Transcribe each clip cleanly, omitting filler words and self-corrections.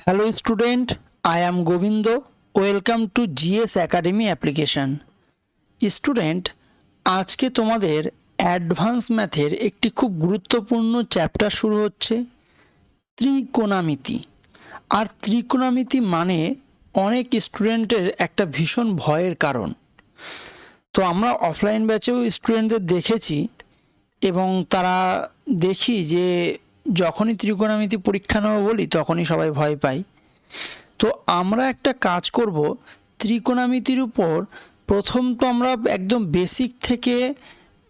Hello student, I am Govindo. Welcome to GS Academy application. Student, আজকে তোমাদের advance ম্যাথের একটি খুব গুরুত্বপূর্ণ চ্যাপ্টার শুরু হচ্ছে, ত্রিকোণমিতি। আর ত্রিকোণমিতি মানে অনেক স্টুডেন্টের একটা ভীষণ ভয়ের কারণ। তো আমরা অফলাইন ব্যাচেও স্টুডেন্টদের দেখেছি এবং তারা দেখি যে যখনই ত্রিকোণমিতি পরীক্ষা নেব বলি তখনই সবাই ভয় পায়। তো আমরা একটা কাজ করব, ত্রিকোণমিতির উপর প্রথম তো আমরা একদম বেসিক থেকে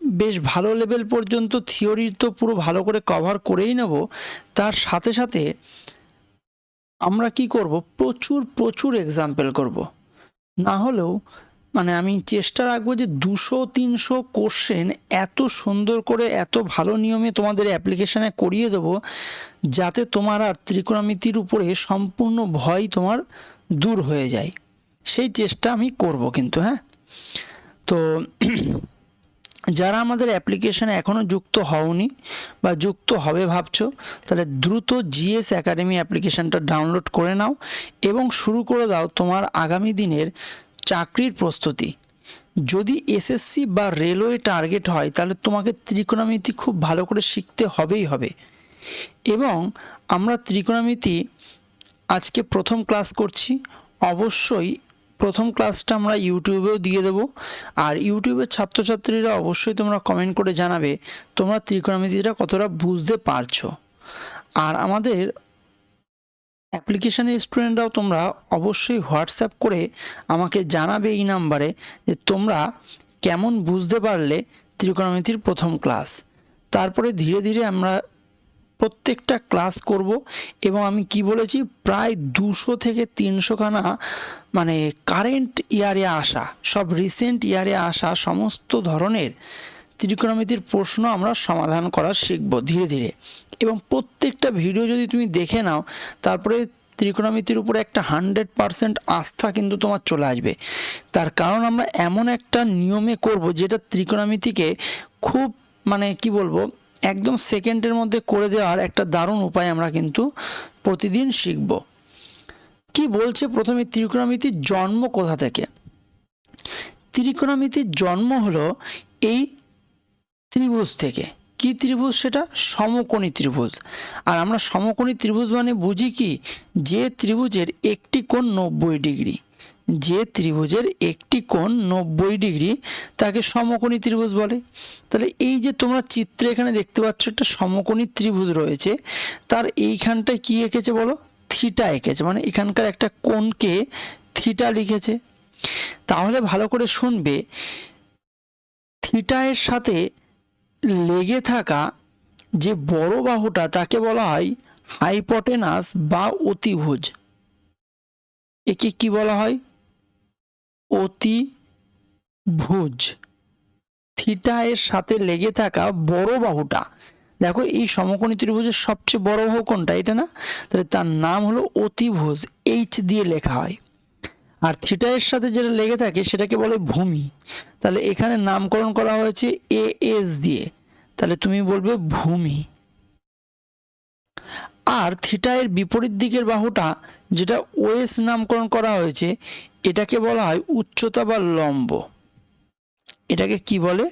বেশ ভালো লেভেল পর্যন্ত থিওরি তো পুরো ভালো করে কভার করেই নেব। তার সাথে সাথে আমরা কি করব, প্রচুর প্রচুর এক্সাম্পল করব। না হলেও আমি চেষ্টা রাখবো যে 200-300 কোশ্চেন এত সুন্দর করে এত ভালো নিয়মে তোমাদের অ্যাপ্লিকেশানে করিয়ে দেবো যাতে তোমার আর ত্রিকোণমিতির উপরে সম্পূর্ণ ভয় তোমার দূর হয়ে যায়। সেই চেষ্টা আমি করব কিন্তু। তো যারা আমাদের অ্যাপ্লিকেশানে এখনও যুক্ত হওনি বা যুক্ত হবে ভাবছো, তাহলে দ্রুত জিএস একাডেমি অ্যাপ্লিকেশানটা ডাউনলোড করে নাও এবং শুরু করে দাও তোমার আগামী দিনের চাকরির প্রস্তুতি। যদি এসএসসি বা রেলওয়ে টার্গেট হয় তাহলে তোমাকে ত্রিকোণমিতি খুব ভালো করে শিখতে হবেই হবে। এবং আমরা ত্রিকোণমিতি আজকে প্রথম ক্লাস করছি, অবশ্যই প্রথম ক্লাসটা আমরা ইউটিউবেও দিয়ে দেবো। আর ইউটিউবের ছাত্রছাত্রীরা অবশ্যই তোমরা কমেন্ট করে জানাবে তোমরা ত্রিকোণমিতিটা কতটা বুঝতে পারছো। আর আমাদের অ্যাপ্লিকেশানের স্টুডেন্টরাও তোমরা অবশ্যই হোয়াটসঅ্যাপ করে আমাকে জানাবে এই নাম্বারে যে তোমরা কেমন বুঝতে পারলে ত্রিকোণমিতির প্রথম ক্লাস। তারপরে ধীরে ধীরে আমরা প্রত্যেকটা ক্লাস করব এবং আমি কি বলেছি, প্রায় 200 থেকে 300 খানা কারেন্ট ইয়ারে আসা, সব রিসেন্ট ইয়ারে আসা সমস্ত ধরনের ত্রিকোণমিতির প্রশ্ন আমরা সমাধান করা শিখব ধীরে ধীরে। এবং প্রত্যেকটা ভিডিও যদি তুমি দেখে নাও তারপরে ত্রিকোণমিতির উপরে একটা 100% আস্থা কিন্তু তোমার চলে আসবে। তার কারণ আমরা এমন একটা নিয়মে করব যেটা ত্রিকোণমিতিকে খুব কি বলবো, একদম সেকেন্ডের মধ্যে করে দেওয়ার একটা দারুণ উপায় আমরা কিন্তু প্রতিদিন শিখব। কি বলছে প্রথমে, ত্রিকোণমিতির জন্ম কোথা থেকে? ত্রিকোণমিতির জন্ম হলো এই ত্রিভুজ থেকে। কি ত্রিভুজ সেটা? সমকোণী ত্রিভুজ। আর আমরা সমকোণী ত্রিভুজ বুঝি কি, যে ত্রিভুজের একটি কোণ 90 ডিগ্রি, যে ত্রিভুজের একটি কোণ 90 ডিগ্রি তাকে সমকোণী ত্রিভুজ বলে। তাহলে এই যে তোমরা চিত্রে এখানে দেখতে পাচ্ছ একটা সমকোণী ত্রিভুজ রয়েছে, তার এইখানটায় কি এঁকেছে বলো? থিটা এঁকেছে, এখানকার একটা কোণকে থিটা লিখেছে। তাহলে ভালো করে শুনবে, থিটা এর সাথে লেগে থাকা যে বড় বাহুটা তাকে বলা হয় হাইপোটেনাস বা অতিভুজ। একে কি বলা হয়? অতিভুজ। থিটা এর সাথে লেগে থাকা বড় বাহুটা, দেখো এই সমকোণী ত্রিভুজের সবচেয়ে বড় বাহু কোনটা? এটা না? তাহলে তার নাম হলো অতিভুজ, এইচ দিয়ে লেখা হয়। আর থিটা এর সাথে যেটা লেগে থাকে সেটাকে বলে ভূমি। তাহলে এখানে নামকরণ করা হয়েছে এএস দিয়ে, তাহলে তুমি বলবে ভূমি। আর থিটা এর বিপরীত দিকের বাহুটা যেটা ওএস নামকরণ করা হয়েছে, এটাকে বলা হয় উচ্চতা বা লম্ব। এটাকে কি বলে?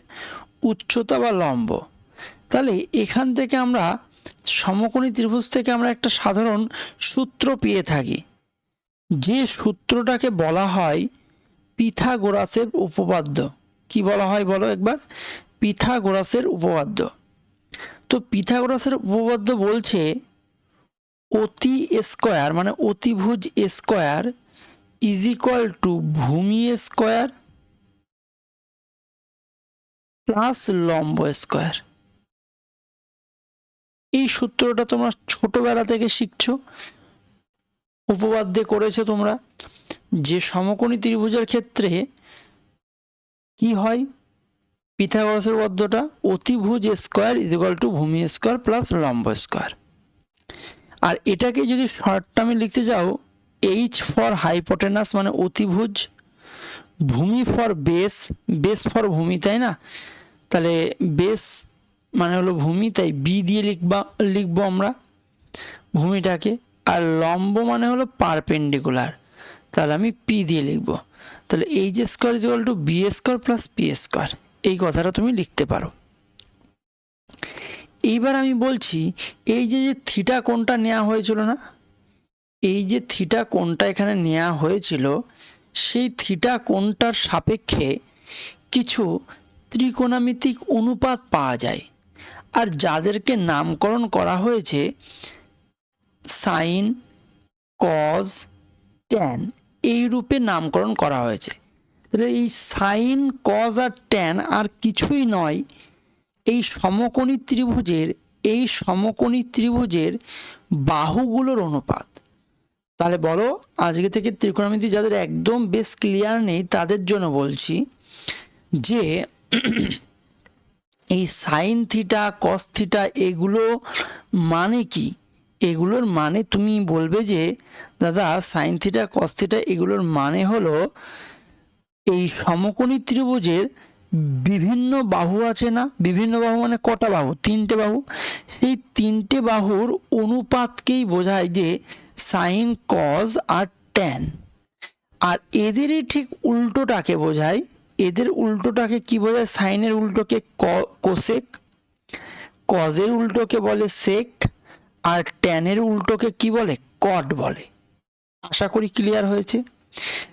উচ্চতা বা লম্ব। তাহলে এখান থেকে আমরা সমকোণী ত্রিভুজ থেকে আমরা একটা সাধারণ সূত্র পেয়ে থাকি, যে সূত্রটাকে বলা হয় পিথাগোরাসের উপপাদ্য। কি বলা হয় বলো একবার? পিথাগোরাসের উপপাদ্য। তো পিথাগোরাসের উপপাদ্য বলছে অতি স্কয়ার অতিভুজ স্কয়ার ইজ ইকুয়াল টু ভূমি স্কয়ার প্লাস লম্ব স্কয়ার। এই সূত্রটা তোমরা ছোটবেলা থেকে শিখছো, উপপাদ্যে করেছো তোমরা, যে সমকোণী ত্রিভুজের ক্ষেত্রে কি হয়, পিথাগোরাসের উপপাদ্যটা অতিভুজ স্কয়ার ইজ ইকুয়াল টু ভূমি স্কয়ার প্লাস লম্ব স্কয়ার। আর এটাকে যদি শর্ট টার্মে লিখতে যাও, এইচ ফর হাইপোটেনাস অতিভুজ, ভূমি ফর বেস, বেস ফর ভূমি, তাই না? তাহলে বেস হলো ভূমি, তাই বি দিয়ে লিখবো আমরা ভূমিটাকে। আর লম্ব মানে হলো পারপেন্ডিকুলার, তাহলে আমি পি দিয়ে লিখব। তাহলে H square is equal to B square plus P square, এই কথাটা তুমি লিখতে পারো। এইবার আমি বলছি এই যে থিটা কোণটা নেওয়া হয়েছিল না, এই যে থিটা কোণটা এখানে নেওয়া হয়েছিল, সেই থিটা কোণটার সাপেক্ষে কিছু ত্রিকোণামিতিক অনুপাত পাওয়া যায়, আর যাদেরকে নামকরণ করা হয়েছে সাইন, কজ, ট্যান, এই রূপে নামকরণ করা হয়েছে। তাহলে এই সাইন, কজ আর ট্যান আর কিছুই নয়, এই সমকোণী ত্রিভুজের বাহুগুলোর অনুপাত। তাহলে বলো, আজকে থেকে ত্রিকোণমিতি যাদের একদম বেশ ক্লিয়ার নেই তাদের জন্য বলছি যে এই সাইন থিটা, কস থিটা এগুলো মানে কি? এগুলোর মানে তুমি বলবে যে দাদা সাইন থিটা, কস থিটা এগুলোর মানে হলো এই সমকোণী ত্রিভুজের বিভিন্ন বাহু আছে না, বিভিন্ন বাহু মানে কটা বাহু? তিনটে বাহু। সেই তিনটে বাহুর অনুপাতকেই বোঝায় যে সাইন, কজ আর ট্যান। আর এদেরই ঠিক উল্টোটাকে বোঝায়, এদের উল্টোটাকে কি বোঝায়? সাইনের উল্টোকে কোসেক, কজের উল্টোকে বলে সেক, আর ট্যানের উল্টোকে কি বলে? কট বলে। আশা করি ক্লিয়ার হয়েছে।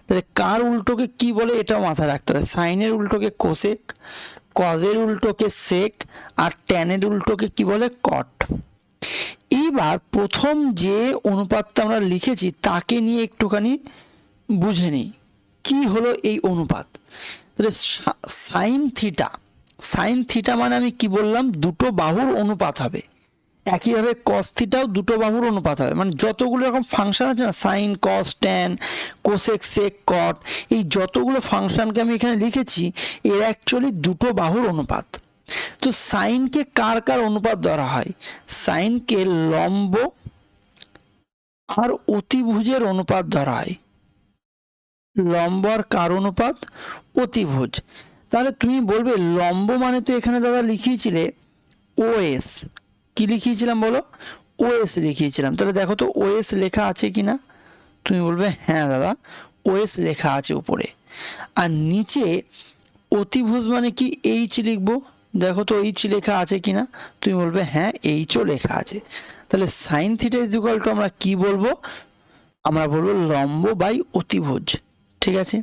তাহলে কার উল্টোকে কি বলে এটাও মাথায় রাখতে হবে। সাইনের উল্টোকে কোসেক, কজের উল্টোকে সেক, আর ট্যানের উল্টোকে কি বলে? কট। এইবার প্রথম যে অনুপাতটা আমরা লিখেছি তাকে নিয়ে একটুখানি বুঝে নিই কি হলো এই অনুপাত। তাহলে সাইন থিটা, সাইন থিটা মানে আমি কি বললাম? দুটো বাহুর অনুপাত হবে। একইভাবে কস থিটাও দুটো বাহুর অনুপাত হবে। মানে যতগুলো এরকম ফাংশন আছে না, সাইন, কস, ট্যান, কোসেক, সেক, কট, এই যতগুলো ফাংশনকে আমি এখানে লিখেছি এর অ্যাকচুয়ালি দুটো বাহুর অনুপাত। তো সাইনকে কার কার অনুপাত ধরা হয়? সাইনকে লম্ব আর অতিভুজের অনুপাত ধরা হয়। লম্ব আর কার অনুপাত? অতিভুজ। তাহলে তুমি বলবে লম্ব মানে তো এখানে দাদা লিখিয়েছিলে ওএস, কি লিখিয়েছিলাম বলো? ওএস লিখিয়েছিলাম। তাহলে দেখো তো ওএস লেখা আছে কিনা? তুমি বলবে হ্যাঁ দাদা ওএস লেখা আছে উপরে। আর নিচে অতিভুজ মানে কি? এইচ লিখবো, দেখো তো এইচ লেখা আছে কিনা? তুমি বলবে হ্যাঁ এইচও লেখা আছে। তাহলে sine theta is equal two আমরা কি বলবো? আমরা বলবো লম্ব বাই অতিভুজ। ঠিক আছে,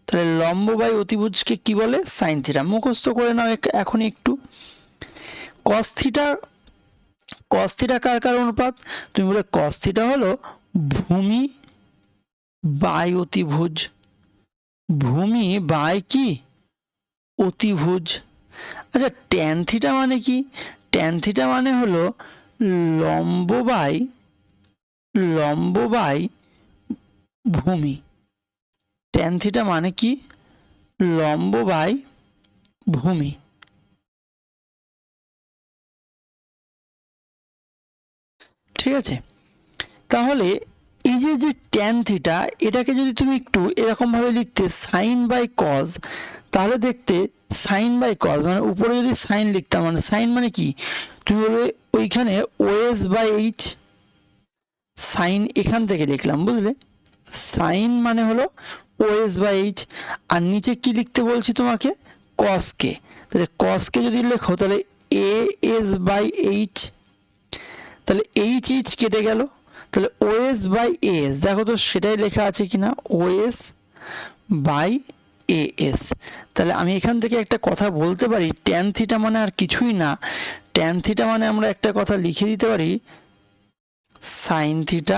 তাহলে লম্ব বাই অতিভুজকে কি বলে? Sine theta. মুখস্থ করে নাও এখন একটু। কস থিটা, কস থিটা কার কার অনুপাত? তুমি বলে কস থিটা হলো ভূমি বাই অতিভুজ। ভূমি বাই কি? অতিভুজ। আচ্ছা ট্যান থিটা মানে কি? ট্যান থিটা মানে হলো লম্ব বাই ভূমি। ট্যান থিটা মানে কি? লম্ব বাই ভূমি। ঠিক আছে, তাহলে এই যে ট্যান থিটা, এটাকে যদি তুমি একটু এরকমভাবে লিখতে সাইন বাই কজ, তাহলে দেখতে সাইন বাই কজ মানে উপরে যদি সাইন লিখতাম, মানে সাইন মানে কি? তুমি বলবে ওইখানে ওএস বাই এইচ, সাইন এখান থেকে লিখলাম, বুঝলে? সাইন মানে হলো ওএস বাই এইচ। আর নিচে কি লিখতে বলছি তোমাকে? কসকে। তাহলে কসকে যদি লেখো তাহলে এ এস বাই এইচ, তাহলে এইচ এইচ কেটে গেল, তাহলে ওএস বাই এস, দেখো তো সেটাই লেখা আছে কিনা? OS by AS. তাহলে আমি এখান থেকে একটা কথা বলতে পারি, ট্যান থিটা মানে আর কিছুই না, ট্যান থিটা মানে আমরা একটা কথা লিখে দিতে পারি sine theta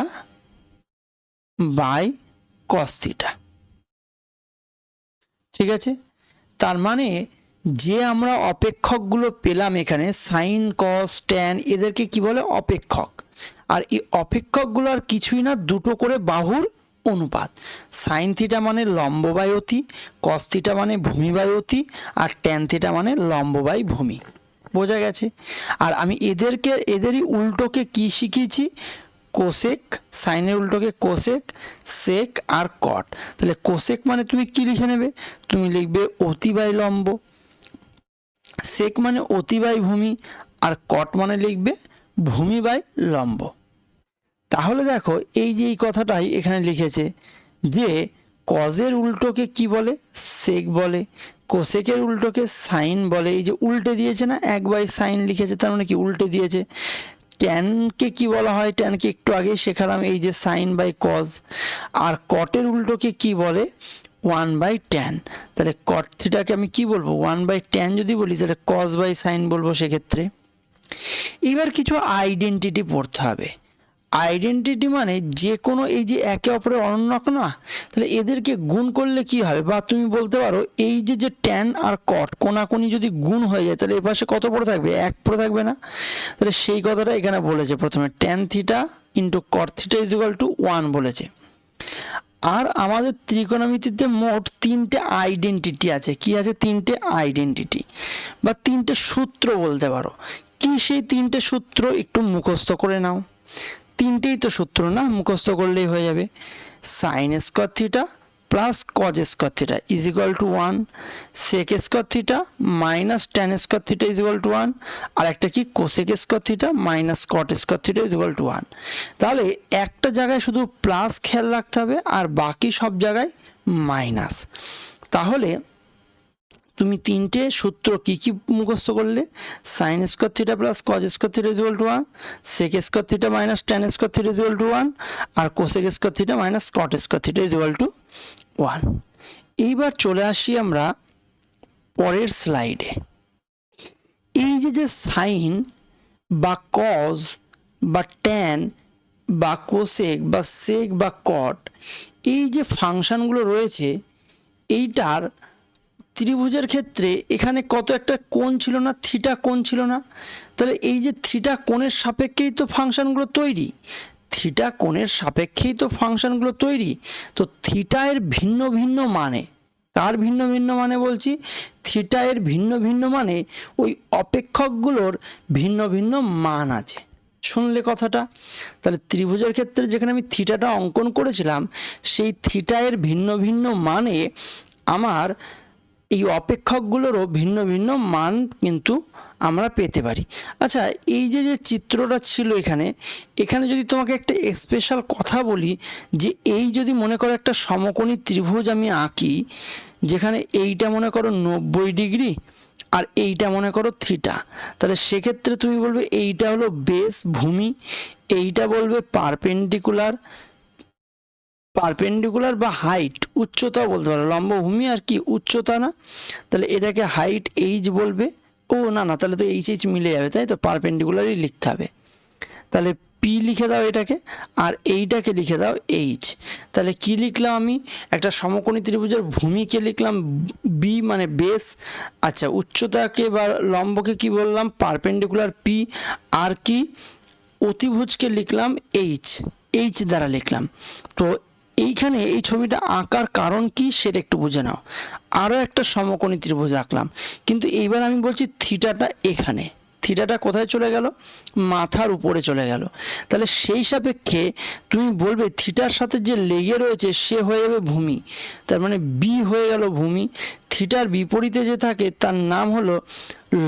by cos theta. ঠিক আছে, তার মানে যে আমরা অপেক্ষকগুলো পেলাম এখানে সাইন, কস, ট্যান, এদেরকে কি বলে? অপেক্ষক। আর এই অপেক্ষকগুলো আর কিছুই না, দুটো করে বাহুর অনুপাত। সাইন থিটা মানে লম্ব বাই অতি, কস থিটা মানে ভূমি বাই অতি, আর ট্যান থিটা মানে লম্ব বাই ভূমি। বোঝা গেছে? আর আমি এদেরই উল্টোকে কি শিখিয়েছি? কোসেক, সাইনের উল্টোকে কোসেক, সেক আর কট। তাহলে কোসেক মানে তুমি কি লিখে নেবে? তুমি লিখবে অতি বাই লম্ব, সেক মানে অতি বাই ভূমি, আর কট মানে লিখবে ভূমি বাই লম্ব। তাহলে দেখো এই যে এই কথাটাই এখানে লিখেছে যে কজের উল্টোকে কি বলে, সেক বলে, কোসেকের উল্টোকে সাইন বলে। এই যে উল্টে দিয়েছে না, 1/sin লিখেছে, তার মানে কি উল্টে দিয়েছে। ট্যানকে কি বলা হয়, ট্যানকে একটু আগে শেখালাম, এই যে sin/cos। আর কটের উল্টোকে কি বলে, 1/tan। তাহলে কট থিটাকে আমি কি বলবো, 1/tan যদি বলি তাহলে cos/sin বলবো সেক্ষেত্রে। এবার কিছু আইডেন্টিটি পড়তে হবে। আইডেন্টিটি মানে যে কোনো এই যে একে অপরের অনন্য না, তাহলে এদেরকে গুণ করলে কি হবে, বা তুমি বলতে পারো এই যে যে ট্যান আর কট কোনাকুনি যদি গুণ হয়ে যায় তাহলে এ পাশে কত পড়ে থাকবে, 1 পড়ে থাকবে না। তাহলে সেই কথাটা এখানে বলেছে প্রথমে, tan theta into cot theta is equal to 1 বলেছে। আর আমাদের ত্রিকোণমিতিতে মোট 3টে আইডেন্টিটি আছে। কি আছে, 3টে আইডেন্টিটি বা 3টে সূত্র বলতে পারো। কি সেই 3টে সূত্র, একটু মুখস্থ করে নাও। 3টেই তো সূত্র না, মুখস্থ করলেই হয়ে যাবে। Sine square theta plus cos square theta is equal to 1, sec square theta minus tan square theta is equal to 1, আর একটা কি cosec square theta minus cot square theta is equal to 1। তাহলে একটা জায়গায় শুধু প্লাস খেয়াল রাখতে হবে আর বাকি সব জায়গায় মাইনাস। তাহলে তুমি 3টে সূত্র কি কি মুখস্থ করলে, sine square theta plus cos square theta is equal to 1, sec square theta minus tan square theta is equal to 1, আর cosec square theta minus cot square theta is equal to 1। এইবার চলে আসি আমরা পরের স্লাইডে। এই যে যে সাইন বা কজ বা ট্যান বা কোসেক বা সেক বা কট, এই যে ফাংশনগুলো রয়েছে, এইটার ত্রিভুজের ক্ষেত্রে এখানে কত একটা কোণ ছিল না, থিটা কোণ ছিল না। তাহলে এই যে থিটা কোণের সাপেক্ষেই তো ফাংশনগুলো তৈরি, থিটা কোণের সাপেক্ষেই তো ফাংশনগুলো তৈরি। তো থিটা এর ভিন্ন ভিন্ন মানে, কার ভিন্ন ভিন্ন মানে বলছি, থিটা এর ভিন্ন ভিন্ন মানে ওই অপেক্ষকগুলোর ভিন্ন ভিন্ন মান আছে। শুনলে কথাটা? তাহলে ত্রিভুজের ক্ষেত্রে যেখানে আমি থিটাটা অঙ্কন করেছিলাম, সেই থিটা এর ভিন্ন ভিন্ন মানে আমার এই অপেক্ষকগুলোরও ভিন্ন ভিন্ন মান কিন্তু আমরা পেতে পারি। আচ্ছা, এই যে যে চিত্রটা ছিল এখানে, এখানে যদি তোমাকে একটা স্পেশাল কথা বলি, যে এই যদি মনে করো একটা সমকোণী ত্রিভুজ আমি আঁকি, যেখানে এইটা মনে করো 90 ডিগ্রি আর এইটা মনে করো থিটা, তাহলে সেক্ষেত্রে তুমি বলবে এইটা হলো বেস ভূমি, এইটা বলবে পারপেন্ডিকুলার বা হাইট, উচ্চতাও বলতে পারো, লম্বভূমি আর কি উচ্চতা না, তাহলে এটাকে হাইট এইচ বলবে। ও না না, তাহলে তো এইচ মিলে যাবে, তাই তো, পারপেন্ডিকুলারই লিখতে হবে। তাহলে পি লিখে দাও এটাকে, আর এইটাকে লিখে দাও এইচ। তাহলে কি লিখলাম আমি, একটা সমকোণী ত্রিভুজের ভূমিকে লিখলাম বি মানে বেস, আচ্ছা উচ্চতাকে বা লম্বকে কি বললাম, পারপেন্ডিকুলার পি, আর কি অতিভুজকে লিখলাম এইচ দ্বারা লিখলাম। তো এইখানে এই ছবিটা আঁকার কারণ কি সেটা একটু বুঝে নাও। আরও একটা সমকোণী ত্রিভুজ আঁকলাম, কিন্তু এইবার আমি বলছি থিটাটা এখানে, থিটাটা কোথায় চলে গেল, মাথার উপরে চলে গেল। তাহলে সেই সাপেক্ষে তুমি বলবে থিটার সাথে যে লেগে রয়েছে সে হয়ে যাবে ভূমি, তার মানে বি হয়ে গেল ভূমি। থিটার বিপরীতে যে থাকে তার নাম হলো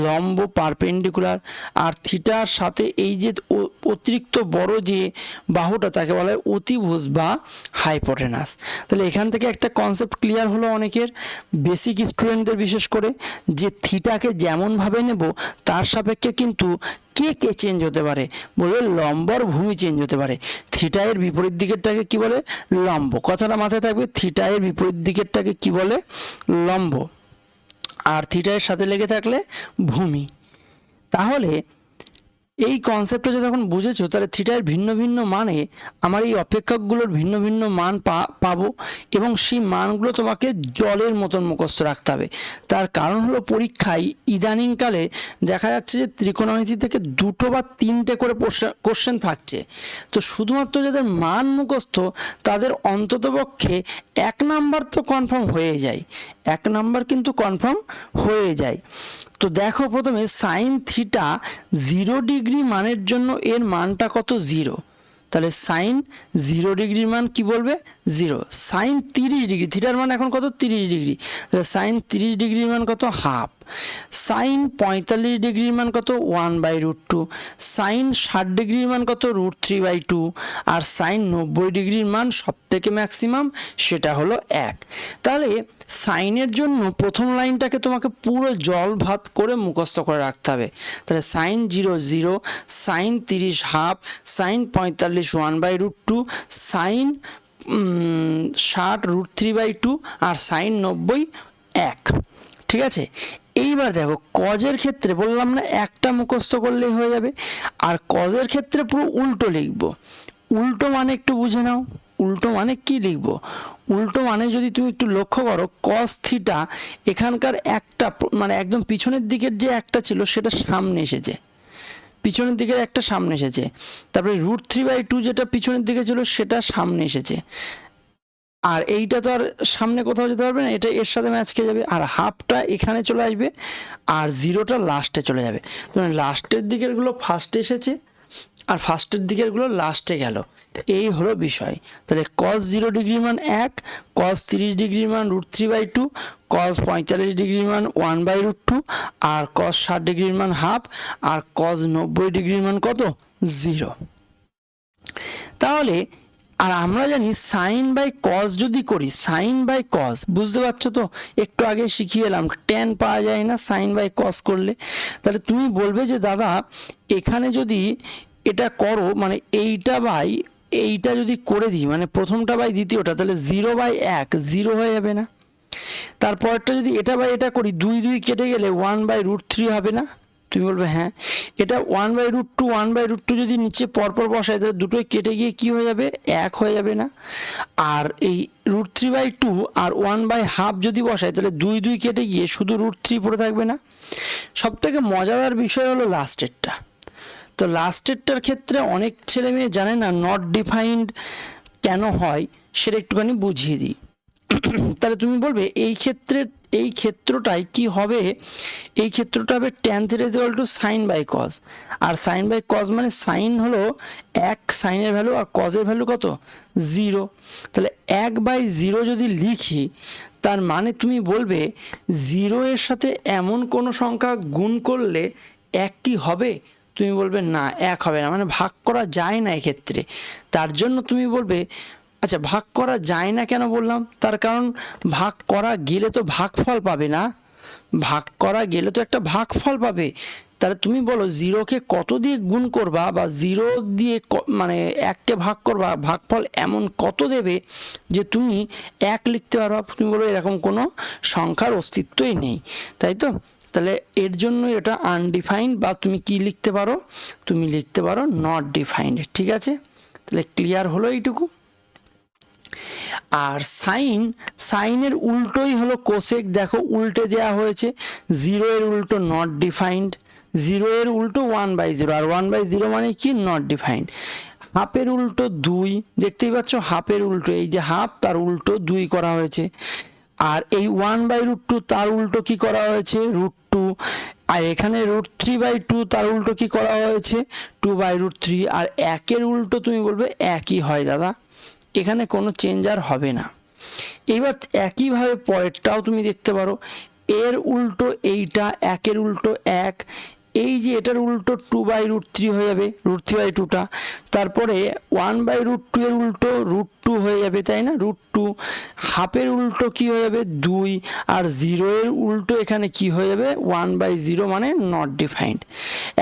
লম্ব পারপেন্ডিকুলার, আর থিটার সাথে এই যে অতিরিক্ত বড় যে বাহুটা তাকে বলা হয় অতিভুজ বা হাইপোটেনাস। তাহলে এখান থেকে একটা কনসেপ্ট ক্লিয়ার হলো অনেকের, বেসিক স্টুডেন্টদের বিশেষ করে, যে থিটাকে যেমনভাবে নেব তার সাপেক্ষে কিন্তু কে চেঞ্জ হতে পারে, বলবে লম্বর ভূমি চেঞ্জ হতে পারে। থিটা এর বিপরীত দিকেরটাকে কি বলে, লম্ব, কথাটা মাথায় থাকবে, থিটা এর বিপরীত দিকেরটাকে কি বলে, লম্ব, আর থিটা এর সাথে লেগে থাকলে ভূমি। তাহলে এই কনসেপ্টটা যদি এখন বুঝেছো, তাহলে থিটার ভিন্ন ভিন্ন মানে আমার এই অপেক্ষকগুলোর ভিন্ন ভিন্ন মান পাবো, এবং সেই মানগুলো তোমাকে জলের মতন মুখস্থ রাখতে হবে। তার কারণ হলো পরীক্ষায় ইদানিংকালে দেখা যাচ্ছে যে ত্রিকোণমিতি থেকে 2টো বা 3টে করে কোশ্চেন থাকছে। তো শুধুমাত্র যাদের মান মুখস্থ তাদের অন্ততপক্ষে 1 নাম্বার তো কনফার্ম হয়ে যায়, 1 নাম্বার কিন্তু কনফার্ম হয়ে যায়। তো দেখো প্রথমে সাইন থিটা 0 ডিগ্রি মানের জন্য এর মানটা কত, 0। তাহলে সাইন 0 ডিগ্রির মান কি বলবে, 0। সাইন 30 ডিগ্রি, থিটার মান এখন কত, 30 ডিগ্রি, তাহলে সাইন 30 ডিগ্রির মান কত, হাফ। সাইন 45 ডিগ্রির মান কত 1/√2, সাইন 60 ডিগ্রির মান কত √3/2, আর সাইন 90 ডিগ্রির মান সব থেকে ম্যাক্সিমাম সেটা হলো 1। তাহলে সাইনের জন্য প্রথম লাইনটাকে তোমাকে পুরো জল ভাত করে মুখস্থ করে রাখতে হবে। তাহলে sine 0 0, sine 30 half, sine 45 1/√2, sine 60 √3/2, আর সাইন 90 1। ঠিক আছে, এইবার দেখো কজের ক্ষেত্রে বললাম না একটা মুখস্থ করলেই হয়ে যাবে, আর কজের ক্ষেত্রে পুরো উল্টো লিখবো। উল্টো মানে একটু বুঝে নাও, উল্টো মানে কি লিখবো। উল্টো মানে যদি তুমি একটু লক্ষ্য করো, কস থিটা এখানকার একটা মানে একদম পিছনের দিকের যে একটা ছিল সেটা সামনে এসেছে, পিছনের দিকের একটা সামনে এসেছে। তারপরে √3/2 যেটা পিছনের দিকে ছিল সেটা সামনে এসেছে, আর এইটা তো আর সামনে কোথাও যেতে পারবে না, এটা এর সাথে ম্যাচ খেয়ে যাবে। আর হাফটা এখানে চলে আসবে, আর জিরোটা লাস্টে চলে যাবে। তো লাস্টের দিকেরগুলো ফার্স্টে এসেছে, আর ফার্স্টের দিকেরগুলো লাস্টে গেল, এই হলো বিষয়। তাহলে cos 0 ডিগ্রির মান 1, cos 30 ডিগ্রির মান √3/2, cos 45 ডিগ্রির মান 1/√2, আর cos 60 ডিগ্রির মান হাফ, আর cos 90 ডিগ্রির মান কত 0। তাহলে আর আমরা জানি সাইন বাই কস যদি করি, সাইন বাই কস বুঝতে পারছো তো, একটু আগে শিখিয়ে এলাম ট্যান পাওয়া যায় না সাইন বাই কস করলে। তাহলে তুমি বলবে যে দাদা এখানে যদি এটা করো মানে এইটা বাই এইটা যদি করে দিই, মানে প্রথমটা বাই দ্বিতীয়টা, তাহলে 0/1 0 হয়ে যাবে না? তারপরটা যদি এটা বাই এটা করি, 2 2 কেটে গেলে 1/√3 হবে না? তুমি বলবে হ্যাঁ। এটা 1/√2 যদি নিচে পরপর বসায় তাহলে দুটোই কেটে গিয়ে কি হয়ে যাবে 1 হয়ে যাবে না? আর এই √3/2 আর 1/2 যদি বসায় তাহলে 2 2 কেটে গিয়ে শুধু √3 পড়ে থাকবে না? সব থেকে মজাদার বিষয় হলো লাস্টেরটা। তো লাস্টেরটার ক্ষেত্রে অনেক ছেলে মেয়ে জানে না নট ডিফাইন্ড কেন হয়, সেটা একটুখানি বুঝিয়ে দিই। তাহলে তুমি বলবে এই ক্ষেত্রটাই কি হবে, এই ক্ষেত্রটা হবে tan θ = sin বাই cos, আর sin বাই cos মানে সাইন হলো 1 সাইনের ভ্যালু, আর cos-এর ভ্যালু কত 0। তাহলে 1/0 যদি লিখি তার মানে তুমি বলবে 0 এর সাথে এমন কোনো সংখ্যা গুণ করলে 1 কি হবে? তুমি বলবে না 1 হবে না, মানে ভাগ করা যায় না এক্ষেত্রে। তার জন্য তুমি বলবে আচ্ছা ভাগ করা যায় না কেন বললাম, তার কারণ ভাগ করা গেলে তো ভাগফল পাবে না, ভাগ করা গেলে তো একটা ভাগফল পাবে। তাহলে তুমি বলো 0কে কত দিয়ে গুণ করবা, বা 0 দিয়ে মানে 1কে ভাগ করবা, ভাগফল এমন কত দেবে যে তুমি 1 লিখতে পারবা। তুমি বলো এরকম কোনো সংখ্যার অস্তিত্বই নেই, তাই তো? তাহলে এর জন্য এটা আনডিফাইন্ড, বা তুমি কি লিখতে পারো, তুমি লিখতে পারো নট ডিফাইন্ড। ঠিক আছে, তাহলে ক্লিয়ার হলো এইটুকু। আর সাইনের উল্টোই হলো কোসেক, দেখো উল্টে দেওয়া হয়েছে, 0 এর উল্টো নট ডিফাইন্ড, 0 এর উল্টো 1/0, আর 1/0 মানে কি নট ডিফাইন্ড। হাফের উল্টো 2, দেখতেই পাচ্ছ হাফের উল্টো, এই যে হাফ তার উল্টো 2 করা হয়েছে। আর এই 1/√2 তার উল্টো কি করা হয়েছে √2, আর এখানে √3/2 তার উল্টো কি করা হয়েছে 2/√3, আর 1-এর উল্টো তুমি বলবে একই হয় দাদা, এখানে কোনো চেঞ্জ আর হবে না। এবার একইভাবে পরেরটাও তুমি দেখতে পারো, এর উল্টো এইটা, 1-এর উল্টো 1, এই যে এটার উল্টো 2/√3 হয়ে যাবে, √3/2টা। তারপরে 1/√2 এর উল্টো √2 হয়ে যাবে, তাই না, √2। হাফের উল্টো কি হয়ে যাবে 2, আর 0 এর উল্টো এখানে কি হয়ে যাবে 1/0 মানে নট ডিফাইন্ড।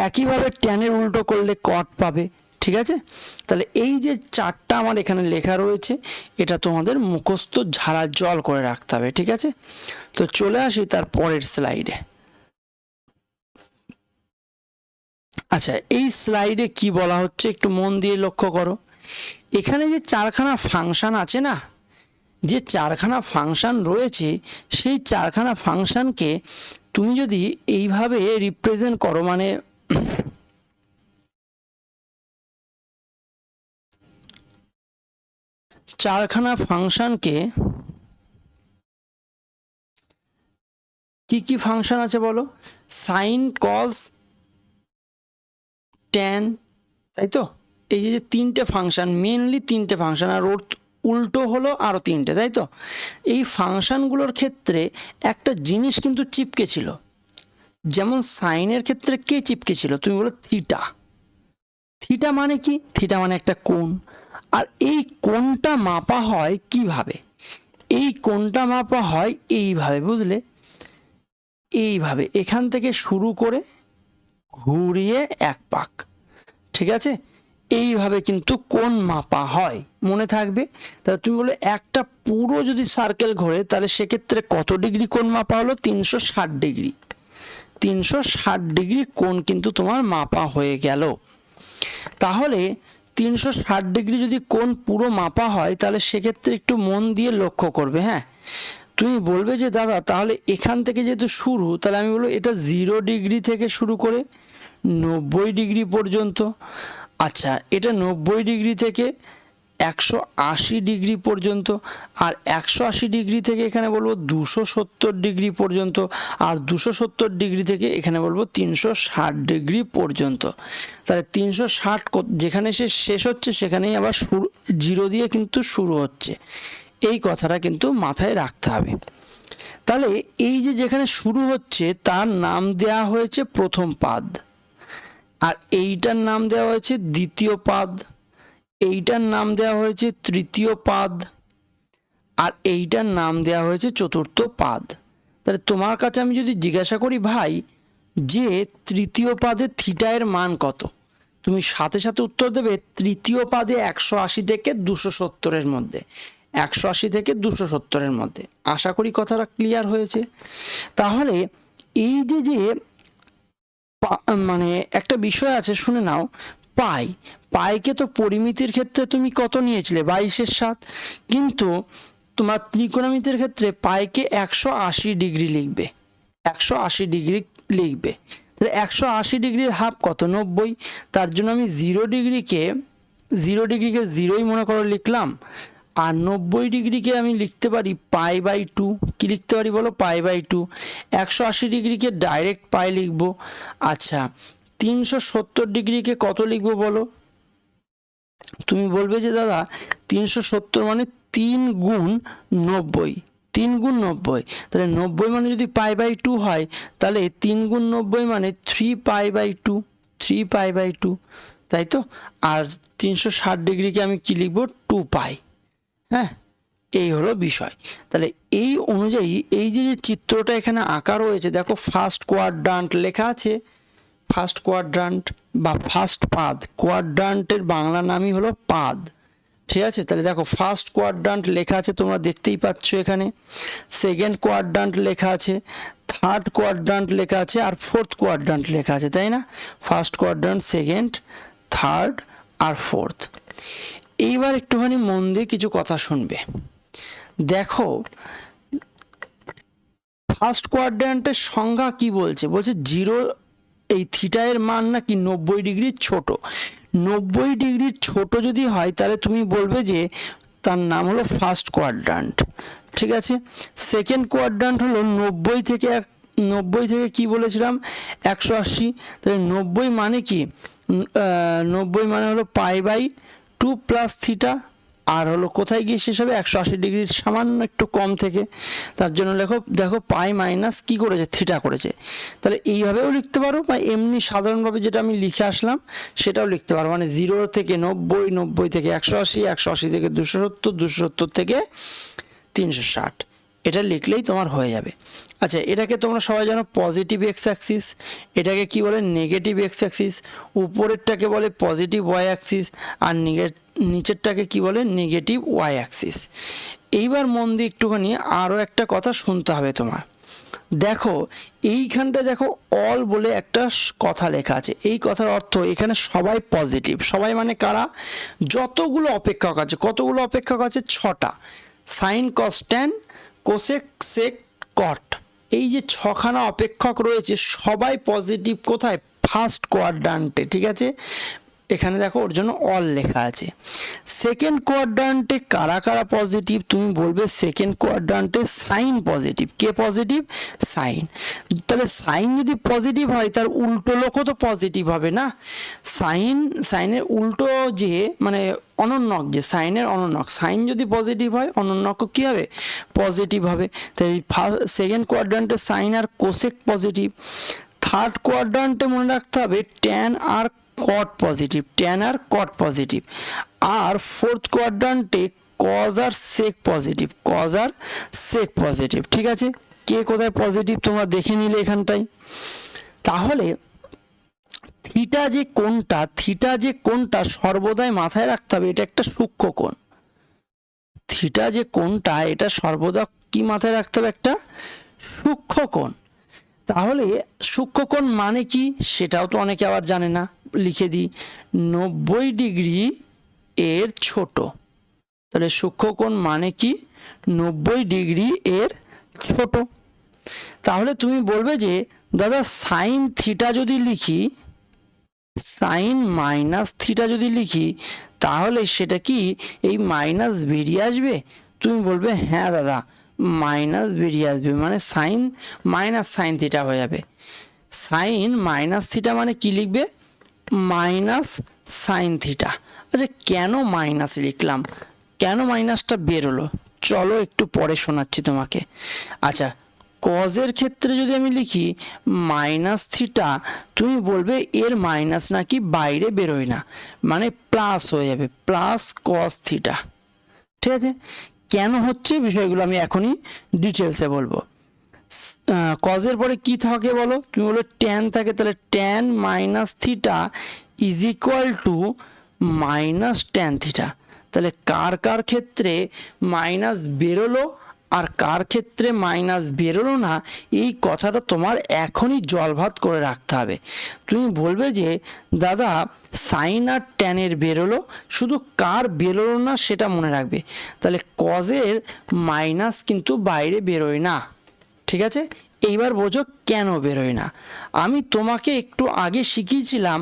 একইভাবে ট্যানের উল্টো করলে কট পাবে। ঠিক আছে, তাহলে এই যে চারটা আমার এখানে লেখা রয়েছে এটা তোমাদের মুখস্থ ঝাড়া জল করে রাখতে হবে। ঠিক আছে, তো চলে আসি তার পরের স্লাইডে। আচ্ছা, এই স্লাইডে কি বলা হচ্ছে একটু মন দিয়ে লক্ষ্য করো। এখানে যে চারখানা ফাংশন আছে না, যে চারখানা ফাংশন রয়েছে, সেই চারখানা ফাংশনকে তুমি যদি এইভাবে রিপ্রেজেন্ট করো, মানে চারখানা ফাংশনকে কি কি ফাংশন আছে বলো, সাইন কস ট্যান, তাই তো? এই যে তিনটে ফাংশন, মেনলি তিনটে ফাংশন, আর ওর উল্টো হলো আরও তিনটে, তাই তো? এই ফাংশনগুলোর ক্ষেত্রে একটা জিনিস কিন্তু চিপকে ছিল, যেমন সাইনের ক্ষেত্রে কে চিপকে ছিল, তুমি বলো থিটা। থিটা মানে কি? থিটা মানে একটা কোণ। আর এই কোণটা মাপা হয় কিভাবে? এই কোণটা মাপা হয় এইভাবে, বুঝলে? এইভাবে এখান থেকে শুরু করে ঘুরিয়ে এক পাক, ঠিক আছে? এইভাবে কিন্তু কোণ মাপা হয়, মনে থাকবে। তাহলে তুমি বলে একটা পুরো যদি সার্কেল ঘোরে তাহলে সেক্ষেত্রে কত ডিগ্রি কোণ মাপা হলো? 360 ডিগ্রি। 360 ডিগ্রি কোণ কিন্তু তোমার মাপা হয়ে গেল। তাহলে 360 ডিগ্রি যদি কোণ পুরো মাপা হয় তাহলে সেক্ষেত্রে একটু মন দিয়ে লক্ষ্য করবে। হ্যাঁ, তুমি বলবে যে দাদা তাহলে এখান থেকে যেহেতু শুরু, তাহলে আমি বলবো এটা 0 ডিগ্রি থেকে শুরু করে 90 ডিগ্রি পর্যন্ত। আচ্ছা, এটা 90 ডিগ্রি থেকে 180 ডিগ্রি পর্যন্ত, আর 180 ডিগ্রি থেকে এখানে বলবো 270 ডিগ্রি পর্যন্ত, আর 270 ডিগ্রি থেকে এখানে বলবো 360 ডিগ্রি পর্যন্ত। তাহলে 360 যেখানে শেষ হচ্ছে সেখানেই আবার শুরু 0 দিয়ে কিন্তু শুরু হচ্ছে, এই কথাটা কিন্তু মাথায় রাখতে হবে। তাহলে এই যে যেখানে শুরু হচ্ছে তার নাম দেয়া হয়েছে প্রথম পাদ, আর এইটার নাম দেওয়া হয়েছে দ্বিতীয় পাদ, এইটার নাম দেওয়া হয়েছে তৃতীয় পাদ, আর এইটার নাম দেওয়া হয়েছে চতুর্থ পাদ। তাহলে তোমার কাছে আমি যদি জিজ্ঞাসা করি ভাই যে তৃতীয় পাদে থিটা এর মান কত, তুমি সাথে সাথে উত্তর দেবে তৃতীয় পাদে 180 থেকে 270 মধ্যে, 180 থেকে 270 মধ্যে। আশা করি কথাটা ক্লিয়ার হয়েছে। তাহলে এই যে যে মানে একটা বিষয় আছে, শুনে নাও। পাই, পাইকে তো পরিমিতির ক্ষেত্রে তুমি কত নিয়েছিলে? 22/7। কিন্তু তোমার ত্রিকোণমিতির ক্ষেত্রে পাইকে 180 ডিগ্রি লিখবে, 180 ডিগ্রি লিখবে। তাহলে 180 ডিগ্রির হাফ কত? 90। তার জন্য আমি 0 ডিগ্রিকে 0ই মনে করো লিখলাম, আর 90 ডিগ্রিকে আমি লিখতে পারি π/2। কি লিখতে পারি বলো? π/2। 180 ডিগ্রিকে ডাইরেক্ট পাই লিখবো। আচ্ছা, 370 ডিগ্রিকে কত লিখবো বলো? তুমি বলবে যে দাদা 370 মানে 3 গুণ 90, 3 গুণ 90। তাহলে 90 মানে যদি π/2 হয় তাহলে 3 গুণ 90 মানে 3π/2, 3π/2, তাই তো? আর 360 ডিগ্রিকে আমি কি লিখবো? 2π। হ্যাঁ, এই হলো বিষয়। তাহলে এই অনুযায়ী এই যে চিত্রটা এখানে আঁকা রয়েছে, দেখো ফার্স্ট কোয়াড্রান্ট লেখা আছে, ফার্স্ট কোয়াড্রান্ট বা ফার্স্ট পাদ। কোয়াড্রান্টের বাংলা নামই হলো পাদ, ঠিক আছে? তাহলে দেখো ফার্স্ট কোয়াড্রান্ট লেখা আছে, তোমরা দেখতেই পাচ্ছ এখানে। সেকেন্ড কোয়াড্রান্ট লেখা আছে, থার্ড কোয়াড্রান্ট লেখা আছে, আর ফোর্থ কোয়াড্রান্ট লেখা আছে, তাই না? ফার্স্ট কোয়াড্রান্ট, সেকেন্ড, থার্ড আর ফোর্থ। এইবার একটুখানি মন দিয়ে কিছু কথা শুনবে। দেখো ফার্স্ট কোয়াড্রান্টের সংজ্ঞা কি বলছে? বলছে 0, এই থিটা এর মান নাকি 90 ডিগ্রির ছোট। 90 ডিগ্রির ছোট যদি হয় তাহলে তুমি বলবে যে তার নাম হলো ফার্স্ট কোয়াড্রান্ট, ঠিক আছে? সেকেন্ড কোয়াড্রান্ট হলো 90 থেকে কি বলেছিলাম? 180। তাহলে 90 মানে কি? 90 মানে হলো π/2 প্লাস থিটা, আর হলো কোথায় গিয়ে শেষ হবে? 180 ডিগ্রির সামান্য একটু কম থেকে। তার জন্য দেখো পাই মাইনাস কি করেছে? থিটা করেছে। তাহলে এইভাবেও লিখতে পারো, বা এমনি সাধারণভাবে যেটা আমি লিখে আসলাম সেটাও লিখতে পারো। মানে 0 থেকে 90, 90 থেকে 180, 180 থেকে 270, 270 থেকে 360, এটা লিখলেই তোমার হয়ে যাবে। আচ্ছা, এটাকে তোমরা সবাই জানো পজিটিভ এক্স অ্যাক্সিস, এটাকে কি বলে? Negative x axis. উপরেরটাকে বলে পজিটিভ ওয়াই অ্যাক্সিস, আর নিচেরটাকে কি বলে? Negative Y axis. এইবার মন দিয়ে একটুখানি আরও একটা কথা শুনতে হবে তোমার। দেখো এইখানটা দেখো অল বলে একটা কথা লেখা আছে। এই কথার অর্থ এখানে সবাই পজিটিভ। সবাই মানে কারা? যতগুলো অপেক্ষক আছে। কতগুলো অপেক্ষক আছে? 6টা। সাইন, কস, ট্যান, কোসেক, সেক, কট, এই যে 6খানা অপেক্ষক রয়েছে সবাই পজিটিভ। কোথায়? ফার্স্ট কোয়াড্রান্টে, ঠিক আছে? এখানে দেখো ওর জন্য অল লেখা আছে। সেকেন্ড কোয়াড্রান্টে কারা কারা পজিটিভ? তুমি বলবে সেকেন্ড কোয়াড্রান্টে সাইন পজিটিভ। কে পজিটিভ? সাইন। তাহলে সাইন যদি পজিটিভ হয় তার উল্টো লোকও তো পজিটিভ হবে না? সাইনের উল্টো যে মানে অনন্যক, যে সাইনের অনন্যক, সাইন যদি পজিটিভ হয় অনন্যক কি হবে? পজিটিভ হবে। তাই সেকেন্ড কোয়াড্রান্টে সাইন আর কোসেক পজিটিভ। থার্ড কোয়াড্রান্টে মনে রাখতে হবে ট্যান আর কট পজিটিভ, ট্যান আর কট পজিটিভ। আর ফোর্থ কোয়াড্রান্টে কজ আর সেক পজিটিভ, কজ আর সেক পজিটিভ। ঠিক আছে, কে কোথায় পজিটিভ তোমরা দেখে নিলে এখানটায়। তাহলে থিটা যে কোণটা সর্বদাই মাথায় রাখতে হবে, এটা একটা সূক্ষ্ম কোণ। থিটা যে কোণটা, এটা সর্বদা কি মাথায় রাখতে হবে, একটা সূক্ষ্ম কোণ। তাহলে সূক্ষ্ম কোণ মানে কি সেটাও তো অনেকে আবার জানে না, লিখে দিই 90 ডিগ্রি এর ছোট। তাহলে সূক্ষ্ম কোণ মানে কি 90 ডিগ্রি এর ছোট। তাহলে তুমি বলবে যে দাদা সাইন থিটা যদি লিখি, সাইন মাইনাস থিটা যদি লিখি, তাহলে সেটা কি এই মাইনাস বেরিয়ে আসবে? তুমি বলবে হ্যাঁ দাদা মাইনাস বেরিয়ে আসবে, মানে সাইন মাইনাস সাইন থিটা হয়ে যাবে। সাইন মাইনাস থিটা মানে কি লিখবে? Minus sine theta. আচ্ছা কেন মাইনাস লিখলাম, কেন মাইনাসটা বেরোলো, চলো একটু পরে শোনাচ্ছি তোমাকে। আচ্ছা কজের ক্ষেত্রে যদি আমি লিখি মাইনাস থিটা, তুমি বলবে এর মাইনাস নাকি বাইরে বেরোয় না, মানে প্লাস হয়ে যাবে, প্লাস কস থিটা। ঠিক আছে, কেন হচ্ছে বিষয়গুলো আমি এখনই ডিটেলসে বলবো। কজের পরে কি থাকে বলো, তুমি বলো ট্যান থাকে, তাহলে tan minus theta is equal two minus tan theta. তাহলে কার কার ক্ষেত্রে মাইনাস বেরোলো আর কার ক্ষেত্রে মাইনাস বেরোলো না, এই কথাটা তোমার এখনই জলভাত করে রাখতে হবে। তুমি বলবে যে দাদা সাইন আর ট্যানের বেরোলো, শুধু কার বেরোলো না সেটা মনে রাখবে। তাহলে কজের মাইনাস কিন্তু বাইরে বেরোয় না। ঠিক আছে, এইবার বোঝো কেন বেরোয় না। আমি তোমাকে একটু আগে শিখিয়েছিলাম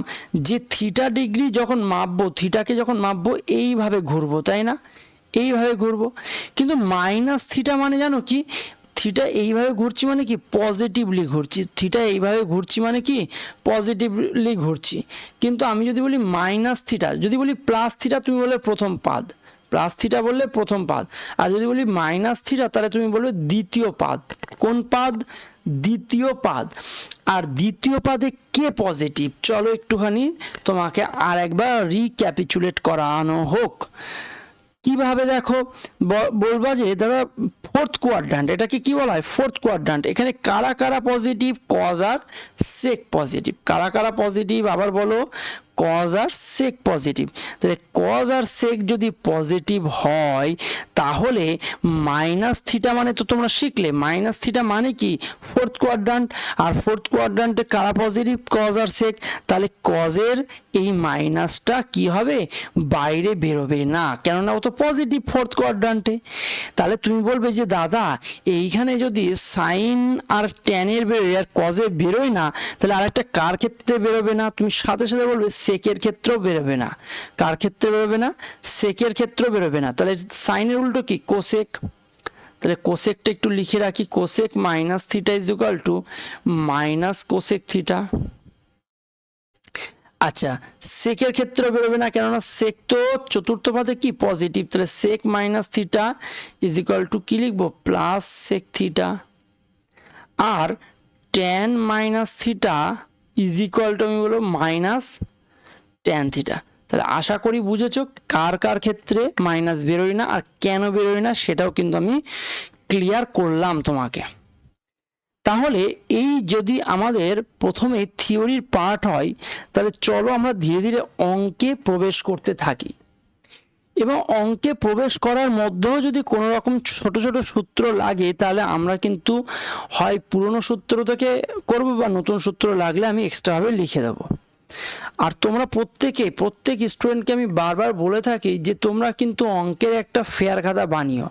যে থিটা ডিগ্রি যখন মাপবো, থিটাকে যখন মাপবো এইভাবে ঘুরবো, তাই না, এইভাবে ঘুরবো। কিন্তু মাইনাস থিটা মানে জানো কি, থিটা এইভাবে ঘুরছি মানে কি পজিটিভলি ঘুরছি, থিটা এইভাবে ঘুরছি মানে কি পজিটিভলি ঘুরছি। কিন্তু আমি যদি বলি মাইনাস থিটা, যদি বলি প্লাস থিটা, তুমি বলে প্রথম পাদ, প্লাস থিটা বললে প্রথম পাদ, আর যদি বলি মাইনাস থিটা তাহলে তুমি বলবে দ্বিতীয় পাদ। কোন পাদ? দ্বিতীয় পাদ। আর দ্বিতীয় পাদে কে পজিটিভ, চলো একটুখানি তোমাকে আর একবার রিক্যাপিচুলেট করানো হোক। কিভাবে দেখো, বলবা যে দাদা ফোর্থ কোয়াড্রান্ট, এটাকে কি বলা হয় ফোর্থ কোয়াড্রান্ট। এখানে কারা কারা পজিটিভ? কজ আর সেক পজিটিভ। কারা কারা পজিটিভ আবার বলো? কজ আর সেক পজিটিভ। তাহলে কজ আর সেক যদি পজিটিভ হয় তাহলে মাইনাস থিটা মানে তো তোমরা শিখলে, মাইনাস থিটা মানে কি ফোর্থ কোয়াড্রান্ট, আর ফোর্থ কোয়াড্রান্টে কারা পজিটিভ? কজ আর সেক। তাহলে কজের এই মাইনাসটা কি হবে? বাইরে বেরোবে না, কেননা ও তো পজিটিভ ফোর্থ কোয়াড্রান্টে। তাহলে তুমি বলবে যে দাদা এইখানে যদি সাইন আর ট্যানের বেরোয় আর কজে বেরোয় না, তাহলে আরেকটা কার ক্ষেত্রে বেরোবে না? তুমি সাথে সাথে বলবে সেকের ক্ষেত্রেও বেরোবে না। কার ক্ষেত্রে বেরোবে না? সেকের ক্ষেত্রেও বেরোবে না। তাহলে সাইনের উল্টো কি? কোসেক। তাহলে কোসেকটা একটু লিখে রাখি, cosec minus theta is equal two minus cosec theta. আচ্ছা সেকের ক্ষেত্রে বেরোবে না, কেননা সেক তো চতুর্থ পাদে কি পজিটিভ। তাহলে sec minus theta is equal to কি লিখবো? Plus sec theta. আর tan minus theta is equal to আমি বলবো মাইনাস ট্যান থিটা। তাহলে আশা করি বুঝেছো কার কার ক্ষেত্রে মাইনাস বেরোয় না আর কেন বেরোয় না, সেটাও কিন্তু আমি ক্লিয়ার করলাম তোমাকে। তাহলে এই যদি আমাদের প্রথমে থিওরির পার্ট হয়, তাহলে চলো আমরা ধীরে ধীরে অঙ্কে প্রবেশ করতে থাকি। এবং অঙ্কে প্রবেশ করার মধ্যেও যদি কোনো রকম ছোট ছোট সূত্র লাগে, তাহলে আমরা কিন্তু হয় পুরনো সূত্র থেকে করব বা নতুন সূত্র লাগলে আমি এক্সট্রাভাবে লিখে দেবো। আর তোমরা প্রত্যেক স্টুডেন্টকে আমি বারবার বলে থাকি যে তোমরা কিন্তু অঙ্কের একটা ফেয়ার খাতা বানিও,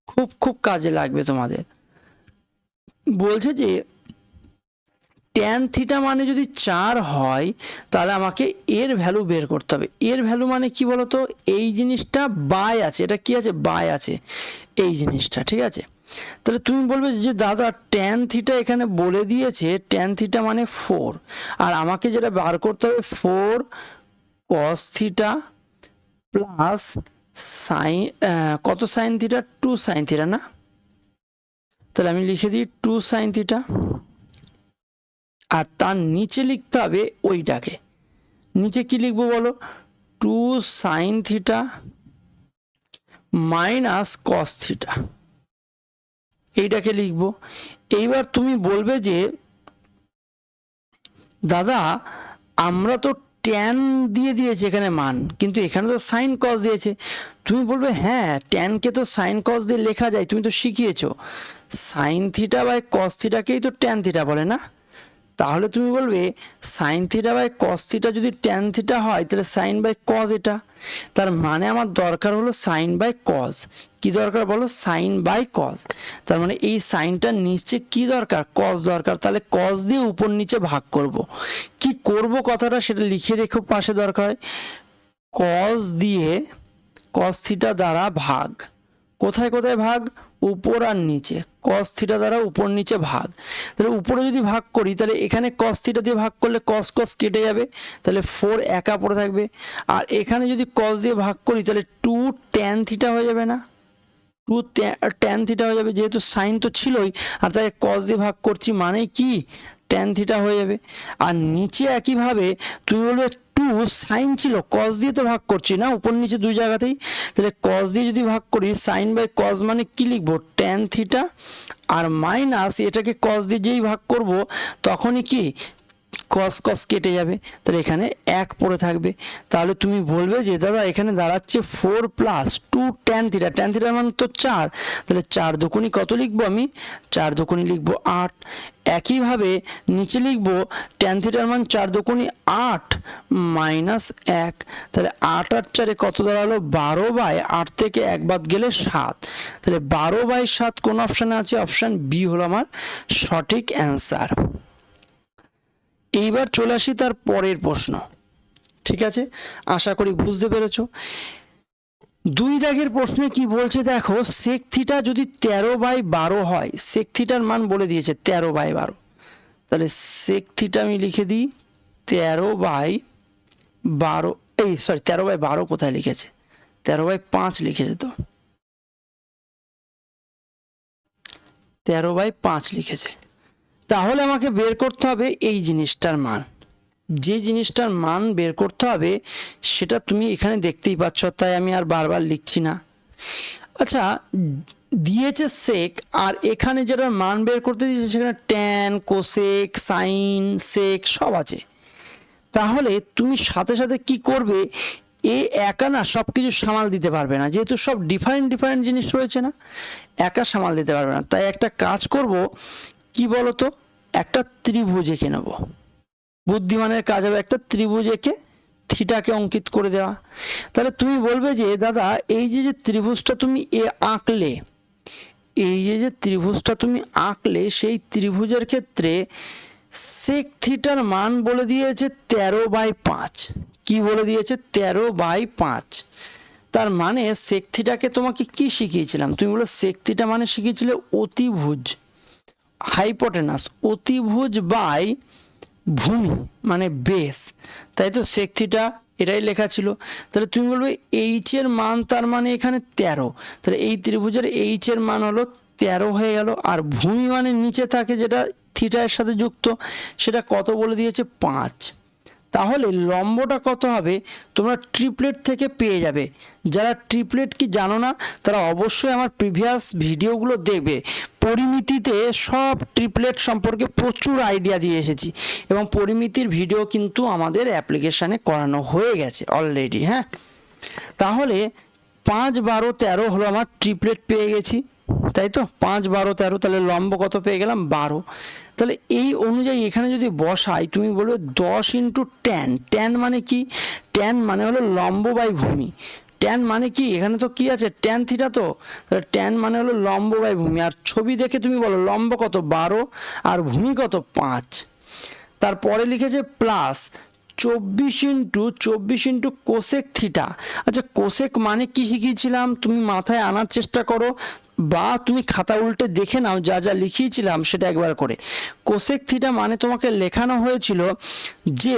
খুব খুব কাজে লাগবে তোমাদের। বলছে যে ট্যান থিটা মানে যদি 4 হয় তাহলে আমাকে এর ভ্যালু বের করতে হবে। এর ভ্যালু মানে কি বলতো, এই জিনিসটা বাই আছে, এটা কি আছে? বাই আছে এই জিনিসটা। ঠিক আছে, তাহলে তুমি বলবে যে দাদা ট্যান থিটা এখানে বলে দিয়েছে, ট্যান থিটা মানে 4, আর আমাকে যেটা বার করতে হবে 4 কস থিটা প্লাস সাইন, কত সাইন থিটা? 2 সাইন থিটা না? তাহলে আমি লিখে দিই 2 সাইন থিটা। আর তার নিচে লিখতে হবে ওইটাকে। নিচে কি লিখবো বলো? 2 sin theta minus cos theta, এইটাকে লিখবো। এইবার তুমি বলবে যে দাদা আমরা তো ট্যান দিয়ে দিয়েছে এখানে মান, কিন্তু এখানে তো সাইন কস দিয়েছে। তুমি বলবে হ্যাঁ, ট্যানকে তো সাইন কস দিয়ে লেখা যায়, তুমি তো শিখিয়েছো। সাইন থিটা বাই কস থিটাকেই তো ট্যান থিটা বলে না? তাহলে তুমি বলবে sine theta by cos theta যদি ট্যান থিটা হয় তাহলে সাইন বাই কস এটা। তার মানে আমার দরকার হলো সাইন বাই কস। কি দরকার বলো? Sine by cos. তার মানে এই সাইনটার নিচে কি দরকার? কস দরকার। তাহলে কস দিয়ে উপর নিচে ভাগ করব। কি করব কথাটা সেটা লিখে রেখো পাশে, দরকার হয়। কস দিয়ে কস থিটা দ্বারা ভাগ। কোথায় কোথায় ভাগ? উপর আর নিচে। কস থিটা দ্বারা উপর নিচে ভাগ। তাহলে উপরে যদি ভাগ করি তাহলে এখানে কস থিটা দিয়ে ভাগ করলে কস কস কেটে যাবে, তাহলে 4 একা পড়ে থাকবে। আর এখানে যদি কস দিয়ে ভাগ করি তাহলে 2 ট্যান থিটা হয়ে যাবে না? 2 ট্যান থিটা হয়ে যাবে, যেহেতু সাইন তো ছিলই, আর তাই কস দিয়ে ভাগ করছি মানে কি? ট্যান থিটা হয়ে যাবে। আর নিচে একইভাবে তুমি বলবে 2 সাইন ছিল, কস দিয়ে তো ভাগ করছি না উপর নিচে দুই জায়গাতেই, তাহলে কস দিয়ে যদি ভাগ করি সাইন বাই কস মানে কি লিখবো? Tan theta. আর মাইনাস এটাকে কস দিয়ে যেই ভাগ করব তখনই কি কস কস কেটে যাবে, তাহলে এখানে 1 পড়ে থাকবে। তাহলে তুমি বলবে যে দাদা এখানে দাঁড়াচ্ছে 4 প্লাস 2 ট্যান থিটা। ট্যান থিটার মান তো 4, তাহলে 4 দুগুণী কত লিখবো আমি? 4 দুগুণী লিখবো 8। একইভাবে নিচে লিখবো ট্যান থিটার মান 4 দুগুণী 8 মাইনাস 1। তাহলে 8 আর 4 কত দাঁড়ালো? 12 বাই 8 থেকে 1 বাদ গেলে 7। তাহলে 12 বাই 7 কোন অপশানে আছে? অপশান বি হলো আমার সঠিক অ্যান্সার। এইবার চলে আসি তার পরের প্রশ্ন। ঠিক আছে, আশা করি বুঝতে পেরেছো। 2 দাগের প্রশ্নে কি বলছে দেখো, সেক থিটা যদি 13 বাই 12 হয়, সেক থিটার মান বলে দিয়েছে 13 বাই 12। তাহলে সেক থিটা আমি লিখে দিই 13 বাই 12, 13 বাই 12 কোথায় লিখেছে? 13 বাই 5 লিখেছে তো, 13 বাই 5 লিখেছে। তাহলে আমাকে বের করতে হবে এই জিনিসটার মান। যে জিনিসটার মান বের করতে হবে সেটা তুমি এখানে দেখতেই পাচ্ছ, তাই আমি আর বারবার লিখছি না। আচ্ছা, দিয়েছে সেক, আর এখানে যেটা মান বের করতে দিয়েছে সেখানে ট্যান, কোসেক, সাইন, সেক সব আছে। তাহলে তুমি সাথে সাথে কি করবে, একা না সব কিছু সামাল দিতে পারবে না, যেহেতু সব ডিফারেন্ট ডিফারেন্ট জিনিস রয়েছে না, একা সামাল দিতে পারবে না। তাই একটা কাজ করব, কি বলতো, একটা ত্রিভুজ এঁকে নেব। বুদ্ধিমানের কাজ হবে একটা ত্রিভুজ এঁকে থিটাকে অঙ্কিত করে দেওয়া। তাহলে তুমি বলবে যে দাদা এই যে ত্রিভুজটা তুমি আঁকলে, এই যে ত্রিভুজটা তুমি আঁকলে সেই ত্রিভুজের ক্ষেত্রে সেক থিটার মান বলে দিয়েছে 13 বাই 5। কি বলে দিয়েছে? 13 বাই 5। তার মানে সেক থিটাকে তোমাকে কি শিখিয়েছিলাম? তুমি বলো সেক থিটা মানে শিখিয়েছিলে অতিভুজ, হাইপোটেনাস, অতিভুজ বাই ভূমি মানে বেস, তাই তো? সেক থিটা এটাই লেখা ছিল। তাহলে তুমি বলবে এইচ এর মান, তার মানে এখানে 13, তাহলে এই ত্রিভুজের এইচ এর মান হলো 13 হয়ে গেল। আর ভূমি মানে নিচে থাকে যেটা থিটা এর সাথে যুক্ত, সেটা কত বলে দিয়েছে? 5। তাহলে লম্বটা কত হবে তোমরা ট্রিপলেট থেকে পেয়ে যাবে। যারা ট্রিপলেট কি জানো না তারা অবশ্যই আমার প্রিভিয়াস ভিডিওগুলো দেখবে। পরিমিতিতে সব ট্রিপলেট সম্পর্কে প্রচুর আইডিয়া দিয়ে এসেছি, এবং পরিমিতির ভিডিও কিন্তু আমাদের অ্যাপ্লিকেশানে করানো হয়ে গেছে অলরেডি। হ্যাঁ, তাহলে 5, 12, 13 হলো আমার ট্রিপলেট পেয়ে গেছি, তাই তো? 5, 12, 13, তাহলে লম্ব কত পেয়ে গেলাম? 12। তাহলে এই অনুযায়ী এখানে যদি বসাই, তুমি বলবে 10 ইন্টু ট্যান। ট্যান মানে কি? ট্যান মানে হলো লম্ব বাই ভূমি। ট্যান মানে কি? এখানে তো কি আছে? ট্যান থিটা তো, তাহলে ট্যান মানে হলো লম্ব বাই ভূমি। আর ছবি দেখে তুমি বলো লম্ব কত? 12, আর ভূমি কত? 5। তারপরে লিখেছে প্লাস 24 ইন্টু কোসেক থিটা। আচ্ছা, কোসেক মানে কি শিখিয়েছিলাম তুমি মাথায় আনার চেষ্টা করো, বা তুমি খাতা উল্টে দেখে নাও, যা যা লিখিয়েছিলাম সেটা একবার করে। কোসেক থিটা মানে তোমাকে লেখানো হয়েছিল যে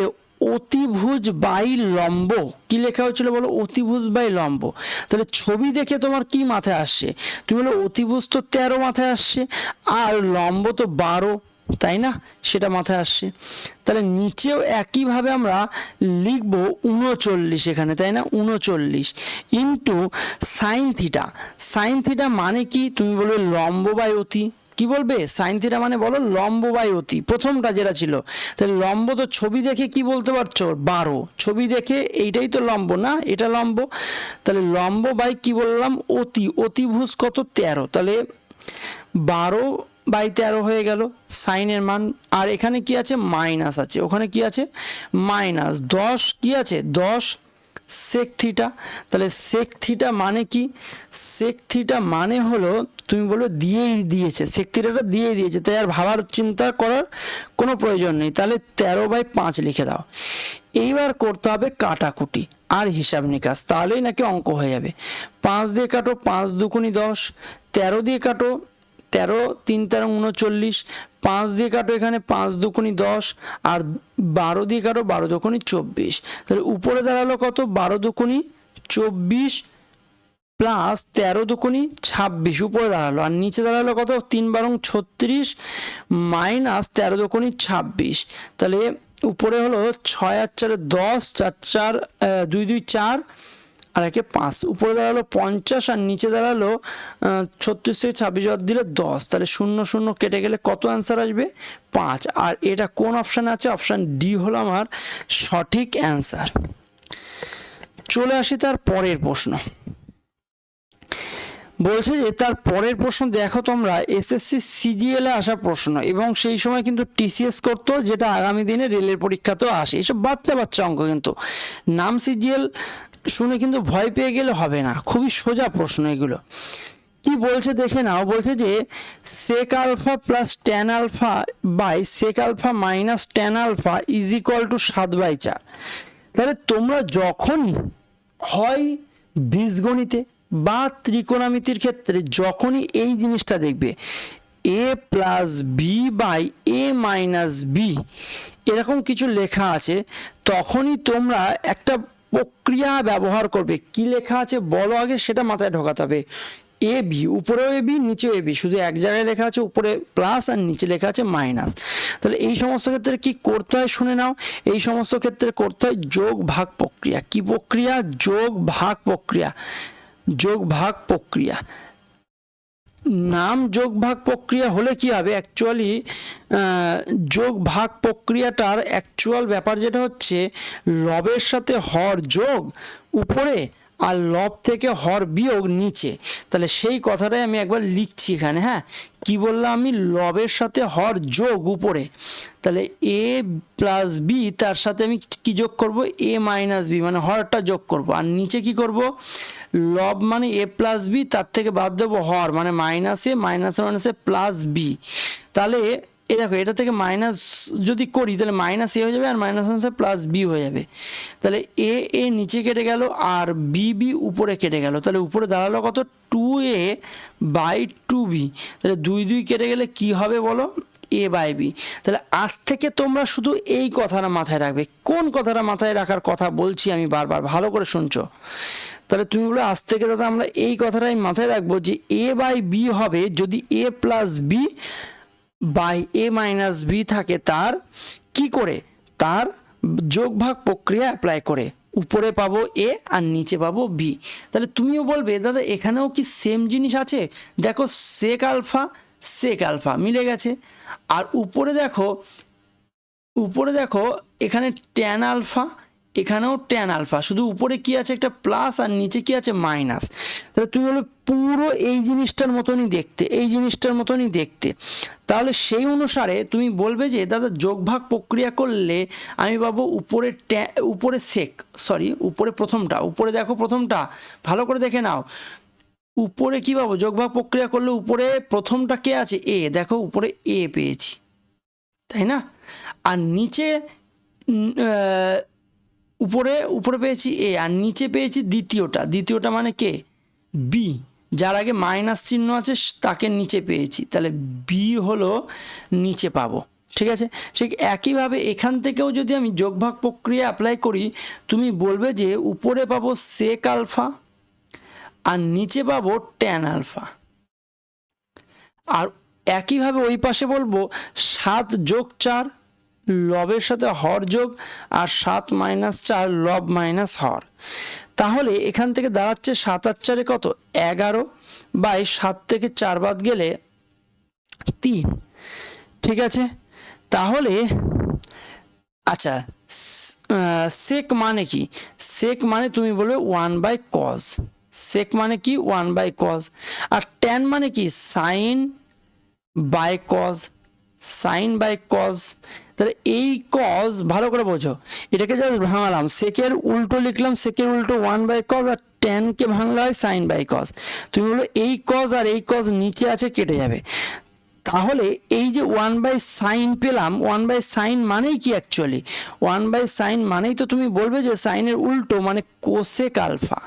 অতিভুজ বাই লম্ব। কি লেখা হয়েছিল বলো? অতিভুজ বাই লম্ব। তাহলে ছবি দেখে তোমার কি মাথায় আসছে? তুমি বলো অতিভুজ তো 13 মাথায় আসছে, আর লম্ব তো 12, তাই না? সেটা মাথায় আসছে। তাহলে নিচেও একইভাবে আমরা লিখব 39 এখানে, তাই না? 39 into sine theta. Sine theta মানে কি? তুমি বলবে লম্ব বাই অতি। কি বলবে? সাইন থিটা মানে বলো লম্ব বাই অতি, প্রথমটা যেটা ছিল। তাহলে লম্ব তো ছবি দেখে কি বলতে পারছো? 12। ছবি দেখে এইটাই তো লম্ব না, এটা লম্ব। তাহলে লম্ব বাই কি বললাম? অতি। অতিভুজ কত? 13। তাহলে 12/13 হয়ে গেল সাইনের মান। আর এখানে কি আছে? মাইনাস আছে। ওখানে কি আছে? মাইনাস 10 কি আছে? 10 সেক থিটা। তাহলে সেক থিটা মানে কি? সেক থিটা মানে হলো, তুমি বলো দিয়েই দিয়েছে, সেক থিটাটা দিয়েই দিয়েছে, তাই আর ভাবার চিন্তা করার কোনো প্রয়োজন নেই। তাহলে 13/5 লিখে দাও। এইবার করতে হবে কাটাকুটি আর হিসাব নিকাশ, তাহলেই নাকি অঙ্ক হয়ে যাবে। 5 দিয়ে কাটো, 5 দুগুণি 10। 13 দিয়ে কাটো, 13 3 13 39। 5 দিয়ে কাটো এখানে, 5 দুগুণি 10। আর 12 দিয়ে কাটো, 12 দুগুণি 24। তাহলে উপরে দাঁড়ালো কত? 12 দুগুণি 24 প্লাস 13 দুগুণি 26 উপরে দাঁড়ালো। আর নিচে দাঁড়ালো কত? 3 12 36 মাইনাস 13 দুগুণি 26। তাহলে উপরে হলো 6 আর 4 10, 4 4 2 2 4 আর একে 5। উপরে দাঁড়ালো 50 আর নিচে দাঁড়ালো 36 থেকে 26 বাদ দিলে 10। তাহলে 0 0 কেটে গেলে কত অ্যান্সার আসবে? 5। আর এটা কোন অপশানে আছে? অপশান ডি হলো আমার সঠিক অ্যান্সার। চলে আসি তার পরের প্রশ্ন। বলছে যে তার পরের প্রশ্ন দেখো তোমরা, এসএসসি সিজিএল এ আসা প্রশ্ন, এবং সেই সময় কিন্তু টিসিএস করতো, যেটা আগামী দিনে রেলের পরীক্ষাতেও আসে। এসব বাচ্চা বাচ্চা অঙ্ক, কিন্তু নাম সিজিএল শুনে কিন্তু ভয় পেয়ে গেলে হবে না, খুবই সোজা প্রশ্ন এগুলো। কি বলছে দেখে নাও। বলছে যে sec alpha plus tan alpha by sec alpha minus tan alpha is equal to 7/4। তাহলে তোমরা যখন হয় বীজগণিতে বা ত্রিকোণমিতির ক্ষেত্রে যখনই এই জিনিসটা দেখবে A plus B by A minus B এরকম কিছু লেখা আছে, তখনই তোমরা একটা প্রক্রিয়া ব্যবহার করবে। কি লেখা আছে বলো আগে, সেটা মাথায় ঢোকাতে হবে। এ বি, উপরেও এ বি নিচেও এ বি, শুধু এক জায়গায় লেখা আছে উপরে প্লাস আর নিচে লেখা আছে মাইনাস। তাহলে এই সমস্ত ক্ষেত্রে কি করতে হয় শুনে নাও। এই সমস্ত ক্ষেত্রে করতে হয় যোগ ভাগ প্রক্রিয়া। কি প্রক্রিয়া? যোগ ভাগ প্রক্রিয়া। যোগ ভাগ প্রক্রিয়া নাম যোগ ভাগ প্রক্রিয়া হলে কি হবে? অ্যাকচুয়ালি যোগ ভাগ প্রক্রিয়াটার অ্যাকচুয়াল ব্যাপার যেটা হচ্ছে, লবের সাথে হর যোগ উপরে আর লব থেকে হর বিয়োগ নিচে। তাহলে সেই কথাটাই আমি একবার লিখছি এখানে। হ্যাঁ, কি বললাম আমি? লবের সাথে হর যোগ উপরে, তাহলে এ প্লাস বি, তার সাথে আমি কি যোগ করব? এ মাইনাস বি, মানে হরটা যোগ করব। আর নিচে কি করব? লব মানে এ প্লাস বি, তার থেকে বাদ দেবো হর, মানে মাইনাস এ মাইনাসে প্লাস বি। তাহলে এই দেখো, এটা থেকে মাইনাস যদি করি তাহলে মাইনাস এ হয়ে যাবে, আর মাইনাসে প্লাস বি হয়ে যাবে। তাহলে এ এ নিচে কেটে গেল আর বি বি উপরে কেটে গেল। তাহলে উপরে দাঁড়ালো কত? 2a/2b। তাহলে 2 2 কেটে গেলে কি হবে বলো? a/b। তাহলে আজ থেকে তোমরা শুধু এই কথাটা মাথায় রাখবে। কোন কথাটা মাথায় রাখার কথা বলছি আমি বারবার, ভালো করে শুনছো। তাহলে তুমি বলো আজ থেকে দাদা আমরা এই কথাটাই মাথায় রাখবো যে a/b হবে যদি a plus B by A minus B থাকে, তার কি করে? তার যোগ ভাগ প্রক্রিয়া অ্যাপ্লাই করে উপরে পাবো এ আর নিচে পাবো বি। তাহলে তুমিও বলবে দাদা এখানেও কি সেম জিনিস আছে? দেখো সেক আলফা মিলে গেছে। আর উপরে দেখো এখানে ট্যান আলফা, এখানেও ট্যান আলফা, শুধু উপরে কি আছে? একটা প্লাস আর নিচে কি আছে? মাইনাস। তাহলে তুমি বলবে পুরো এই জিনিসটার মতনই দেখতে, এই জিনিসটার মতনই দেখতে। তাহলে সেই অনুসারে তুমি বলবে যে দাদা যোগভাগ প্রক্রিয়া করলে আমি পাবো উপরে উপরে প্রথমটা, উপরে দেখো প্রথমটা ভালো করে দেখে নাও। উপরে কি পাবো? যোগভাগ প্রক্রিয়া করলে উপরে প্রথমটা কে আছে? এ। দেখো উপরে এ পেয়েছি, তাই না? আর নিচে উপরে পেয়েছি এ, আর নিচে পেয়েছি দ্বিতীয়টা মানে কে? বি। যার আগে মাইনাস চিহ্ন আছে তাকে নিচে পেয়েছি, তাহলে বি হলো নিচে পাবো। ঠিক আছে, ঠিক একইভাবে এখান থেকেও যদি আমি যোগভাগ প্রক্রিয়া অ্যাপ্লাই করি, তুমি বলবে যে উপরে পাবো সেক আলফা আর নিচে পাবো ট্যান আলফা। আর একইভাবে ওই পাশে বলবো 7 যোগ 4 লবের সাথে হর যোগ, আর 7 মাইনাস 4 লব মাইনাস হর। তাহলে এখান থেকে দাঁড়াচ্ছে 7 আর 4 কত, 11 বাই 7 থেকে 4 বাদ গেলে 3। ঠিক আছে, তাহলে আচ্ছা সেক মানে কি, সেক মানে তুমি বলবে 1/cos, সেক মানে কি 1/cos, আর ট্যান মানে কি sine by cos, sine by cos. তাহলে এই কজ ভালো করে বোঝো, এটাকে জাস্ট ভাঙালাম, সেকের উল্টো লিখলাম, সেকের উল্টো 1/cos, আর ট্যানকে ভাঙলে হয় সাইন বাই কজ। তুমি বলো এই কজ আর এই কজ নিচে আছে কেটে যাবে, তাহলে এই যে 1/sin পেলাম, 1/sin মানেই কি অ্যাকচুয়ালি, 1/sin মানেই তো তুমি বলবে যে সাইনের উল্টো মানে কোসেক আলফা,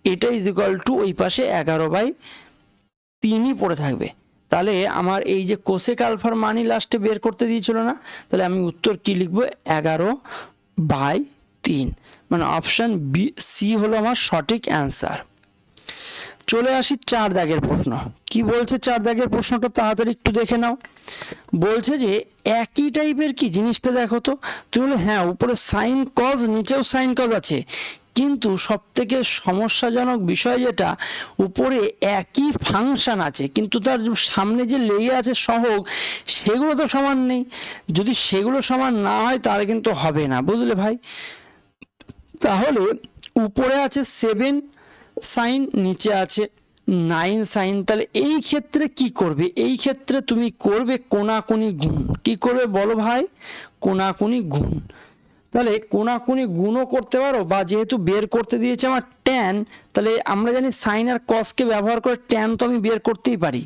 এটা ইজ ইকুয়াল টু ওই পাশে 11/3 পড়ে থাকবে। তাহলে আমার এই যে কোসেক আলফার মানই লাস্টে বের করতে দিয়েছিল না, তাহলে আমি উত্তর কি লিখবো 11/3, মানে অপশান বি সি হলো আমার সঠিক অ্যান্সার। চলে আসি 4 দাগের প্রশ্ন। কি বলছে 4 দাগের প্রশ্নটা তাড়াতাড়ি একটু দেখে নাও। বলছে যে একই টাইপের কি জিনিসটা দেখো তো, তুমি বলে হ্যাঁ উপরে সাইন কজ নিচেও সাইন কজ আছে, কিন্তু সবথেকে সমস্যাজনক বিষয় যেটা উপরে একই ফাংশন আছে কিন্তু তার সামনে যে লেগে আছে সহগ সেগুলো তো সমান নেই। যদি সেগুলো সমান না হয় তাহলে কিন্তু হবে না, বুঝলে ভাই। তাহলে উপরে আছে 7 সাইন, নিচে আছে 9 সাইন, তাহলে এই ক্ষেত্রে কি করবে, এই ক্ষেত্রে তুমি করবে কোনাকুনি গুণ। কি করবে বলো ভাই, কোনাকুনি গুণ। তাহলে কোনাকুনি গুণও করতে পারো, বা যেহেতু বের করতে দিয়েছে আমার ট্যান, তাহলে আমরা জানি সাইন আর কসকে ব্যবহার করে ট্যান তো আমি বের করতেই পারি।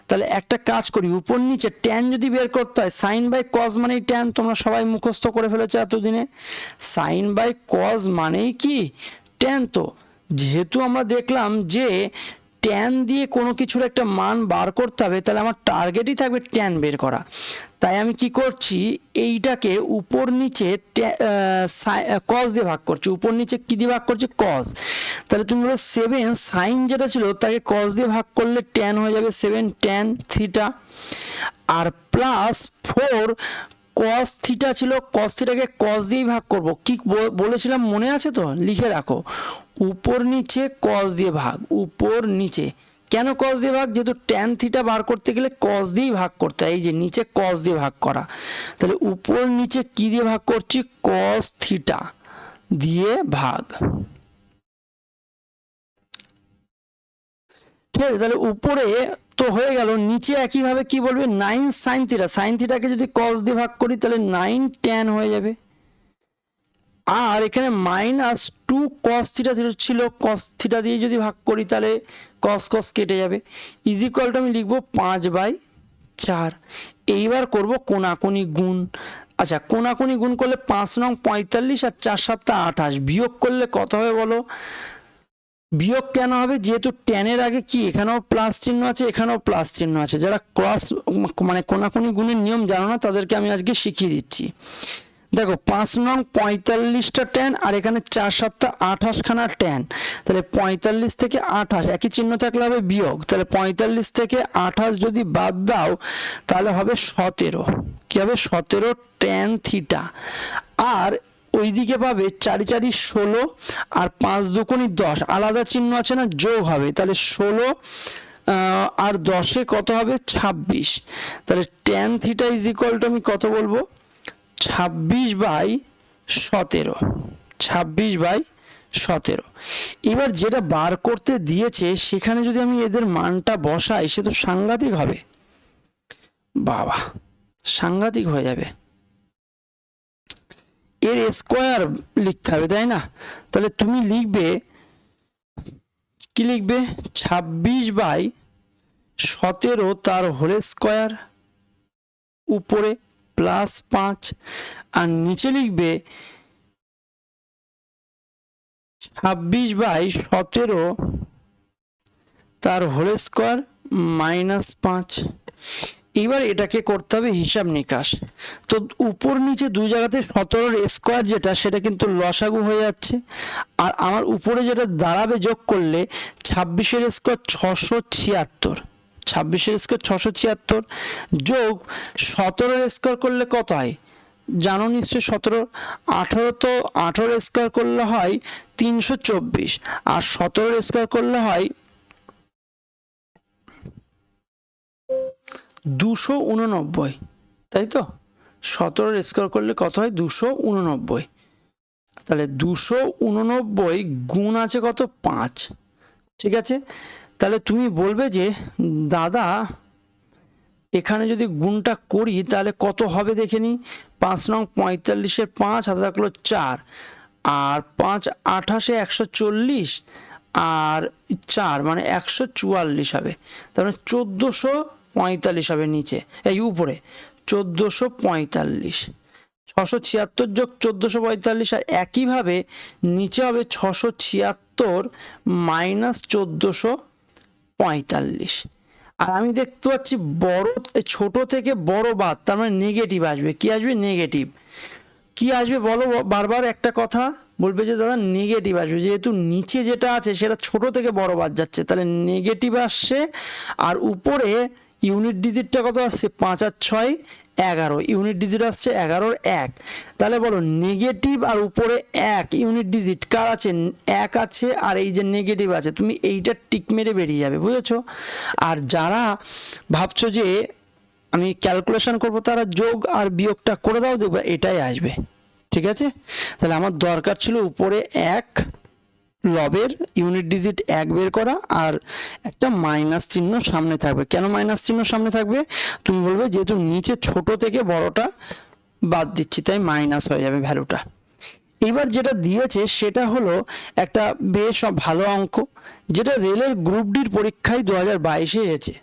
তাহলে একটা কাজ করি, উপর নিচে ট্যান যদি বের করতে হয়, সাইন বাই কস মানেই ট্যান, তোমরা সবাই মুখস্থ করে ফেলেছো এতদিনে, সাইন বাই কস মানেই কি ট্যান। তো যেহেতু আমরা দেখলাম যে ট্যান দিয়ে কোনো কিছুর একটা মান বার করতে হবে, তাহলে আমার টার্গেটই থাকবে ট্যান বের করা। তাই আমি কি করছি, এইটাকে উপর নিচে কস দিয়ে ভাগ করছি, উপর নিচে কি দিয়ে ভাগ করছি, কস। তাহলে তুমি বলো 7 সাইন যেটা ছিল তাকে কস দিয়ে ভাগ করলে ট্যান হয়ে যাবে 7 ট্যান থিটা, আর প্লাস 4 কস থিটা ছিল, কস থিটাকে কস দিয়েই ভাগ করব। কি বলেছিলাম মনে আছে তো, লিখে রাখো, উপর নিচে কস দিয়ে ভাগ, উপর নিচে। কেন কস দিয়ে ভাগ, যেহেতু ট্যান থিটা বার করতে গেলে কস দিয়েই ভাগ করতে হয়, এই যে নিচে কস দিয়ে ভাগ করা। তাহলে উপর নিচে কি দিয়ে ভাগ করছি, কস থিটা দিয়ে ভাগ। ঠিক আছে, তাহলে উপরে তো হয়ে গেল, নিচে একইভাবে কি বলবে 9 সাইন থিটা, সাইন থিটাকে যদি কস দিয়ে ভাগ করি তাহলে 9 ট্যান হয়ে যাবে, আর এখানে -2 কস থিটা ছিল, কস থিটা দিয়ে যদি ভাগ করি তাহলে কস কস কেটে যাবে, ইজ ইকুয়াল টু আমি লিখবো 5/4। এইবার করব কোনাকুনি গুণ। আচ্ছা কোনাকুনি গুণ করলে 5 নং 45 আর 4 7 28, বিয়োগ করলে কত হবে বলো, বিয়োগ কেন হবে, যেহেতু ট্যানের আগে কি এখানেও প্লাস চিহ্ন আছে এখানেও প্লাস চিহ্ন আছে, যারা ক্রস মানে কোনাকুনি গুণের নিয়ম জানো না তাদেরকে আমি আজকে শিখিয়ে দিচ্ছি। দেখো 5 নং 45টা ট্যান, আর এখানে 4 7 28 খানা ট্যান, তাহলে 45 থেকে 28 একই চিহ্ন থাকলে হবে বিয়োগ, তাহলে 45 থেকে 28 যদি বাদ দাও তাহলে হবে 17, কি হবে 17 ট্যান থিটা, আর ওইদিকে পাবে 4 4 16 আর 5 2 10, আলাদা চিহ্ন আছে না, যোগ হবে, তাহলে 16 আর 10-এ কত হবে 26, তাহলে tan theta is equal to আমি কত বলবো 26/17, 26/17। এবার যেটা বার করতে দিয়েছে সেখানে যদি আমি এদের মানটা বসাই সে তো সাংঘাতিক হবে, বাবা সাংঘাতিক হয়ে যাবে, এর স্কোয়ার লিখতে হবে তাই না। তাহলে তুমি লিখবে কি লিখবে 26/17 তার হোল স্কোয়ার উপরে প্লাস 5, আর নিচে লিখবে 26/17 তার হোল স্কোয়ার -5। এবার এটাকে করতে হবে হিসাব নিকাশ। তো উপর নিচে দুই জায়গাতে 17-র স্কোয়ার যেটা সেটা কিন্তু লসাগু হয়ে যাচ্ছে, আর আমার উপরে যেটা দাঁড়াবে যোগ করলে 26-এর স্কোয়ার 676, 26-এর স্কোয়ার 676 যোগ 17-এর স্কোয়ার করলে কত হয় জানো নিশ্চয়ই 17, 18 তো 18-এর স্কোয়ার করলে হয় 324 আর 17-এর স্কোয়ার করলে হয় 289, তাই তো? 17-এর স্কোয়ার করলে কত হয় 289। তাহলে 289 গুণ আছে কত 5, ঠিক আছে? তাহলে তুমি বলবে যে দাদা এখানে যদি গুণটা করি তাহলে কত হবে দেখে নিই। 5 নং 45-এর 5 হাতে থাকলো 4 আর 5 28-এ 140 আর 4 মানে 144 হবে। তার মানে 1445 হবে নিচে, এই উপরে 1445, 676 যোগ 1445 আর একইভাবে নিচে হবে 676 মাইনাস 1445। আর আমি দেখতে পাচ্ছি বড় ছোট থেকে বড় বাদ, তার মানে নেগেটিভ আসবে। কি আসবে? নেগেটিভ। কি আসবে বলো বারবার একটা কথা বলবে যে দাদা নেগেটিভ আসবে, যেহেতু নিচে যেটা আছে সেটা ছোট থেকে বড় বাদ যাচ্ছে, তাহলে নেগেটিভ আসছে। আর উপরে ইউনিট ডিজিটটা কত আসছে 5 আর 6 11, ইউনিট ডিজিট আসছে 11-র 1। তাহলে বলো নেগেটিভ আর উপরে 1 ইউনিট ডিজিট কার আছে? 1 আছে, আর এই যে নেগেটিভ আছে, তুমি এইটা টিক মেরে বেরিয়ে যাবে, বুঝেছো? আর যারা ভাবছো যে আমি ক্যালকুলেশন করব তারা যোগ আর বিয়োগটা করে দাও, দেখবে এটাই আসবে, ঠিক আছে? তাহলে আমার দরকার ছিল উপরে 1 লবের ইউনিট ডিজিট 1 বের করা আর একটা মাইনাস চিহ্ন সামনে থাকবে। কেন মাইনাস চিহ্ন সামনে থাকবে? তুমি বলবে যেহেতু নিচে ছোট থেকে বড়টা বাদ দিচ্ছি তাই মাইনাস হয়ে যাবে ভ্যালুটা। এবার যেটা দিয়েছে সেটা হলো একটা বেশ ভালো অঙ্ক, যেটা রেলের গ্রুপ ডির পরীক্ষায় 2022-এ এসেছে।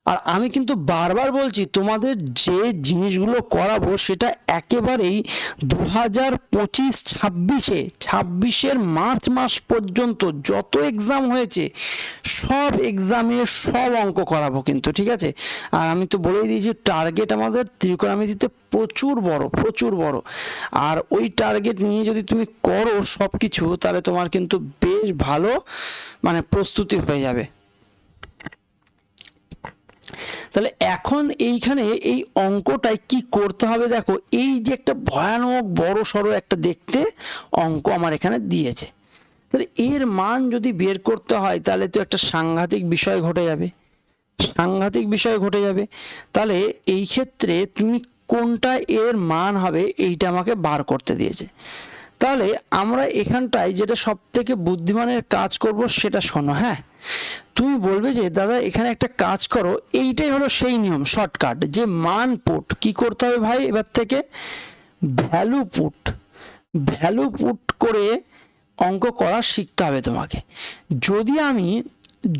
আর আমি কিন্তু বারবার বলছি তোমাদের যে জিনিসগুলো করাবো সেটা একেবারেই 2025-26-এর মার্চ মাস পর্যন্ত যত এক্সাম হয়েছে সব এক্সামের সব অঙ্ক করাবো কিন্তু, ঠিক আছে? আর আমি তো বলেই দিয়েছি টার্গেট আমাদের ত্রিকোণমিতিতে প্রচুর বড়। আর ওই টার্গেট নিয়ে যদি তুমি করো সব কিছু তাহলে তোমার কিন্তু বেশ ভালো মানে প্রস্তুতি হয়ে যাবে। তাহলে এখন এইখানে এই অঙ্কটায় কি করতে হবে দেখো, এই যে একটা ভয়ানক বড় সড়ো একটা দেখতে অঙ্ক আমার এখানে দিয়েছে, তাহলে এর মান যদি বের করতে হয় তাহলে তো একটা সাংঘাতিক বিষয় ঘটে যাবে। তাহলে এই ক্ষেত্রে তুমি কোনটা এর মান হবে এইটা আমাকে বার করতে দিয়েছে। তাহলে আমরা এখানটায় যেটা সব থেকে বুদ্ধিমানের কাজ করব সেটা শোনো। হ্যাঁ, তুমি বলবে যে দাদা এখানে একটা কাজ করো, এইটাই হলো সেই নিয়ম শর্টকাট, যে মান পুট কি করতে হবে ভাই, এবার থেকে ভ্যালু পুট করে অঙ্ক করা শিখতে হবে তোমাকে।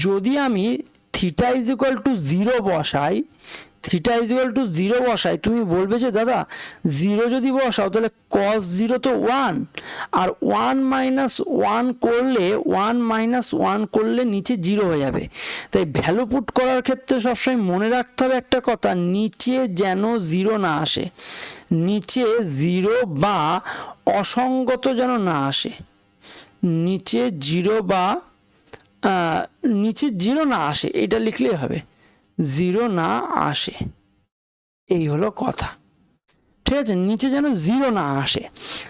যদি আমি থিটা ইজ ইকুয়াল টু 0 বসাই, তুমি বলবে যে দাদা 0 যদি বসাও তাহলে cos 0 তো 1, আর 1 মাইনাস 1 করলে নিচে 0 হয়ে যাবে। তাই ভ্যালু পুট করার ক্ষেত্রে সবসময় মনে রাখতে হবে একটা কথা, নিচে যেন 0 না আসে, নিচে 0 বা অসঙ্গত যেন না আসে, নিচে 0 না আসে, এটা লিখলেই হবে, 0 না আসে, এই হলো কথা, ঠিক আছে? নিচে যেন 0 না আসে।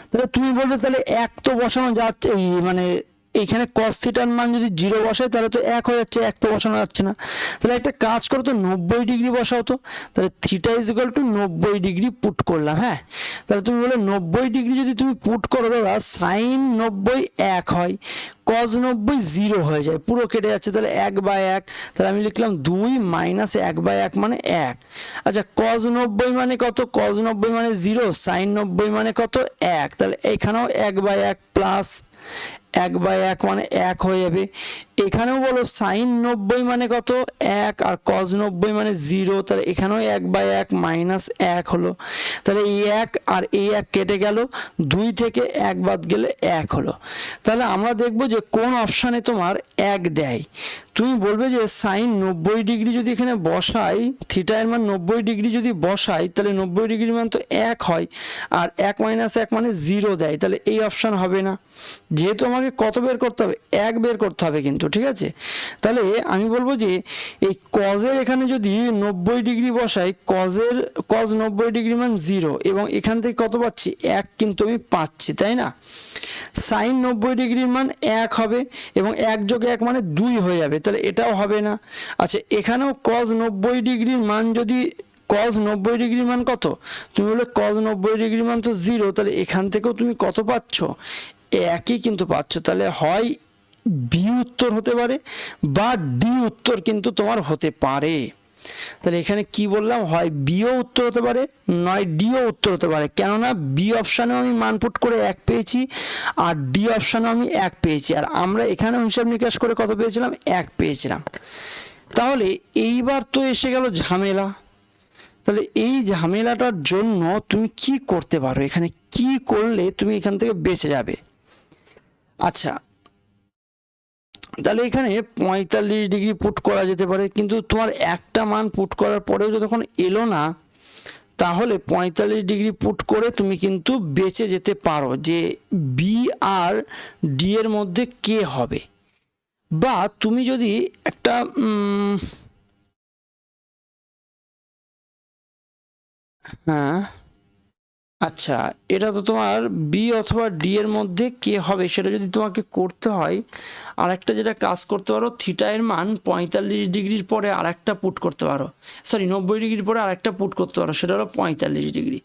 তাহলে তুমি বলবে তাহলে 1 তো বসানো যাচ্ছে, মানে এইখানে cos থিটার মান যদি 0 বসায় তাহলে তো 1 হয়ে যাচ্ছে, 1 তো বসানো যাচ্ছে না। তাহলে একটা কাজ করো তো 90 ডিগ্রি বসাও তো। তাহলে theta is equal two 90 degree put করলাম। হ্যাঁ, তাহলে তুমি বলে 90 ডিগ্রি যদি তুমি পুট করো দাদা সাইন 90 1 হয়, cos 90 0 হয়ে যায়, পুরো কেটে যাচ্ছে, তাহলে 1/1। তাহলে আমি লিখলাম 2 মাইনাস 1/1 মানে 1। আচ্ছা cos 90 মানে কত? cos 90 মানে 0, সাইন 90 মানে কত? 1। তাহলে এখানেও 1/1 প্লাস 1/1 মানে 1 হয়ে যাবে। এখানেও বলো সাইন 90 মানে কত? 1, আর cos 90 মানে 0, তাহলে এখানেও 1/1 মাইনাস 1 হলো। তাহলে এই 1 আর এই 1 কেটে গেল, 2 থেকে 1 বাদ গেলে 1 হলো। তাহলে আমরা দেখব যে কোন অপশানে তোমার 1 দেয়। তুমি বলবে যে সাইন 90 ডিগ্রি যদি এখানে বসাই, থিটা এর মান 90 ডিগ্রি যদি বসাই তাহলে 90 ডিগ্রির মান তো 1 হয়, আর 1 মাইনাস 1 মানে 0 দেয়, তাহলে এই অপশান হবে না। যেহেতু আমাকে তোমাকে কত বের করতে হবে, 1 বের করতে হবে কিন্তু, ঠিক আছে। তাহলে আমি বলবো যে এই কজের এখানে যদি 90 ডিগ্রি বসাই, কজ 90 ডিগ্রি মান 0 এবং এখান থেকে কত পাচ্ছি, 1 কিন্তু আমি পাচ্ছি, তাই না। সাইন 90 ডিগ্রির মান 1 হবে এবং 1 যোগ 1 মানে 2 হয়ে যাবে, তাহলে এটাও হবে না। আচ্ছা এখানেও কজ 90 ডিগ্রির মান যদি, কজ 90 ডিগ্রির মান কত, তুমি বলে কজ 90 ডিগ্রির মান তো 0, তাহলে এখান থেকেও তুমি কত পাচ্ছ, একই কিন্তু পাচ্ছ। তাহলে হয় বি উত্তর হতে পারে বা ডি উত্তর কিন্তু তোমার হতে পারে। তাহলে এখানে কি বললাম, হয় বিও উত্তর হতে পারে নয় ডিও উত্তর হতে পারে, কেননা বি অপশানেও আমি মান পুট করে 1 পেয়েছি আর ডি অপশানেও আমি 1 পেয়েছি, আর আমরা এখানে হিসাব নিকাশ করে কত পেয়েছিলাম, 1 পেয়েছিলাম। তাহলে এইবার তো এসে গেল ঝামেলা। তাহলে এই ঝামেলাটার জন্য তুমি কি করতে পারো, এখানে কি করলে তুমি এখান থেকে বেঁচে যাবে। আচ্ছা তাহলে এখানে 45 ডিগ্রি পুট করা যেতে পারে, কিন্তু তোমার একটা মান পুট করার পরেও যতক্ষণ এলো না, তাহলে 45 ডিগ্রি পুট করে তুমি কিন্তু বেঁচে যেতে পারো যে বি আর ডি এর মধ্যে কে হবে। বা তুমি যদি একটা হ্যাঁ আচ্ছা এটা তো তোমার বি অথবা ডি এর মধ্যে কে হবে সেটা যদি তোমাকে করতে হয়, আর একটা যেটা কাজ করতে পারো, থিটা এর মান 45 ডিগ্রির পরে আর একটা পুট করতে পারো, সরি 90 ডিগ্রির পরে আর একটা পুট করতে পারো, সেটা হলো 45 ডিগ্রি।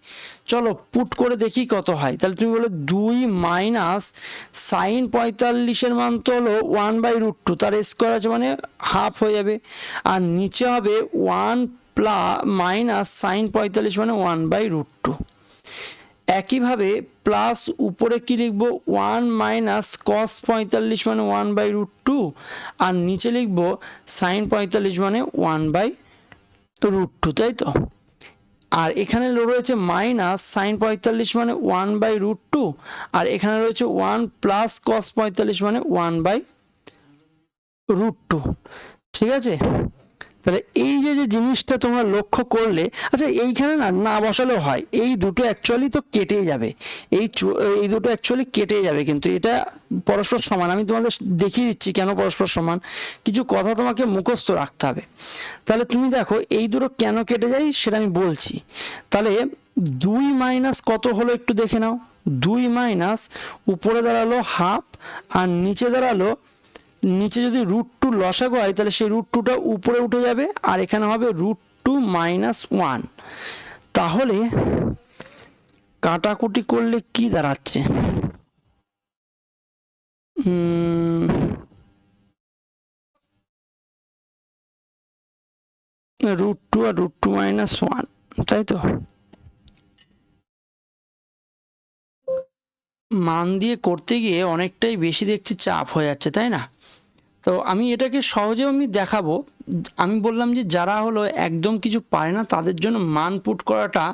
চলো পুট করে দেখি কত হয়। তাহলে তুমি বলো 2 মাইনাস সাইন 45-এর মান তো হলো 1/√2, তার স্কোয়ার আছে মানে হাফ হয়ে যাবে, আর নিচে হবে 1 মাইনাস সাইন 45 মানে 1/√2। একইভাবে প্লাস উপরে কি লিখবো, 1 মাইনাস কস 45 মানে 1/√2, আর নিচে লিখবো সাইন 45 মানে 1/√2, তাই তো। আর এখানে রয়েছে মাইনাস সাইন 45 মানে 1/√2, আর এখানে রয়েছে 1 প্লাস কস 45 মানে 1/√2, ঠিক আছে। তাহলে এই যে যে জিনিসটা তোমরা লক্ষ্য করলে, আচ্ছা এইখানে না না বসালেও হয়, এই দুটো অ্যাকচুয়ালি তো কেটেই যাবে, এই দুটো অ্যাকচুয়ালি কেটেই যাবে, কিন্তু এটা পরস্পর সমান। আমি তোমাদের দেখিয়ে দিচ্ছি কেন পরস্পর সমান, কিছু কথা তোমাকে মুখস্থ রাখতে হবে। তাহলে তুমি দেখো এই দুটো কেন কেটে যায় সেটা আমি বলছি। তাহলে 2 মাইনাস কত হলো একটু দেখে নাও, 2 মাইনাস উপরে দাঁড়ালো হাফ আর নিচে দাঁড়ালো, নিচে যদি √2 লসাগু হয় তাহলে সেই √2টা উপরে উঠে যাবে আর এখানে হবে √2 মাইনাস 1। তাহলে কাটাকুটি করলে কি দাঁড়াচ্ছে, √2 আর √2 মাইনাস 1, তাই তো। মান দিয়ে করতে গিয়ে অনেকটাই বেশি দেখছি চাপ হয়ে যাচ্ছে, তাই না। তো আমি এটাকে সহজেও আমি দেখাবো। আমি বললাম যে যারা হলো একদম কিছু পারে না তাদের জন্য মান পুট করাটা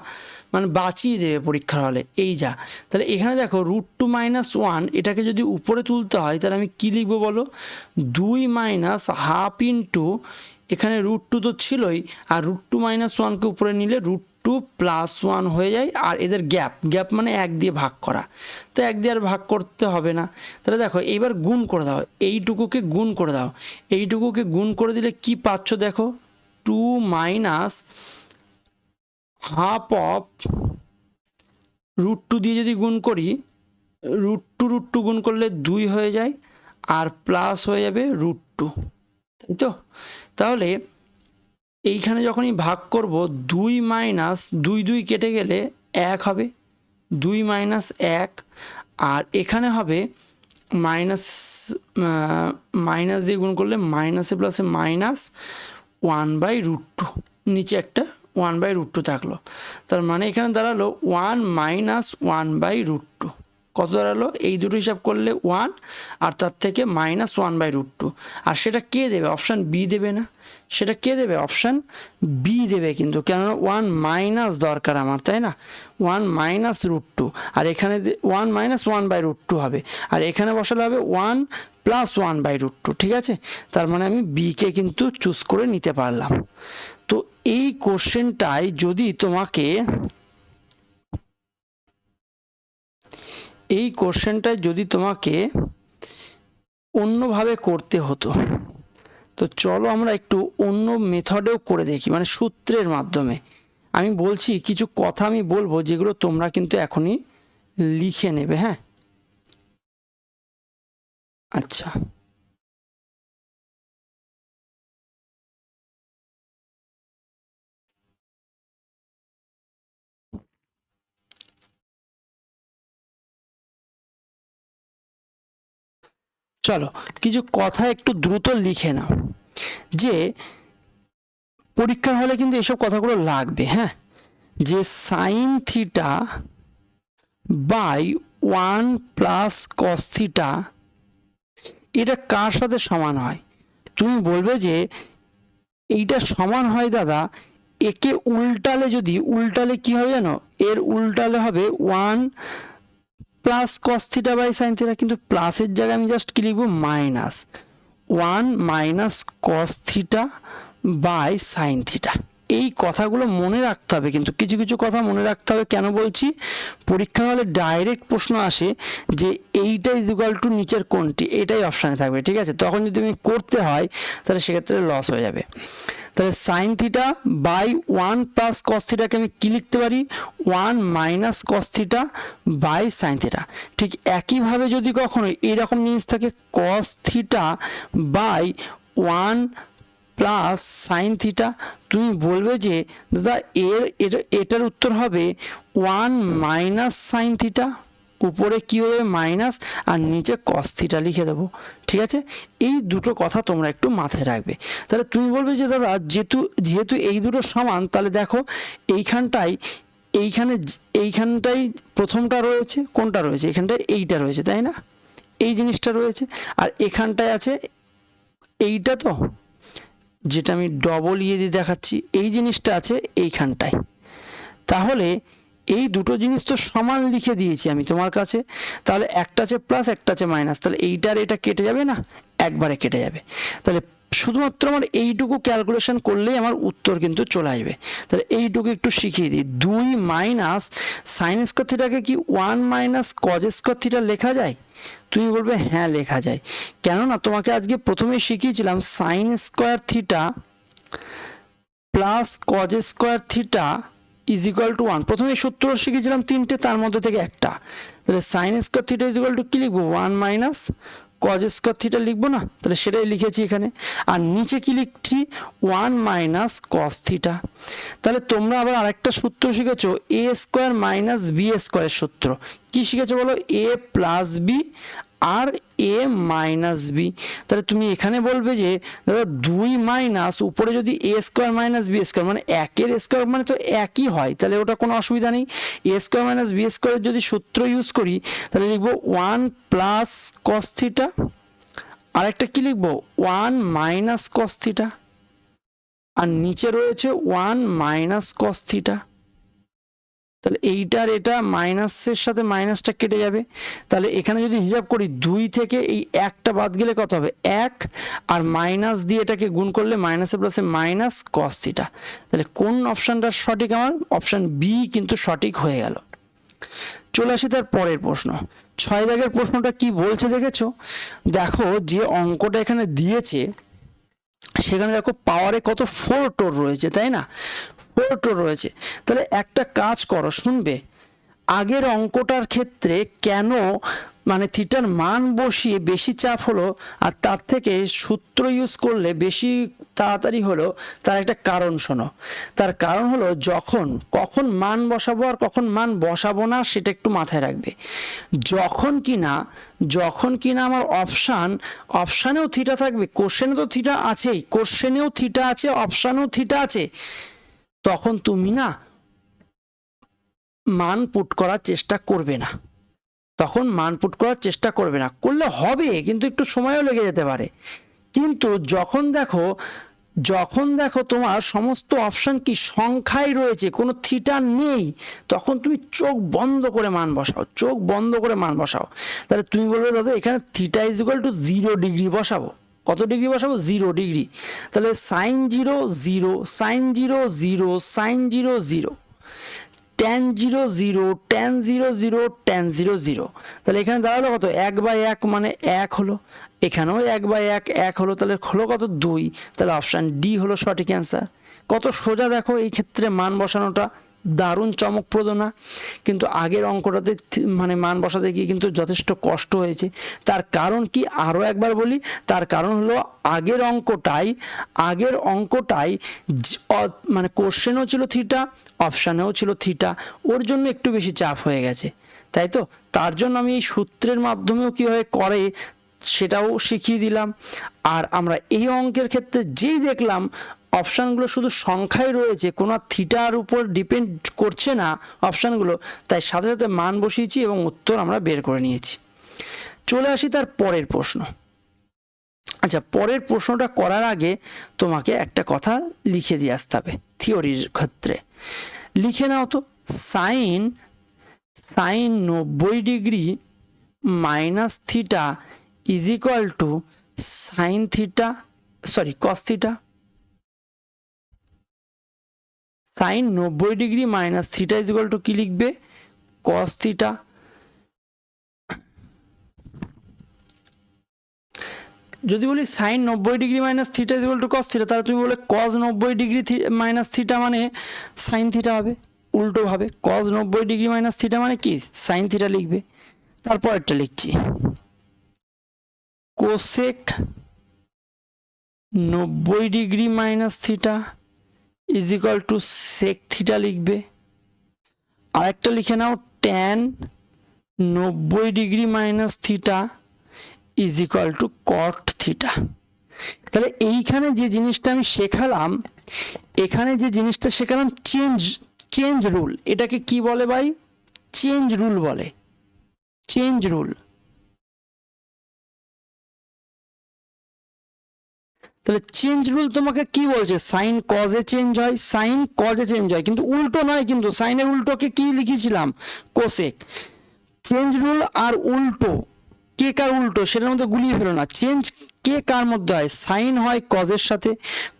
মানে বাঁচিয়ে দেবে পরীক্ষার হলে, এই যা। তাহলে এখানে দেখো √2 মাইনাস 1 এটাকে যদি উপরে তুলতে হয় তাহলে আমি কি লিখবো বলো, 2 মাইনাস হাফ ইন্টু, এখানে √2 তো ছিলই, আর √2 মাইনাস 1কে উপরে নিলে √2 প্লাস 1 হয়ে যায়, আর এদের গ্যাপ মানে 1 দিয়ে ভাগ করা, তো 1 দিয়ে আর ভাগ করতে হবে না। তাহলে দেখো এইবার গুণ করে দাও, এইটুকুকে গুণ করে দাও, এইটুকুকে গুণ করে দিলে কি পাচ্ছ দেখো, 2 মাইনাস হাফ অফ √2 দিয়ে যদি গুণ করি, √2 গুণ করলে 2 হয়ে যায় আর প্লাস হয়ে যাবে √2, তাই তো। তাহলে এইখানে যখনই ভাগ করব 2 মাইনাস 2 কেটে গেলে 1 হবে, 2 মাইনাস 1, আর এখানে হবে মাইনাস দিয়ে গুণ করলে মাইনাসে প্লাসে মাইনাস 1/√2, নিচে একটা 1/√2 থাকলো, তার মানে এখানে দাঁড়ালো 1 মাইনাস 1/√2। কত দাঁড়ালো, এই দুটো হিসাব করলে 1 আর তার থেকে মাইনাস 1/√2, আর সেটা কে দেবে, অপশান বি দেবে না, সেটা কে দেবে, অপশান বি দেবে, কিন্তু কেননা 1 মাইনাস দরকার আমার, তাই না, 1 মাইনাস √2, আর এখানে 1 মাইনাস 1/√2 হবে, আর এখানে বসালে হবে 1 প্লাস 1/√2, ঠিক আছে। তার মানে আমি বিকে কিন্তু চুজ করে নিতে পারলাম। তো এই কোশ্চেনটায় যদি তোমাকে অন্যভাবে করতে হতো। তো চলো আমরা একটু অন্য মেথডেও করে দেখি, মানে সূত্রের মাধ্যমে। আমি বলছি কিছু কথা আমি বলবো যেগুলো তোমরা কিন্তু এখনই লিখে নেবে, হ্যাঁ? আচ্ছা, চলো কিছু কথা একটু দ্রুত লিখে নাও, যে পরীক্ষার হলে কিন্তু এসব কথাগুলো লাগবে, হ্যাঁ? যে sine theta by 1 + cos theta এটা কার সাথে সমান হয়? তুমি বলবে যে এইটা সমান হয় দাদা, একে উল্টালে, যদি উল্টালে কি হবে জানো? এর উল্টালে হবে 1 + cos থিটা/sin থিটা, কিন্তু প্লাসের জায়গায় আমি জাস্ট কি লিখবো? মাইনাস 1 - cos থিটা/sin থিটা। এই কথাগুলো মনে রাখতে হবে, কিন্তু কিছু কিছু কথা মনে রাখতে হবে। কেন বলছি? পরীক্ষা হলে ডাইরেক্ট প্রশ্ন আসে যে এইটা = নিচের কোনটি, এটাই অপশানে থাকবে, ঠিক আছে? তখন যদি তুমি করতে হয় তাহলে সেক্ষেত্রে লস হয়ে যাবে। তাহলে সাইন থিটা বাই 1 + cos থিটাকে আমি কি লিখতে পারি? 1 - cos থিটা/sin থিটা। ঠিক একইভাবে যদি কখনো এরকম জিনিস থাকে cos theta by 1 + sin theta, তুমি বলবে যে দাদা এটার উত্তর হবে 1 - sin থিটা, উপরে কি হয়ে যাবে? মাইনাস, আর নিচে cos থিটা লিখে দেবো, ঠিক আছে? এই দুটো কথা তোমরা একটু মাথায় রাখবে। তাহলে তুমি বলবে যে দাদা যেহেতু এই দুটো সমান, তাহলে দেখো এইখানটাই প্রথমটা রয়েছে, কোনটা রয়েছে? এখানটায় এইটা রয়েছে, তাই না? এই জিনিসটা রয়েছে, আর এখানটায় আছে এইটা, তো যেটা আমি ডবল দিয়ে দেখাচ্ছি, এই জিনিসটা আছে এইখানটায়। তাহলে এই দুটো জিনিস তো সমান লিখে দিয়েছি আমি তোমার কাছে, তাহলে একটা আছে প্লাস, একটা আছে মাইনাস, তাহলে এইটার এটা কেটে যাবে না? একবারে কেটে যাবে। তাহলে শুধুমাত্র আমার এইটুকু ক্যালকুলেশন করলেই আমার উত্তর কিন্তু চলে আসবে। তাহলে এইটুকু একটু শিখিয়ে দিই। 2 - sin² থিটাকে কি 1 - cos² থিটা লেখা যায়? তুমি বলবে হ্যাঁ লেখা যায়। কেননা তোমাকে আজকে প্রথমে শিখিয়েছিলাম sin² theta plus cos² theta = 1। প্রথমে সূত্র শিখেছিলাম তিনটে, তার মধ্যে থেকে একটা। তাহলে sin² থিটা = কি লিখবো? 1 - cos² থিটা লিখবো না? তাহলে সেটাই লিখেছি এখানে। আর নিচে কি লিখছি? 1 - cos থিটা। তাহলে তোমরা আবার আরেকটা সূত্র শিখেছো, a² - b² এর সূত্র। কি শিখেছো বলো? a + b R a - b। তাহলে তুমি এখানে বলবে যে দাদা 2 মাইনাস উপরে যদি a² - b², মানে 1-এর স্কোয়ার মানে তো একই হয়, তাহলে ওটা কোনো অসুবিধা নেই। a² - b² যদি সূত্র ইউজ করি তাহলে লিখবো 1 + cos থিটা, আরেকটা কি লিখবো? 1 - cos থিটা, আর নিচে রয়েছে 1 - cos থিটা। তাহলে এইটার এটা মাইনাসের সাথে মাইনাসটা কেটে যাবে। তাহলে এখানে যদি হিসাব করি 2 থেকে এই একটা বাদ গেলে কত হবে? 1, আর মাইনাস দিয়ে এটাকে গুণ করলে মাইনাসে প্লাসে মাইনাস cos থিটা। তাহলে কোন অপশানটা সঠিক? আমার অপশান বি কিন্তু সঠিক হয়ে গেল। চলে আসি তার পরের প্রশ্ন। 6 দাগের প্রশ্নটা কি বলছে দেখেছো? দেখো যে অঙ্কটা এখানে দিয়েছে সেখানে দেখো পাওয়ারে কত 4 টোর রয়েছে, তাই না? 4 টোর রয়েছে। তাহলে একটা কাজ করো, শুনবে। আগের অঙ্কটার ক্ষেত্রে কেন মানে থিটার মান বসিয়ে বেশি চাপ হলো, আর তার থেকে সূত্র ইউজ করলে বেশি তাড়াতাড়ি হলো, তার একটা কারণ শোনো। তার কারণ হলো কখন মান বসাবো আর কখন মান বসাবো না সেটা একটু মাথায় রাখবে। যখন কিনা আমার অপশানেও থিটা থাকবে, কোশ্চেনে তো থিটা আছেই, কোশ্চেনেও থিটা আছে, অপশানেও থিটা আছে, তখন তুমি না মান পুট করার চেষ্টা করবে না। করলে হবে, কিন্তু একটু সময়ও লেগে যেতে পারে। কিন্তু যখন দেখো তোমার সমস্ত অপশন কি সংখ্যায় রয়েছে, কোনো থিটা নেই, তখন তুমি চোখ বন্ধ করে মান বসাও। তাহলে তুমি বলবে দাদা এখানে থিটা = 0 ডিগ্রি বসাবো। কত ডিগ্রি বসাবো? 0 ডিগ্রি। তাহলে sin 0 0, sin 0 0, sin 0 0, tan 0 0 tan 0 0 tan 0 0, তাহলে এখানে দাঁড়ালো কত 1/1 মানে 1 হলো, এখানেও 1/1 1 হলো, তাহলে হলো কত 2, তাহলে অপশান ডি হলো সঠিক অ্যান্সার। কত সোজা দেখো এই ক্ষেত্রে মান বসানোটা, দারুণ চমকপ্রদ না? কিন্তু আগের অঙ্কটাতে মানে মান বসাতে গিয়ে কিন্তু যথেষ্ট কষ্ট হয়েছে। তার কারণ কি আরও একবার বলি, তার কারণ হলো আগের অঙ্কটাই মানে কোশ্চেনও ছিল থিটা, অপশানেও ছিল থিটা, ওর জন্য একটু বেশি চাপ হয়ে গেছে, তাই তো? তার জন্য আমি এই সূত্রের মাধ্যমেও কীভাবে করে সেটাও শিখিয়ে দিলাম। আর আমরা এই অঙ্কের ক্ষেত্রে যেই দেখলাম অপশানগুলো শুধু সংখ্যায় রয়েছে, কোনো থিটার উপর ডিপেন্ড করছে না অপশানগুলো, তাই সাথে সাথে মান বসিয়েছি এবং উত্তর আমরা বের করে নিয়েছি। চলে আসি তার পরের প্রশ্ন। আচ্ছা, পরের প্রশ্নটা করার আগে তোমাকে একটা কথা লিখে দিয়ে আসতে হবে থিওরির ক্ষেত্রে। লিখে নাও তো, sine 90 degree minus theta is equal to sine theta cos theta. Sine 90 degree minus theta is equal to কি লিখবে? Cos theta. যদি বলি sine 90 degree minus theta is equal to cos theta, তাহলে তুমি বলে কস 90 ডিগ্রি মাইনাস থিটা মানে sine theta হবে। উল্টোভাবে কস 90 ডিগ্রি মাইনাস থিটা মানে কি? সাইন থিটা লিখবে। তারপরেরটা লিখছি, cosec 90 degree minus theta is equal to sec theta লিখবে। আরেকটা লিখে নাও, tan 90 degree minus theta is equal to cot theta. তাহলে এইখানে যে জিনিসটা আমি শেখালাম, চেঞ্জ রুল। এটাকে কি বলে ভাই? চেঞ্জ রুল বলে, চেঞ্জ রুল। তাহলে চেঞ্জ রুল তোমাকে কি বলছে? সাইন কজে চেঞ্জ হয়, সাইন কজে চেঞ্জ হয়, কিন্তু উল্টো নয়। কিন্তু সাইনের উল্টোকে কি লিখেছিলাম? কোসেক। চেঞ্জ রুল আর উল্টো, কে কার উল্টো সেটার মধ্যে গুলিয়ে ফেলো না। চেঞ্জ কে কার মধ্যে হয়? সাইন হয় কজের সাথে,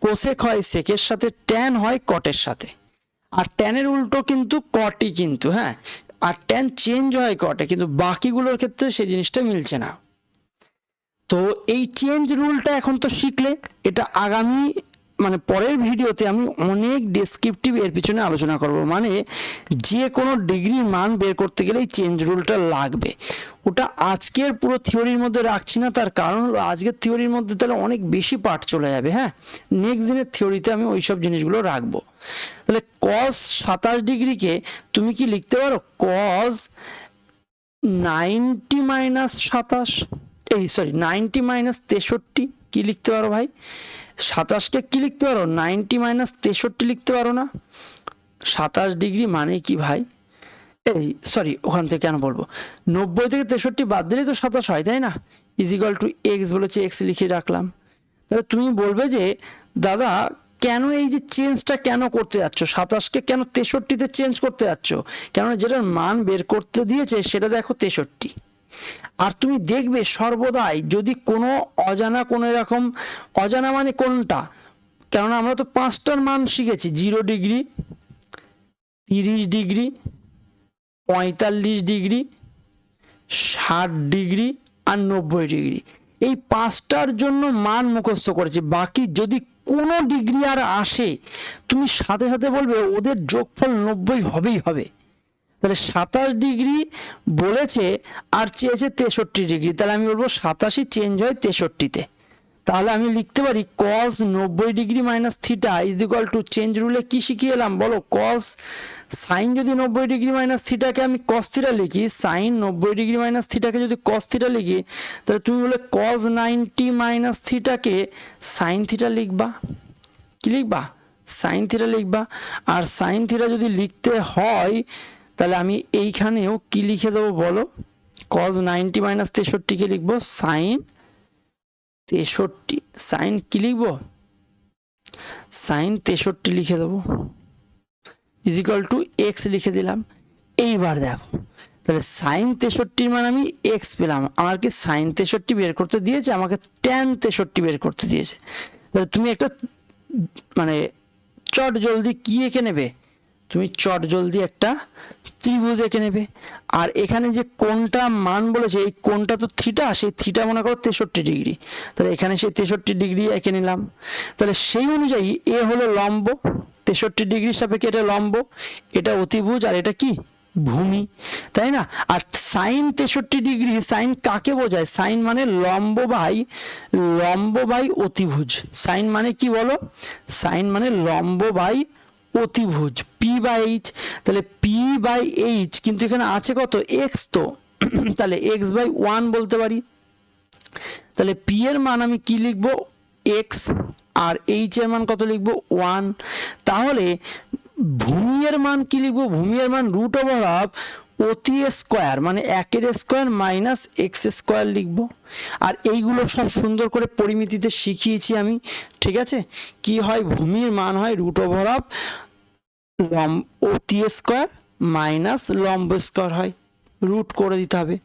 কোসেক হয় সেকের সাথে, ট্যান হয় কটের সাথে। আর ট্যানের উল্টো কিন্তু কটই কিন্তু, হ্যাঁ। আর ট্যান চেঞ্জ হয় কটে, কিন্তু বাকিগুলোর ক্ষেত্রে সেই জিনিসটা মিলছে না। তো এই চেঞ্জ রুলটা এখন তো শিখলে, এটা আগামী মানে পরের ভিডিওতে আমি অনেক ডেসক্রিপটিভ এর পিছনে আলোচনা করব। মানে যে কোনো ডিগ্রির মান বের করতে গেলে এই চেঞ্জ রুলটা লাগবে। ওটা আজকের পুরো থিওরির মধ্যে রাখছি না, তার কারণ হলো আজকের থিওরির মধ্যে তাহলে অনেক বেশি পার্ট চলে যাবে। হ্যাঁ, নেক্সট দিনের থিওরিতে আমি ওই সব জিনিসগুলো রাখবো। তাহলে কস 27 ডিগ্রিকে তুমি কি লিখতে পারো? কস 90 মাইনাস 27, 90 মাইনাস 63 কি লিখতে পারো ভাই? 27কে কি লিখতে পারো? 90 মাইনাস 63 লিখতে পারো না? 27 ডিগ্রি মানে কি ভাই? ওখান থেকে কেন বলবো, 90 থেকে 63 বাদ দিলেই তো 27 হয়, তাই না? ইজ ইকুয়াল টু এক্স বলেছে, এক্স লিখে রাখলাম। তাহলে তুমি বলবে যে দাদা কেন এই যে চেঞ্জটা কেন করতে যাচ্ছ, 27কে কেন 63তে চেঞ্জ করতে যাচ্ছ? কেননা যেটার মান বের করতে দিয়েছে সেটা দেখো 63। আর তুমি দেখবে সর্বদাই যদি কোনো অজানা, কোনো এরকম অজানা মানে কোনটা, কেননা আমরা তো 5টার মান শিখেছি, 0 ডিগ্রি, 30 ডিগ্রি, 45 ডিগ্রি, 60 ডিগ্রি আর 90 ডিগ্রি। এই 5টার জন্য মান মুখস্থ করেছি। বাকি যদি কোনো ডিগ্রি আর আসে, তুমি সাথে সাথে বলবে ওদের যোগফল 90 হবেই হবে। তাহলে 27 ডিগ্রি বলেছে আর চেয়েছে 63 ডিগ্রি, তাহলে আমি বলবো 87 চেঞ্জ হয় 63-তে। তাহলে আমি লিখতে পারি cos 90 degree minus theta is equal to, change রুলে কি শিখিয়ে এলাম বলো? কস সাইন যদি 90 ডিগ্রি মাইনাস থিটাকে আমি কস থিটা লিখি, সাইন 90 ডিগ্রি মাইনাস থিটাকে যদি কস থিটা লিখি, তাহলে তুমি বলে কস 90 মাইনাস থিটাকে সাইন থিটা লিখবা। কি লিখবা? সাইন থিটা লিখবা। আর সাইন থিটা যদি লিখতে হয় তাহলে আমি এইখানেও কি লিখে দেবো বলো? কস 90 মাইনাস 63কে লিখবো সাইন 63। সাইন কি লিখবো? সাইন 63 লিখে দেবো, ইজ ইকুয়াল টু এক্স লিখে দিলাম। এইবার দেখো, তাহলে সাইন 63 মানে আমি এক্স পেলাম। আমাকে সাইন 63 বের করতে দিয়েছে, আমাকে ট্যান 63 বের করতে দিয়েছে। তাহলে তুমি একটা মানে চট জলদি কি এঁকে নেবে? তুমি চটজলদি একটা ত্রিভুজ এঁকে নেবে। আর এখানে যে কোণটা মান বলেছে, এই কোণটা তো থিটা, সেই থিটা মনে করো 63 ডিগ্রি, তাহলে এখানে সেই 63 ডিগ্রি এঁকে নিলাম। তাহলে সেই অনুযায়ী এ হলো লম্ব, 63 ডিগ্রির সাপেক্ষে এটা লম্ব, এটা অতিভুজ, আর এটা কি ভূমি, তাই না? আর সাইন 63 ডিগ্রি, সাইন কাকে বোঝায়? সাইন মানে লম্ব বাই অতিভুজ। সাইন মানে কি বলো? সাইন মানে লম্ব বাই অতিভুজ, পি বাই এইচ। তাহলে পি বাই এইচ কিন্তু এখানে আছে কত? এক্স, তো তাহলে এক্স বাই 1 বলতে পারি। তাহলে পি এর মান আমি কি লিখবো? এক্স, আর এইচ এর মান কত লিখবো? 1। তাহলে ভূমি এর মান কি লিখবো? ভূমি এর মান রুট ওভার অফ অতি স্কোয়ার মানে 1 স্কোয়ার মাইনাস এক্স স্কোয়ার লিখবো। আর এইগুলো সব সুন্দর করে পরিমিতিতে শিখিয়েছি আমি, ঠিক আছে? কি হয়? ভূমির মান হয় রুট ওভার অফ অতি স্কোয়ার মাইনাস লম্ব স্কোয়ার হয়, রুট করে দিতে হবে।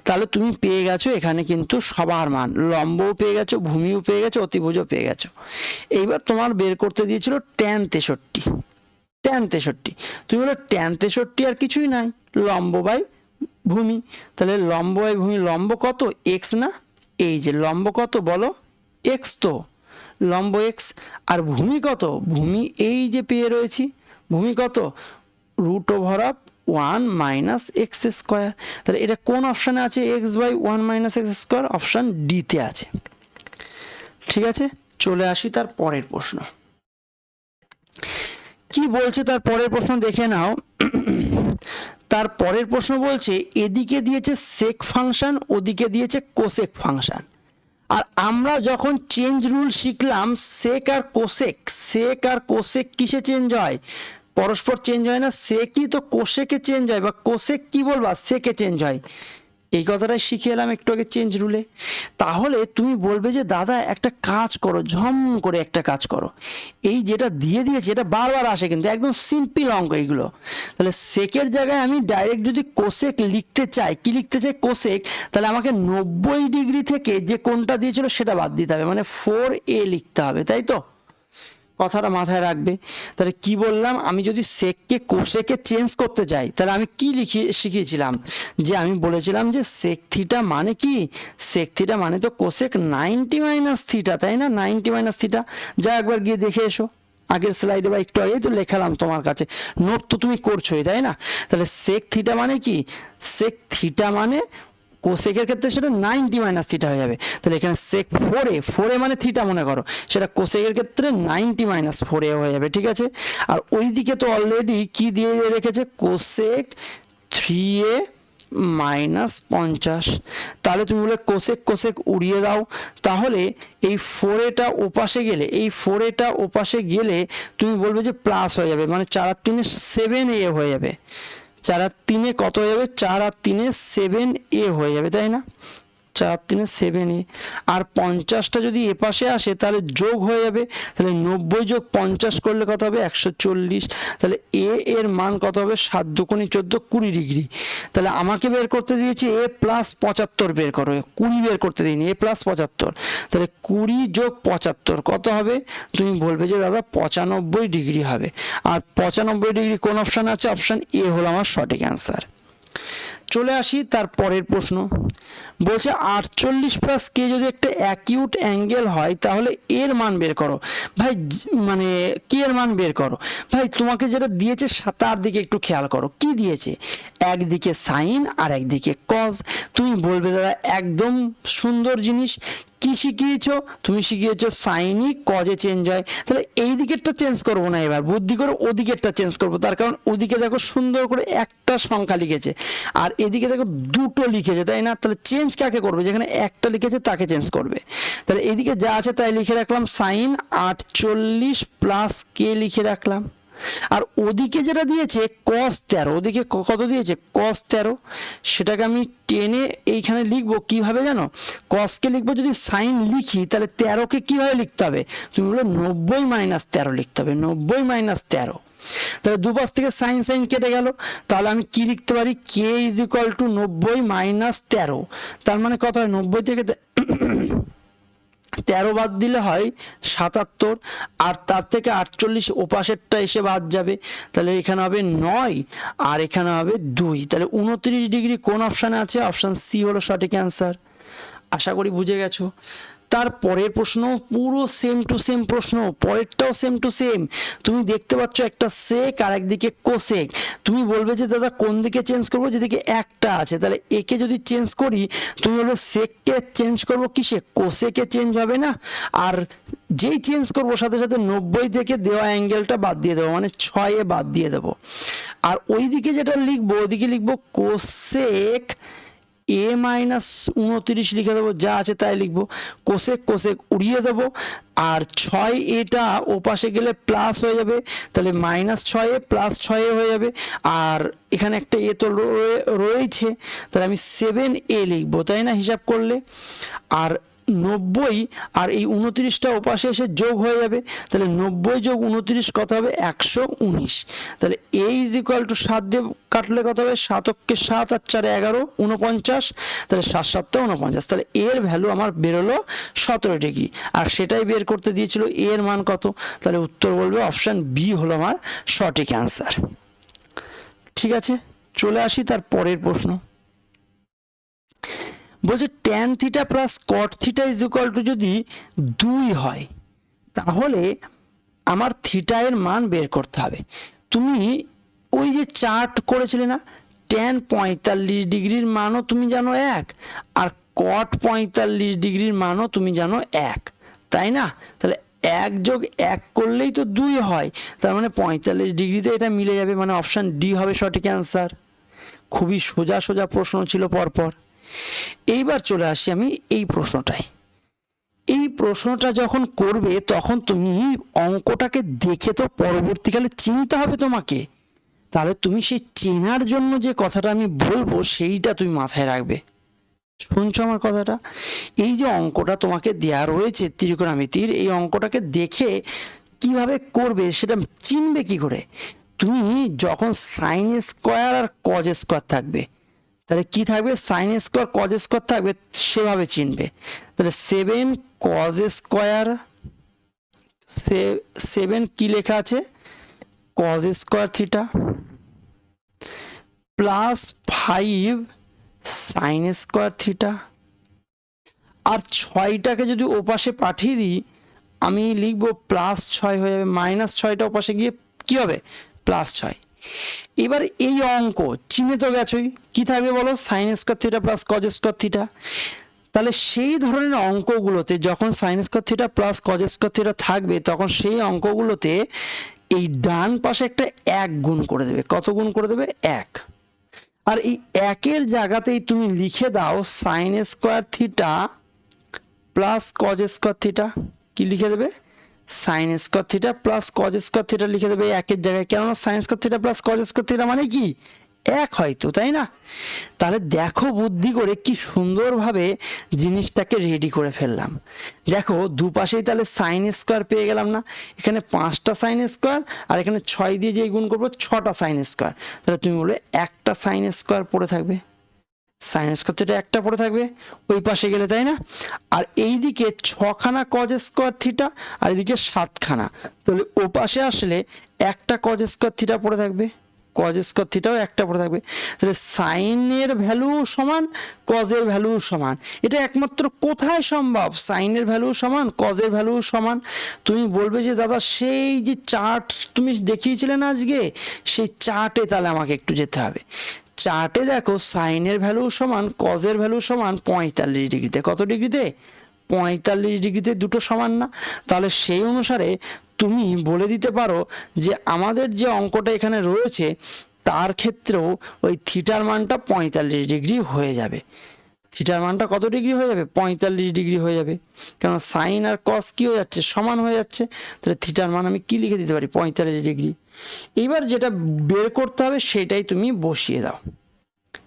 তাহলে তুমি পেয়ে গেছো এখানে কিন্তু সবার মান, লম্বও পেয়ে গেছো, ভূমিও পেয়ে গেছো, অতিভুজও পেয়ে গেছো। এইবার তোমার বের করতে দিয়েছিল ট্যান 63। ট্যান 63 তুমি বলো ট্যান 63 আর কিছুই নাই, লম্ব বাই ভূমি। তাহলে লম্ব বাই ভূমি, লম্ব কত? এক্স না? এই যে লম্ব কত বলো? এক্স, তো লম্ব এক্স। আর ভূমি কত? ভূমি এই যে পেয়ে রয়েছি, ভূমি কত? Root over of 1 minus x square. তাহলে এটা কোন অপশানে আছে? X by 1 minus x square, option ডিতে আছে। ঠিক আছে, চলে আসি তার পরের প্রশ্ন। কি বলছে তার পরের প্রশ্ন দেখে নাও। তার পরের প্রশ্ন বলছে এদিকে দিয়েছে সেক ফাংশন, ওদিকে দিয়েছে কোসেক ফাংশন। আর আমরা যখন চেঞ্জ রুল শিখলাম, সেক আর কোসেক কিসে চেঞ্জ হয়? পরস্পর চেঞ্জ হয় না। সেকই তো কোসেকে চেঞ্জ হয়, বা কোসেক কি বলবা? সেকে চেঞ্জ হয়। এই কথাটাই শিখে এলাম একটু আগে চেঞ্জ রুলে। তাহলে তুমি বলবে যে দাদা একটা কাজ করো, ঝম করে একটা কাজ করো, এই যেটা দিয়ে দিয়েছে এটা বারবার আসে কিন্তু একদম সিম্পল অঙ্ক এইগুলো। তাহলে সেকের জায়গায় আমি ডাইরেক্ট যদি কোসেক লিখতে চাই, কি লিখতে চাই? কোসেক। তাহলে আমাকে 90 ডিগ্রি থেকে যে কোণটা দিয়েছিল সেটা বাদ দিতে হবে, মানে 4a লিখতে হবে, তাই তো? কথাটা মাথায় রাখবে। তাহলে কি বললাম? আমি যদি সেককে কোসেকে চেঞ্জ করতে চাই, তাহলে আমি কি শিখিয়েছিলাম? যে আমি বলেছিলাম যে সেক থিটা মানে কি? সেক থিটা মানে তো কোসেক 90 মাইনাস থিটা, তাই না? 90 মাইনাস থিটা। যা একবার গিয়ে দেখে এসো, আগের স্লাইডে বা একটু আগেই তো লেখালাম তোমার কাছে, নোট তো তুমি করছোই, তাই না? তাহলে সেক থিটা মানে কি? সেক থিটা মানে কোসেকের ক্ষেত্রে সেটা 90 মাইনাস থিটা হয়ে যাবে। তাহলে এখানে সেক 4a মানে থিটা মনে করো, সেটা কোসেকের ক্ষেত্রে 90 মাইনাস 4a হয়ে যাবে, ঠিক আছে? আর ওই দিকে তো অলরেডি কি দিয়ে রেখেছে? Cosec 3a minus 50। তাহলে তুমি বলে কোসেক উড়িয়ে দাও। তাহলে এই 4a ওপাশে গেলে, এই 4a ওপাশে গেলে তুমি বলবে যে প্লাস হয়ে যাবে, মানে 4 আর 3 7a হয়ে যাবে। 4 আর 3 কত হয়ে যাবে? 4 আর 3 7a হয়ে যাবে, তাই না? 4 আর 3 7a। আর 50টা যদি এ পাশে আসে তাহলে যোগ হয়ে যাবে। তাহলে 90 যোগ 50 করলে কত হবে? 140। তাহলে এ এর মান কত হবে? 7 দুগুণে 14, 20 ডিগ্রি। তাহলে আমাকে বের করতে দিয়েছে এ প্লাস 75 বের করো, 20 বের করতে দিইনি, এ প্লাস 75। তাহলে 20 যোগ 75 কত হবে? তুমি বলবে যে দাদা 95 ডিগ্রি হবে। আর 95 ডিগ্রি কোন অপশান আছে? অপশান এ হলো আমার সঠিক অ্যান্সার। চলে আসি তার পরের প্রশ্ন। বলছে 48 প্লাস কে যদি একটা অ্যাকিউট অ্যাঙ্গেল হয় তাহলে এর মান বের করো। ভাই মানে কে এর মান বের করো? ভাই তোমাকে যেটা দিয়েছে তার দিকে একটু খেয়াল করো, কি দিয়েছে? একদিকে সাইন আর একদিকে কজ। তুমি বলবে দাদা একদম সুন্দর জিনিস, কি শিখিয়েছো? তুমি শিখিয়েছো সাইনই কজে চেঞ্জ হয়। তাহলে এই দিকেরটা চেঞ্জ করবো না, এবার বুদ্ধি করে ওদিকেরটা চেঞ্জ করবো। তার কারণ ওদিকে দেখো সুন্দর করে একটা সংখ্যা লিখেছে, আর এদিকে দেখো দুটো লিখেছে, তাই না? তাহলে চেঞ্জ কাকে করবে? যেখানে একটা লিখেছে তাকে চেঞ্জ করবে। তাহলে এদিকে যা আছে তাই লিখে রাখলাম, সাইন 48 প্লাস কে লিখে রাখলাম। আর ওদিকে যেটা দিয়েছে cos 13, ওদিকে কত দিয়েছে? cos 13, সেটাকে আমি টেনে এইখানে লিখবো কিভাবে জানো? cos কে লিখবো, যদি সাইন লিখি তাহলে 13 কে কিভাবে লিখতে হবে? তুমি বলো 90 মাইনাস 13 লিখতে হবে, 90 মাইনাস 13। তাহলে দুপাশ থেকে সাইন কেটে গেল। তাহলে আমি কি লিখতে পারি? K is equal two 90 minus 13। তার মানে কত হয়? 90 থেকে 13 বাদ দিলে হয় 77, আর তার থেকে 48 ওপাশেরটা এসে বাদ যাবে, তাহলে এখানে হবে 9 আর এখানে হবে 2, তাহলে 29 ডিগ্রি কোন অপশানে আছে? অপশান সি হলো সঠিক অ্যান্সার। আশা করি বুঝে গেছো। তার পরের প্রশ্ন পুরো সেম টু সেম প্রশ্ন, পরেরটাও সেম টু সেম। তুমি দেখতে পাচ্ছ একটা সেক আর একদিকে কোসেক। তুমি বলবে যে দাদা কোন দিকে চেঞ্জ করবো? যেদিকে একটা আছে, তাহলে একে যদি চেঞ্জ করি তুমি বলবে সেককে চেঞ্জ করবো কিসে? কোসেকে চেঞ্জ হবে না? আর যেই চেঞ্জ করবো সাথে সাথে 90 থেকে দেওয়া অ্যাঙ্গেলটা বাদ দিয়ে দেবো, মানে 6 বাদ দিয়ে দেবো। আর ওইদিকে যেটা লিখবো ওইদিকে লিখবো কোসেক এ মাইনাস 29 লিখে দেবো, যা আছে তাই লিখবো। কোসেক কোসেক উড়িয়ে দেবো, আর 6 এটা ওপাশে গেলে প্লাস হয়ে যাবে, তাহলে -6 প্লাস 6 হয়ে যাবে। আর এখানে একটা এ তো রয়েছে, তাহলে আমি 7a লিখবো, তাই না হিসাব করলে। আর 90 আর এই 29টা ওপাশে এসে যোগ হয়ে যাবে, তাহলে 90 যোগ 29 কত হবে? 119। তাহলে a ইজ ইকুয়াল টু 7 দিয়ে কাটলে কত হবে? 7 × 7 আর 4 11 49, তাহলে 7 × 7 = 49। তাহলে এর ভ্যালু আমার বেরোলো 17 ডিগ্রি, আর সেটাই বের করতে দিয়েছিল এর মান কত। তাহলে উত্তর বলবে অপশান বি হলো আমার সঠিক অ্যান্সার। ঠিক আছে, চলে আসি তার পরের প্রশ্ন। বলছে tan theta plus cot theta is equal two যদি 2 হয়, তাহলে আমার থিটা এর মান বের করতে হবে। তুমি ওই যে চার্ট করেছিলে না, tan 45 ডিগ্রির মানও তুমি জানো 1, আর cot 45 ডিগ্রির মানও তুমি জানো 1, তাই না? তাহলে 1 যোগ 1 করলেই তো 2 হয়, তার মানে 45 ডিগ্রিতে এটা মিলে যাবে, মানে অপশান ডি হবে সঠিক অ্যান্সার। খুবই সোজা সোজা প্রশ্ন ছিল পরপর। এইবার চলে আসি আমি এই প্রশ্নটায়। এই প্রশ্নটা যখন করবে তখন তুমি অঙ্কটাকে দেখে তো পরবর্তীকালে চিনতে হবে তোমাকে, তাহলে তুমি সেই চেনার জন্য যে কথাটা আমি বলবো সেইটা তুমি মাথায় রাখবে। শুনছো আমার কথাটা? এই যে অঙ্কটা তোমাকে দেয়া রয়েছে ত্রিকোণমিতির, এই অঙ্কটাকে দেখে কিভাবে করবে সেটা চিনবে কি করে? তুমি যখন সাইন স্কোয়ার আর কজ স্কোয়ার থাকবে, তাহলে কি থাকবে? সাইন স্কোয়ার কজ স্কোয়ার থাকবে, সেভাবে চিনবে। তাহলে 7 কজ স্কোয়ার, 7 কি লেখা আছে? Cos square theta plus 5 sine square theta. আর 6টাকে যদি ওপাশে পাঠিয়ে দিই আমি লিখবো +6 হয়ে যাবে, -6টা ওপাশে গিয়ে কি হবে? +6। এবার এই অঙ্ক চিনে তো গেছোই, কি থাকবে বলো? Sign square theta plus cos square theta. তাহলে সেই ধরনের অঙ্কগুলোতে যখন sign square theta plus cos square theta থাকবে, তখন সেই অঙ্কগুলোতে এই ডান পাশে একটা 1 গুণ করে দেবে। কত গুণ করে দেবে? 1। আর এই 1-এর জায়গাতেই তুমি লিখে দাও sign square theta plus cos square theta. কি লিখে দেবে? Sign square theta plus cos square theta লিখে দেবে 1-এর জায়গায়, কেননা sign square theta plus cos square theta মানে কি? 1 হয়তো, তাই না? তাহলে দেখো বুদ্ধি করে কি সুন্দরভাবে জিনিসটাকে রেডি করে ফেললাম। দেখো দুপাশেই তাহলে সাইন স্কোয়ার পেয়ে গেলাম না? এখানে 5টা সাইন স্কোয়ার, আর এখানে 6 দিয়ে যে গুণ করবো 6টা সাইন স্কোয়ার, তাহলে তুমি বলবে একটা সাইন স্কোয়ার পড়ে থাকবে, সাইন স্কোয়ার থিটা একটা পড়ে থাকবে ওই পাশে গেলে, তাই না? আর এইদিকে 6খানা কজ স্কোয়ার থিটা আর এদিকে 7খানা, তাহলে ও পাশে আসলে একটা কজ স্কোয়ার থিটা পড়ে থাকবে, কজ স্কোয়ার থিটাও একটা পড়ে থাকবে। তাহলে সাইনের ভ্যালু সমান, কজের ভ্যালু সমান। এটা একমাত্র কোথায় সম্ভব? সাইনের ভ্যালু সমান, কজের ভ্যালু সমান। তুমি বলবে যে দাদা সেই যে চার্ট তুমি দেখিয়েছিলে না আজকে, সেই চার্টে তাহলে আমাকে একটু যেতে হবে। চার্টে দেখো সাইনের ভ্যালু সমান, কজের ভ্যালু সমান 45 ডিগ্রিতে। কত ডিগ্রিতে? 45 ডিগ্রিতে, দুটো সমান না? তাহলে সেই অনুসারে তুমি বলে দিতে পারো যে আমাদের যে অঙ্কটা এখানে রয়েছে তার ক্ষেত্রেও ওই থিটার মানটা 45 ডিগ্রি হয়ে যাবে। থিটার মানটা কত ডিগ্রি হয়ে যাবে? 45 ডিগ্রি হয়ে যাবে, কারণ সাইন আর কস কি হয়ে যাচ্ছে? সমান হয়ে যাচ্ছে। তাহলে থিটার মান আমি কি লিখে দিতে পারি? 45 ডিগ্রি। এইবার যেটা বের করতে হবে সেটাই তুমি বসিয়ে দাও,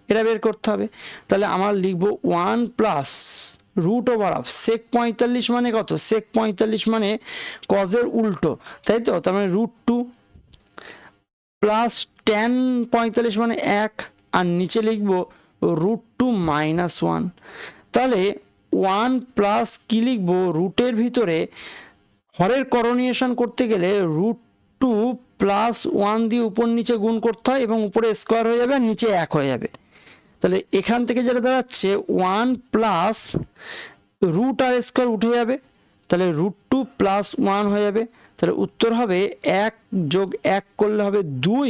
এটা বের করতে হবে। তাহলে আমার লিখবো 1 প্লাস √/, sec 45 মানে কত? sec 45 মানে কজের উল্টো, তাই তো? তার মানে √2 প্লাস tan 45 মানে 1, আর নিচে লিখবো √2 - 1। তাহলে ওয়ান প্লাস কি লিখবো, রুটের ভিতরে হরের করণীয়সন করতে গেলে রুট টু প্লাস ওয়ান দিয়ে উপর নিচে গুণ করতে হয় এবং উপরে স্কোয়ার হয়ে যাবে আর নিচে এক হয়ে যাবে। তাহলে এখান থেকে যেটা দাঁড়াচ্ছে ওয়ান প্লাস রুট আর স্কোয়ার উঠে যাবে, তাহলে রুট টু প্লাস ওয়ান হয়ে যাবে। তাহলে উত্তর হবে 1 যোগ 1 করলে হবে 2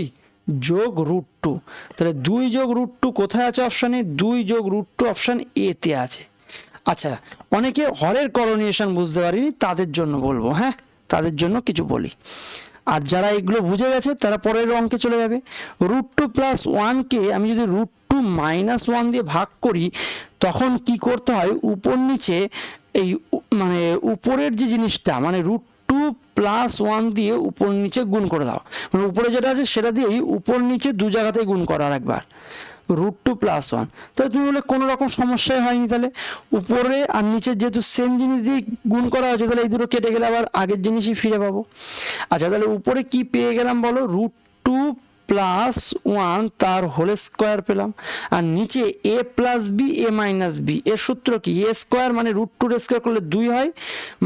যোগ রুট টু। তাহলে 2 যোগ রুট টু কোথায় আছে অপশানে, 2 যোগ রুট টু অপশান এতে আছে। আচ্ছা, অনেকে হরের করণীয়সন বুঝতে পারিনি, তাদের জন্য বলবো, হ্যাঁ তাদের জন্য কিছু বলি। আর যারা এগুলো বুঝে গেছে তারা পরের অঙ্কে চলে যাবে। রুট টু প্লাস ওয়ানকে আমি যদি রুট টু মাইনাস ওয়ান দিয়ে ভাগ করি তখন কি করতে হয়, উপর নিচে এই মানে উপরের যে জিনিসটা মানে রুট টু প্লাস ওয়ান দিয়ে উপর নিচে গুণ করে দাও, মানে উপরে যেটা আছে সেটা দিয়েই উপর নিচে দু জায়গাতেই গুণ করার একবার রুট টু প্লাস ওয়ান। তাহলে তুমি বলে কোনো রকম সমস্যাই হয়নি, তাহলে উপরে আর নিচে যেহেতু সেম জিনিস দিয়ে গুণ করা হয়েছে তাহলে এই দুটো কেটে গেলে আবার আগের জিনিসই ফিরে পাবো। আচ্ছা, তাহলে উপরে কি পেয়ে গেলাম বলো, রুট টু প্লাস ওয়ান তার হোল স্কোয়ার পেলাম, আর নিচে এ plus B A minus B, এর সূত্র কি, এ স্কোয়ার মানে রুট টুর স্কোয়ার করলে 2 হয়,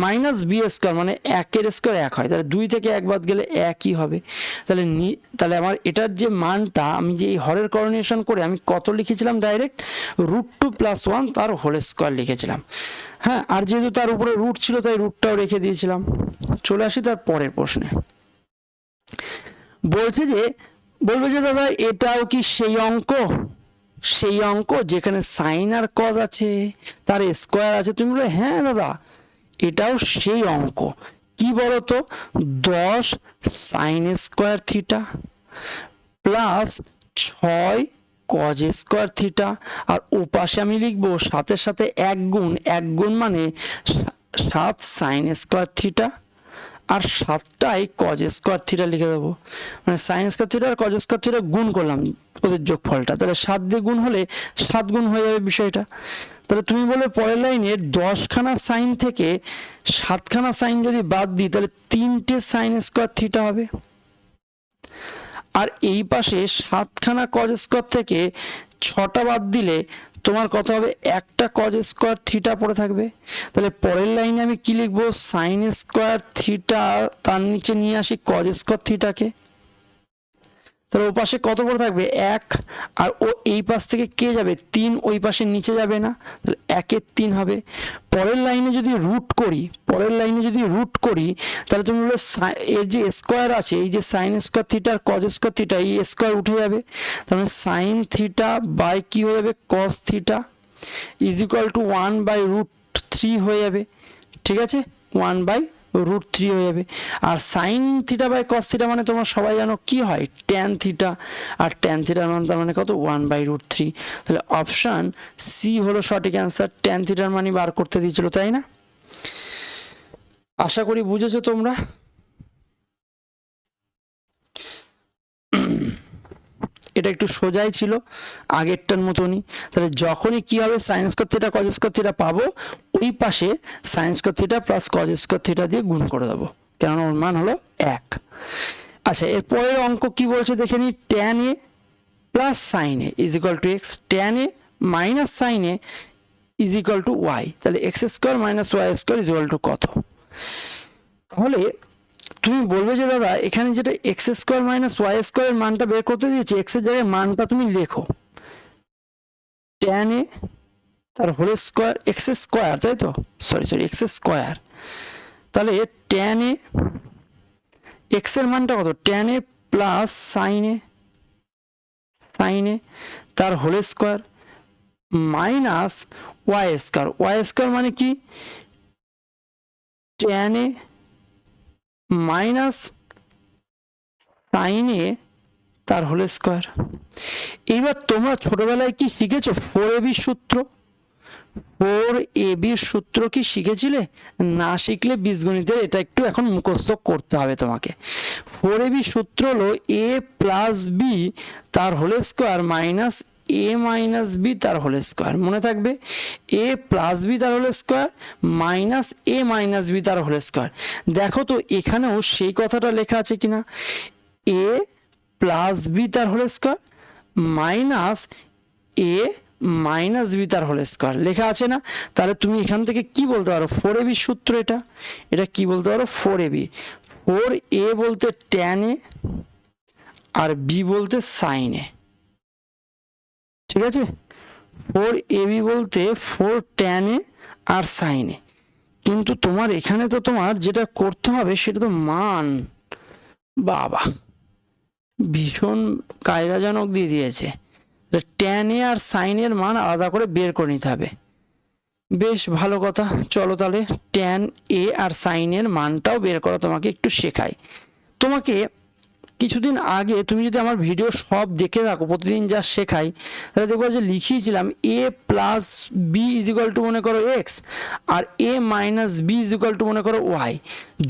মাইনাস বি স্কোয়ার মানে 1-এর স্কোয়ার 1 হয়, তাহলে 2 থেকে 1 বাদ গেলে 1ই হবে। তাহলে আমার এটার যে মানটা আমি যে এই হরের করণীয়সন করে আমি কত লিখেছিলাম, direct root two plus one তার হোল স্কোয়ার লিখেছিলাম। হ্যাঁ, আর যেহেতু তার উপরে রুট ছিল তাই রুটটাও রেখে দিয়েছিলাম। চলে আসি তার পরের প্রশ্নে। বলবে যে দাদা এটাও কি সেই অঙ্ক যেখানে সাইন আর কজ আছে, তার স্কোয়ার আছে? তুমি বলবে হ্যাঁ দাদা এটাও সেই অঙ্ক। কি বলতো, 10 sine square theta plus 6 cos square theta, আর ও পাশে আমি লিখবো সাথে সাথে 1 গুণ মানে 7 সাইন স্কোয়ার থিটা আর 7টাই কজ স্কোয়ার থিটা লিখে দেবো। মানে সাইন স্কোয়ার থিটা আর কজ স্কোয়ার থিটা গুণ করলাম ওদের যোগফলটা, তাহলে 7 দিয়ে গুণ হলে 7 গুণ হয়ে যাবে বিষয়টা। তাহলে তুমি বলে পরের লাইনে 10খানা সাইন থেকে 7খানা সাইন যদি বাদ দিই তাহলে 3টে সাইন স্কোয়ার থিটা হবে, আর এই পাশে 7খানা কজ স্কোয়ার থেকে 6টা বাদ দিলে তোমার কত হবে, একটা কজ স্কোয়ার থিটা পড়ে থাকবে। তাহলে পরের লাইনে আমি কি লিখবো, সাইন স্কোয়ার থিটা তার নিচে নিয়ে আসি কজ স্কোয়ার থিটাকে, তাহলে ও পাশে কত পড়ে থাকবে 1, আর ও এই পাশ থেকে কে যাবে 3, ওই পাশে নিচে যাবে না, তাহলে 1-এর 3 হবে। পরের লাইনে যদি রুট করি তাহলে তুমি বলবে এর যে স্কোয়ার আছে এই যে সাইন স্কোয়ার থিটা আর কজ স্কোয়ার থিটা এই স্কোয়ার উঠে যাবে, তাহলে সাইন থিটা বাই কি হয়ে যাবে cos theta is equal to 1/√3 হয়ে যাবে। ঠিক আছে, 1/√3 হয়ে যাবে। আর sine theta by cos theta মানে তোমরা সবাই জানো কি হয়, ট্যান থিটা, আর ট্যান থিটার মান তার মানে কত 1/√3। তাহলে অপশান সি হলো সঠিক অ্যান্সার, ট্যান থিটার মানই বার করতে দিয়েছিল, তাই না? আশা করি বুঝেছো তোমরা। এটা একটু সোজাই ছিল আগেরটার মতনই। তাহলে যখনই কি হবে sign square theta cause square theta পাবো, ওই পাশে sign square theta plus cos square theta দিয়ে গুণ করে দেবো, কেননা ওর মান হলো 1। আচ্ছা, এর পরের অঙ্ক কি বলছে দেখে নি, tan A plus sine A is equal to X, tan A minus sine A is equal to Y, তাহলে X square minus Y square is equal to কত? তাহলে তুমি বলবে যে দাদা এখানে যেটা এক্স স্কোয়ার মাইনাস ওয়াই স্কোয়ারের মানটা বের করতে দিয়েছি, এক্স এর জায়গায় মানটা তুমি লেখো ট্যান এ তার হোল স্কোয়ার এক্স স্কোয়ার, তাই তো, সরি এক্স স্কোয়ার, তাহলে ট্যান এ এক্স এর মানটা কত, tan A plus sine A তার whole square minus Y square মানে কি, tan A minus sine A তার হোল স্কোয়ার। এইবার তোমরা ছোটবেলায় কি শিখেছো 4AB সূত্র? 4AB সূত্র কি শিখেছিলে? না শিখলে বীজগণিতের এটা একটু এখন মুখস্থ করতে হবে তোমাকে। 4AB সূত্র হলো a প্লাস বি তার whole square minus a minus B তার হোল স্কোয়ার। মনে থাকবে a প্লাস বি তার whole square minus a minus B তার হোল স্কোয়ার। দেখো তো এখানেও সেই কথাটা লেখা আছে কিনা, a প্লাস বি তার whole square minus a minus B তার হোল স্কোয়ার লেখা আছে না? তাহলে তুমি এখান থেকে কি বলতে পারো, 4ab সূত্র এটা কি বলতে পারো, 4ab। 4a বলতে ট্যান এ আর বি বলতে সাইন এ, ঠিক আছে? 4ab বলতে 4 ট্যান এ আর সাইন এ। কিন্তু তোমার এখানে তো তোমার যেটা করতে হবে সেটা তো মান, বাবা ভীষণ কায়দাজনক দিয়ে দিয়েছে। ট্যান এ আর সাইনের মান আলাদা করে বের করে নিতে হবে। বেশ ভালো কথা, চলো তাহলে ট্যান এ আর সাইনের মানটাও বের করা তোমাকে একটু শেখাই। তোমাকে কিছুদিন আগে তুমি যদি আমার ভিডিও সব দেখে থাকো, প্রতিদিন যা শেখাই, তাহলে দেখবো যে লিখিয়েছিলাম A plus B is equal to মনে করো এক্স আর A minus B is equal to মনে করো ওয়াই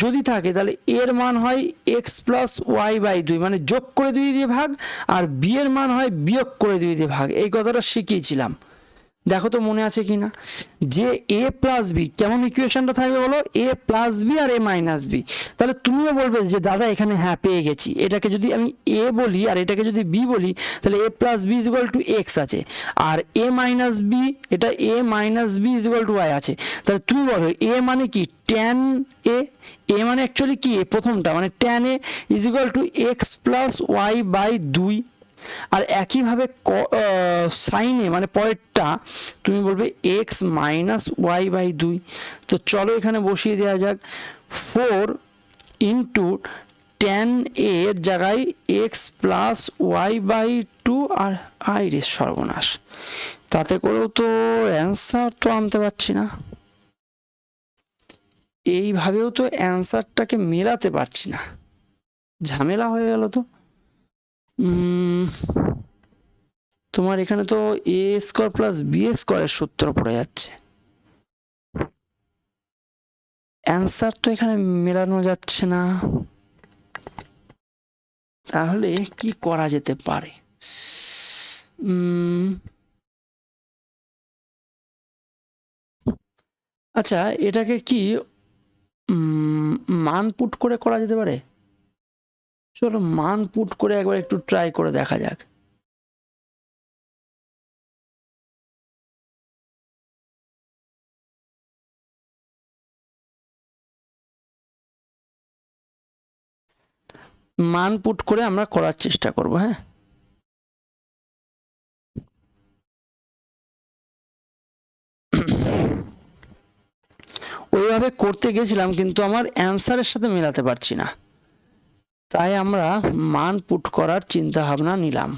যদি থাকে, তাহলে এর মান হয় এক্স প্লাস ওয়াই বাই 2, মানে যোগ করে 2 দিয়ে ভাগ, আর বি এর মান হয় বিয়োগ করে 2 দিয়ে ভাগ। এই কথাটা শিখিয়েছিলাম, দেখো তো মনে আছে কিনা? যে এ প্লাস বি কেমন ইকুয়েশনটা থাকবে বলো, এ plus B R A minus B. তাহলে তুমিও বলবে যে দাদা এখানে হ্যাঁ পেয়ে গেছি, এটাকে যদি আমি এ বলি আর এটাকে যদি বি বলি, তাহলে A plus B is equal to X আছে, আর এ মাইনাস বি এটা A minus B is equal to Y আছে। তাহলে তুমি বলো এ মানে কি, ট্যান এ, এ মানে অ্যাকচুয়ালি কি, প্রথমটা মানে tan A is equal to x plus y by 2। আর একইভাবে সাইনে মানে পরেরটা তুমি বলবে এক্স মাইনাস ওয়াই বাই 2। তো চলো এখানে বসিয়ে দেওয়া যাক, 4 ইন্টু ট্যান এর জায়গায় এক্স প্লাস ওয়াই বাই 2 আর আইরে সর্বনাশ, তাতে করেও তো অ্যান্সার তো আনতে পারছি না, এইভাবেও তো অ্যান্সারটাকে মেলাতে পারছি না, ঝামেলা হয়ে গেল তো। তোমার এখানে তো এ স্কোয়ার প্লাস বি স্কোয়ারের সূত্র পড়ে যাচ্ছে, অ্যান্সার তো এখানে মেলানো যাচ্ছে না। তাহলে কি করা যেতে পারে? আচ্ছা, এটাকে কি মান পুট করে করা যেতে পারে? চলো মান পুট করে একবার একটু ট্রাই করে দেখা যাক। মান পুট করে আমরা করার চেষ্টা করব, হ্যাঁ। ওইভাবে করতে গেছিলাম কিন্তু আমার অ্যান্সারের সাথে মেলাতে পারছি না, তাই আমরা মান পুট করার চিন্তা ভাবনা নিলাম।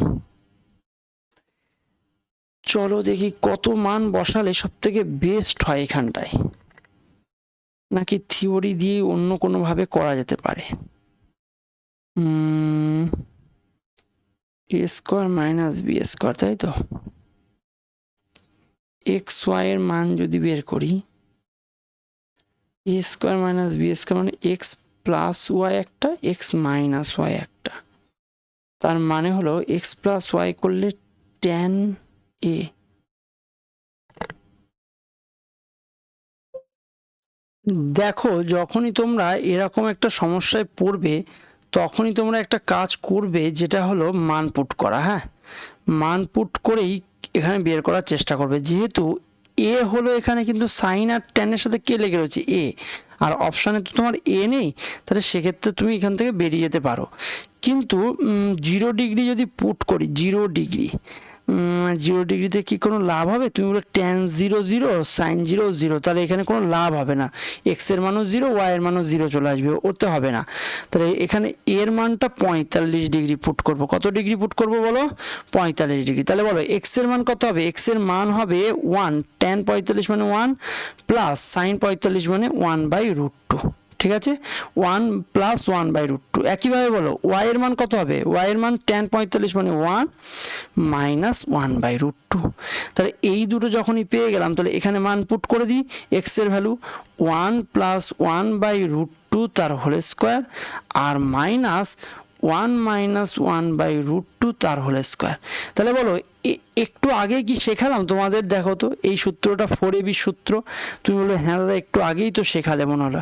চলো দেখি কত মান বসালে সব থেকে বেস্ট হয় এখানটায়, নাকি থিওরি দিয়ে অন্য কোনোভাবে করা যেতে পারে। এ স্কোয়ার মাইনাস বি স্কোয়ার, তাই তো? এক্স ওয়াই এর মান যদি বের করি, এ স্কোয়ার মাইনাস বি স্কোয়ার মানে এক্স প্লাস ওয়াই একটা, এক্স মাইনাস ওয়াই একটা, তার মানে হলো এক্স প্লাস ওয়াই করলে ট্যান এ। দেখো যখনই তোমরা এরকম একটা সমস্যায় পড়বে তখনই তোমরা একটা কাজ করবে, যেটা হলো মান পুট করা। হ্যাঁ, মান পুট করেই এখানে বের করার চেষ্টা করবে। যেহেতু এ হলো এখানে কিন্তু সাইন আর ট্যানের সাথে কে লেগে রয়েছে, এ, আর অপশানে তো তোমার এ নেই, তাহলে সেক্ষেত্রে তুমি এখান থেকে বেরিয়ে যেতে পারো। কিন্তু 0 ডিগ্রি যদি পুট করি, 0 ডিগ্রি, 0 ডিগ্রিতে কি কোনো লাভ হবে? তুমি বলো ট্যান 0 0 সাইন 0 0, তাহলে এখানে কোনো লাভ হবে না, এক্স এর মানও 0 ওয়াই এর মানও 0 চলে আসবে, ওতে হবে না। তাহলে এখানে এর মানটা 45 ডিগ্রি পুট করব। কত ডিগ্রি পুট করব বলো? 45 ডিগ্রি। তাহলে বলো এক্স এর মান কত হবে? এক্স এর মান হবে 1, ট্যান 45 মানে 1 প্লাস সাইন 45 মানে 1/√2, ঠিক আছে? 1 প্লাস 1/√2। একইভাবে বলো ওয়াই এর মান কত হবে? ওয়াই এর মান ট্যান 45 মানে 1 মাইনাস 1/√2। তাহলে এই দুটো যখনই পেয়ে গেলাম, তাহলে এখানে মান পুট করে দিই। এক্স এর ভ্যালু 1 প্লাস 1/√2 তার হোল স্কোয়ার, আর মাইনাস 1 মাইনাস 1/√2 তার হোল স্কোয়ার। তাহলে বলো একটু আগে কি শেখালাম তোমাদের? দেখো তো এই সূত্রটা 4ab সূত্র। তুমি বলো হ্যাঁ দাদা একটু আগেই তো শেখালে মনে হলো।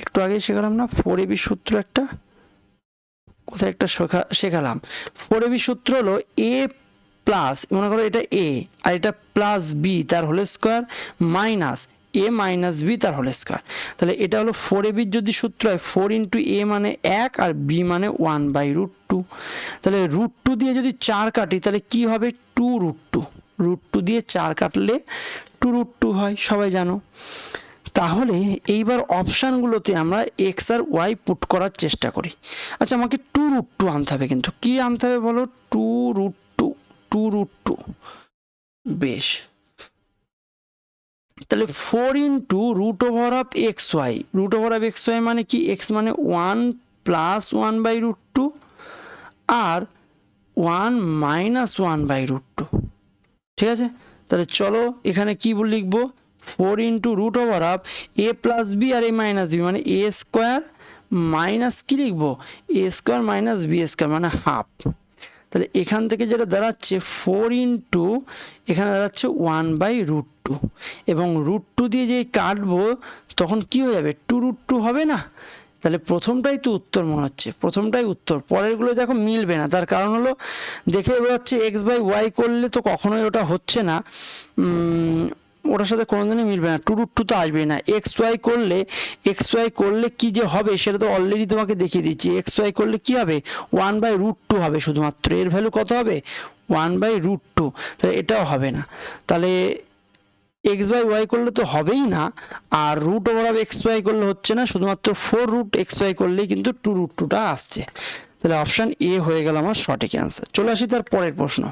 একটু আগেই শেখালাম না 4ab সূত্র? একটা কোথায় একটা শেখালাম। 4ab সূত্র হলো এ প্লাস মনে করো এটা এ আর এটা প্লাস বি তার হোল স্কোয়ার মাইনাস এ মাইনাস বি তার হোল স্কোয়ার। তাহলে এটা হলো 4ab যদি সূত্র হয় 4 ইন্টু এ মানে 1 আর বি মানে 1/√2। তাহলে √2 দিয়ে যদি 4 কাটি তাহলে কি হবে 2√2, √2 দিয়ে 4 কাটলে 2√2 হয়, সবাই জানো। তাহলে এইবার অপশানগুলোতে আমরা এক্স আর ওয়াই পুট করার চেষ্টা করি। আচ্ছা আমাকে 2√2 আনতে হবে, কিন্তু কি আনতে হবে বলো, 2√2। বেশ, তাহলে 4 ইন্টু √(x(y), √(x(y) মানে কি, এক্স মানে 1 প্লাস 1/√2 আর 1 মাইনাস 1/√2। ঠিক আছে, তাহলে চলো এখানে কি লিখবো, 4 ইন্টু √(a প্লাস বি আর a মাইনাস বি মানে a স্কোয়ার মাইনাস কি লিখবো, a square minus B square মানে হাফ। তাহলে এখান থেকে যেটা দাঁড়াচ্ছে 4 ইন্টু এখানে দাঁড়াচ্ছে 1/√2 এবং √2 দিয়ে যে কাটবো তখন কি হয়ে যাবে 2√2 হবে না। তাহলে প্রথমটাই তো উত্তর মনে হচ্ছে, প্রথমটাই উত্তর, পরেরগুলো দেখো মিলবে না। তার কারণ হলো দেখে বোঝাচ্ছে x/y করলে তো কখনোই ওটা হচ্ছে না, ওটার সাথে কোনোদিনই মিলবে না, 2√2 তো আসবেই না। xy করলে কি যে হবে সেটা তো অলরেডি তোমাকে দেখিয়ে দিচ্ছি। xy করলে কি হবে 1/√2 হবে, শুধুমাত্র এর ভ্যালু কত হবে 1/√2, তাহলে এটাও হবে না। তাহলে x/y করলে তো হবেই না, আর √(xy) করলে হচ্ছে না, শুধুমাত্র 4√xy করলেই কিন্তু 2√2টা আসছে। তাহলে অপশান এ হয়ে গেল আমার সঠিক অ্যান্সার। চলে আসি তার পরের প্রশ্ন।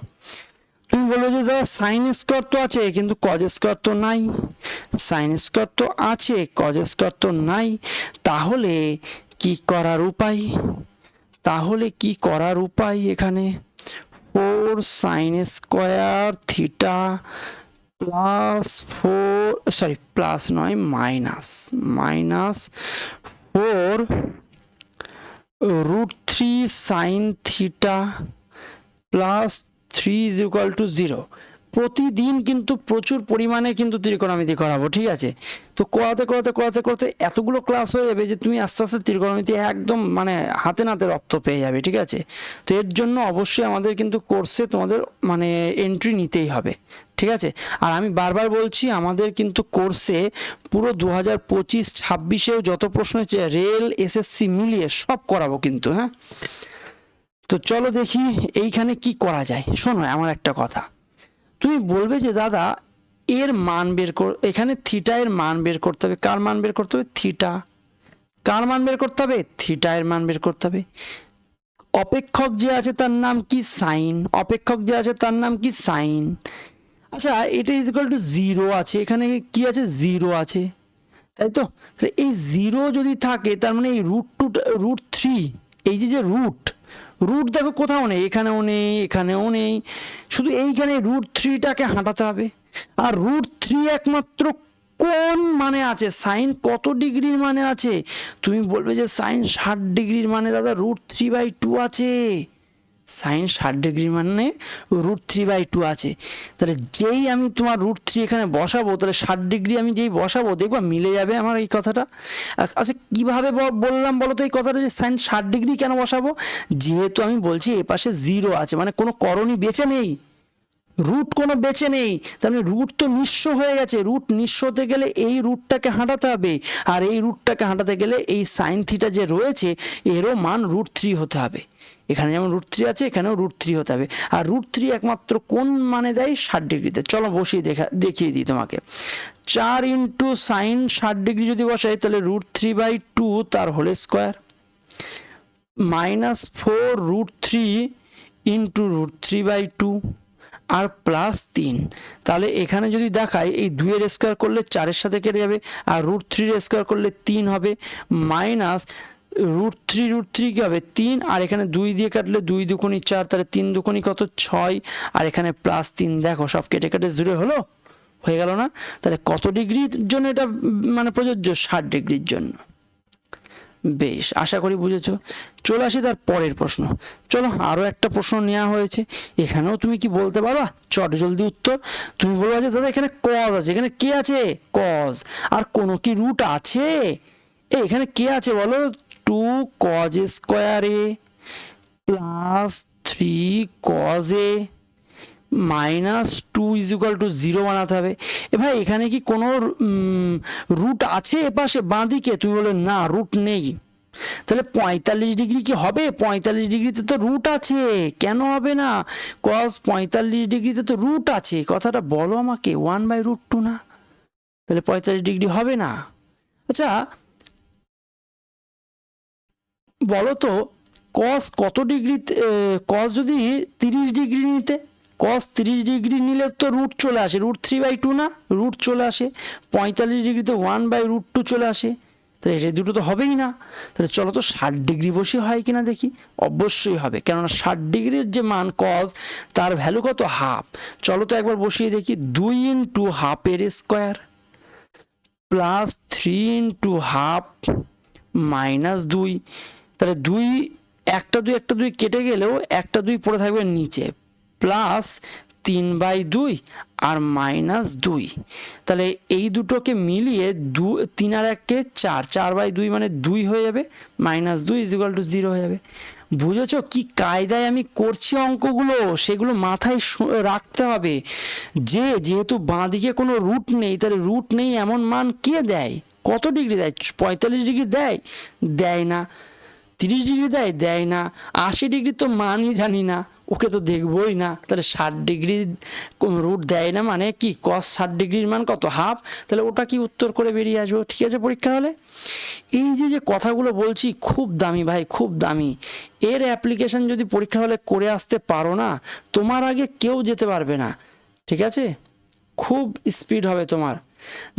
তুমি বলবে যে দাদা সাইন স্কোয়ার তো আছে কিন্তু কজ স্কোয়ার তো নাই, সাইন স্কোয়ার তো আছে কজ স্কোয়ার তো নাই, তাহলে কি করার উপায়, তাহলে কি করার উপায়, এখানে 4 sign square theta plus 4, sorry plus নয় মাইনাস 4√3 সাইন থিটা প্লাস 3 = 0। প্রতিদিন কিন্তু প্রচুর পরিমাণে কিন্তু ত্রিকোণমিতি করাবো, ঠিক আছে। তো করাতে এতগুলো ক্লাস হয়ে যাবে যে তুমি আস্তে আস্তে ত্রিকোণমিতি একদম মানে হাতে নাতে রপ্ত পেয়ে যাবে, ঠিক আছে। তো এর জন্য অবশ্যই আমাদের কিন্তু কোর্সে তোমাদের মানে এন্ট্রি নিতেই হবে, ঠিক আছে। আর আমি বারবার বলছি আমাদের কিন্তু কোর্সে পুরো 2025-26-এও যত প্রশ্ন হচ্ছে রেল এসএসসি মিলিয়ে সব করাবো কিন্তু, হ্যাঁ। তো চলো দেখি এইখানে কি করা যায়। শোনো আমার একটা কথা, তুমি বলবে যে দাদা এর মান বের কর, এখানে থিটা এর মান বের করতে হবে, কার মান বের করতে হবে, থিটা। কার মান বের করতে হবে, থিটা এর মান বের করতে হবে। অপেক্ষক যে আছে তার নাম কি, সাইন, অপেক্ষক যে আছে তার নাম কি, সাইন। আচ্ছা এটা = 0 আছে, এখানে কি আছে 0 আছে, তাই তো। তাহলে এই 0 যদি থাকে তার মানে এই √3, এই যে রুট দেখো কোথাও নেই, এখানেও নেই এখানেও নেই, শুধু এইখানে √3টাকে হাঁটাতে হবে। আর √3 একমাত্র কোন মানে আছে, সাইন কত ডিগ্রির মানে আছে, তুমি বলবে যে সাইন 60 ডিগ্রির মানে দাদা √3/2 আছে, সাইন 60 ডিগ্রি মানে √3/2 আছে। তাহলে যেই আমি তোমার √3 এখানে বসাবো, তাহলে 60 ডিগ্রি আমি যেই বসাবো দেখবা মিলে যাবে আমার এই কথাটা। আচ্ছা কিভাবে বললাম বলো তো এই কথাটা, যে সাইন 60 ডিগ্রি কেন বসাবো, যেহেতু আমি বলছি এ পাশে 0 আছে মানে কোনো করণই বেঁচে নেই, রুট কোনো বেঁচে নেই, তার মানে রুট তো নিঃস্ব হয়ে গেছে, রুট নিঃস্ব হতে গেলে এই রুটটাকে হাঁটাতে হবে, আর এই রুটটাকে হাঁটাতে গেলে এই সাইন থিটা যে রয়েছে এরও মান √3 হতে হবে। এখানে যেমন √3 আছে এখানেও √3 হতে হবে, আর √3 একমাত্র কোন মানে দেয় 60 ডিগ্রিতে। চলো বসিয়ে দেখিয়ে দিই তোমাকে। 4 ইন্টু সাইন 60 ডিগ্রি যদি বসাই তাহলে √3/2 তার হোল স্কোয়ার মাইনাস 4√3 ইন্টু √3/2 আর প্লাস 3। তাহলে এখানে যদি দেখাই এই 2-এর স্কোয়ার করলে 4-এর সাথে কেটে যাবে, আর √3-এর স্কোয়ার করলে 3 হবে, মাইনাস √3 কি হবে 3, আর এখানে 2 দিয়ে কাটলে 2 দুগুণী 4, তাহলে 3 দুগুণী কত 6, আর এখানে প্লাস 3, দেখো সব কেটে কেটে 0 হলো, হয়ে গেল না। তাহলে কত ডিগ্রির জন্য এটা মানে প্রযোজ্য, 60 ডিগ্রির জন্য। বেশ, আশা করি বুঝেছো। চলে আসি তার পরের প্রশ্ন। চলো আরও একটা প্রশ্ন নেওয়া হয়েছে, এখানেও তুমি কি বলতে পারবা চট জলদি উত্তর। তুমি বলবা যে দাদা এখানে কজ আছে, এখানে কে আছে কজ, আর কোনো কি রুট আছে, এখানে কে আছে বলো, 2 cos² প্লাস 3 cos -2 = 0 বানাতে হবে। ভাই এখানে কি কোনো রুট আছে এপাশে বাঁ দিকে? তুমি বলে না, রুট নেই। তাহলে 45 ডিগ্রি কি হবে? 45 ডিগ্রিতে তো রুট আছে, কেন হবে না? cos 45 ডিগ্রিতে তো রুট আছে, কথাটা বলো আমাকে। 1/√2 না, তাহলে 45 ডিগ্রি হবে না। আচ্ছা বলো তো, cos কত ডিগ্রি? cos যদি 30 ডিগ্রি নিতে, cos 30 ডিগ্রি নিলে তো রুট চলে আসে, √3/2 না, রুট চলে আসে। 45 ডিগ্রিতে 1/√2 চলে আসে, তাহলে এই দুটো তো হবেই না। তাহলে চলো তো 60 ডিগ্রি বসে হয় কিনা দেখি। অবশ্যই হবে, কেননা 60 ডিগ্রির যে মান cos, তার ভ্যালু কত? হাফ। চলো তো একবার বসিয়ে দেখি। 2 × হাফের স্কোয়ার প্লাস 3 × হাফ -2, তাহলে 2 একটা 2 কেটে গেলেও একটা 2 পড়ে থাকবে নিচে, প্লাস 3/2 আর -2, তাহলে এই দুটোকে মিলিয়ে 3 আর 1 কে 4, 4/2 মানে 2 হয়ে যাবে, -2 = 0 হয়ে যাবে। বুঝেছো কি কায়দায় আমি করছি অঙ্কগুলো? সেগুলো মাথায় রাখতে হবে যে যেহেতু বাঁ দিকে কোনো রুট নেই, তাহলে রুট নেই এমন মান কে দেয়? কত ডিগ্রি দেয়? 45 ডিগ্রি দেয়? দেয় না। 30 ডিগ্রি দেয়? দেয় না। 80 ডিগ্রি তো মানই জানি না, ওকে তো দেখবই না। তাহলে 60 ডিগ্রি রুট দেয় না মানে কি? cos 60 ডিগ্রির মান কত? হাফ। তাহলে ওটা কি উত্তর করে বেরিয়ে আসবো। ঠিক আছে পরীক্ষা হলে? এই যে কথাগুলো বলছি খুব দামি ভাই, খুব দামি। এর অ্যাপ্লিকেশন যদি পরীক্ষা হলে করে আসতে পারো না, তোমার আগে কেউ যেতে পারবে না। ঠিক আছে, খুব স্পিড হবে তোমার।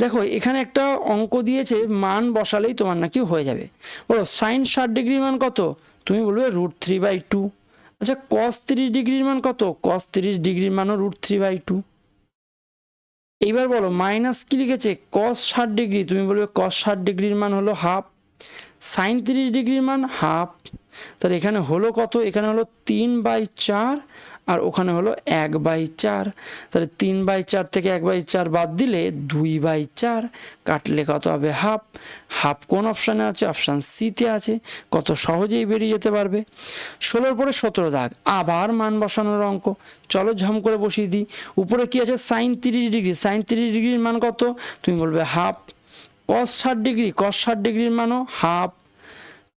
দেখো এখানে একটা অঙ্ক দিয়েছে, মান বসালেই তোমার নাকি হয়ে যাবে। বলো sin 60 ডিগ্রির মান কত? তুমি বলবে √3/2। আচ্ছা cos 30 ডিগ্রির মান কত? cos 30 ডিগ্রির মানও √3/2। এইবার বলো মাইনাস কি লিখেছে? cos 60 ডিগ্রি, তুমি বলবে cos 60 ডিগ্রির মান হলো হাফ। sin 30 ডিগ্রির মান হাফ, তাহলে এখানে হলো কত? এখানে হলো 3/4 আর ওখানে হলো 1/4। তাহলে 3/4 থেকে 1/4 বাদ দিলে 2/4, কাটলে কত হবে? হাফ। হাফ কোন অপশানে আছে? অপশান সিতে আছে। কত সহজেই বেরিয়ে যেতে পারবে। 16 পরে 17 দাগ, আবার মান বসানোর অঙ্ক। চলো ঝম করে বসিয়ে দিই। উপরে কি আছে? sin 30 ডিগ্রি, sin 30 ডিগ্রির মান কত? তুমি বলবে হাফ। cos 60 ডিগ্রি, cos 60 ডিগ্রির মানও হাফ,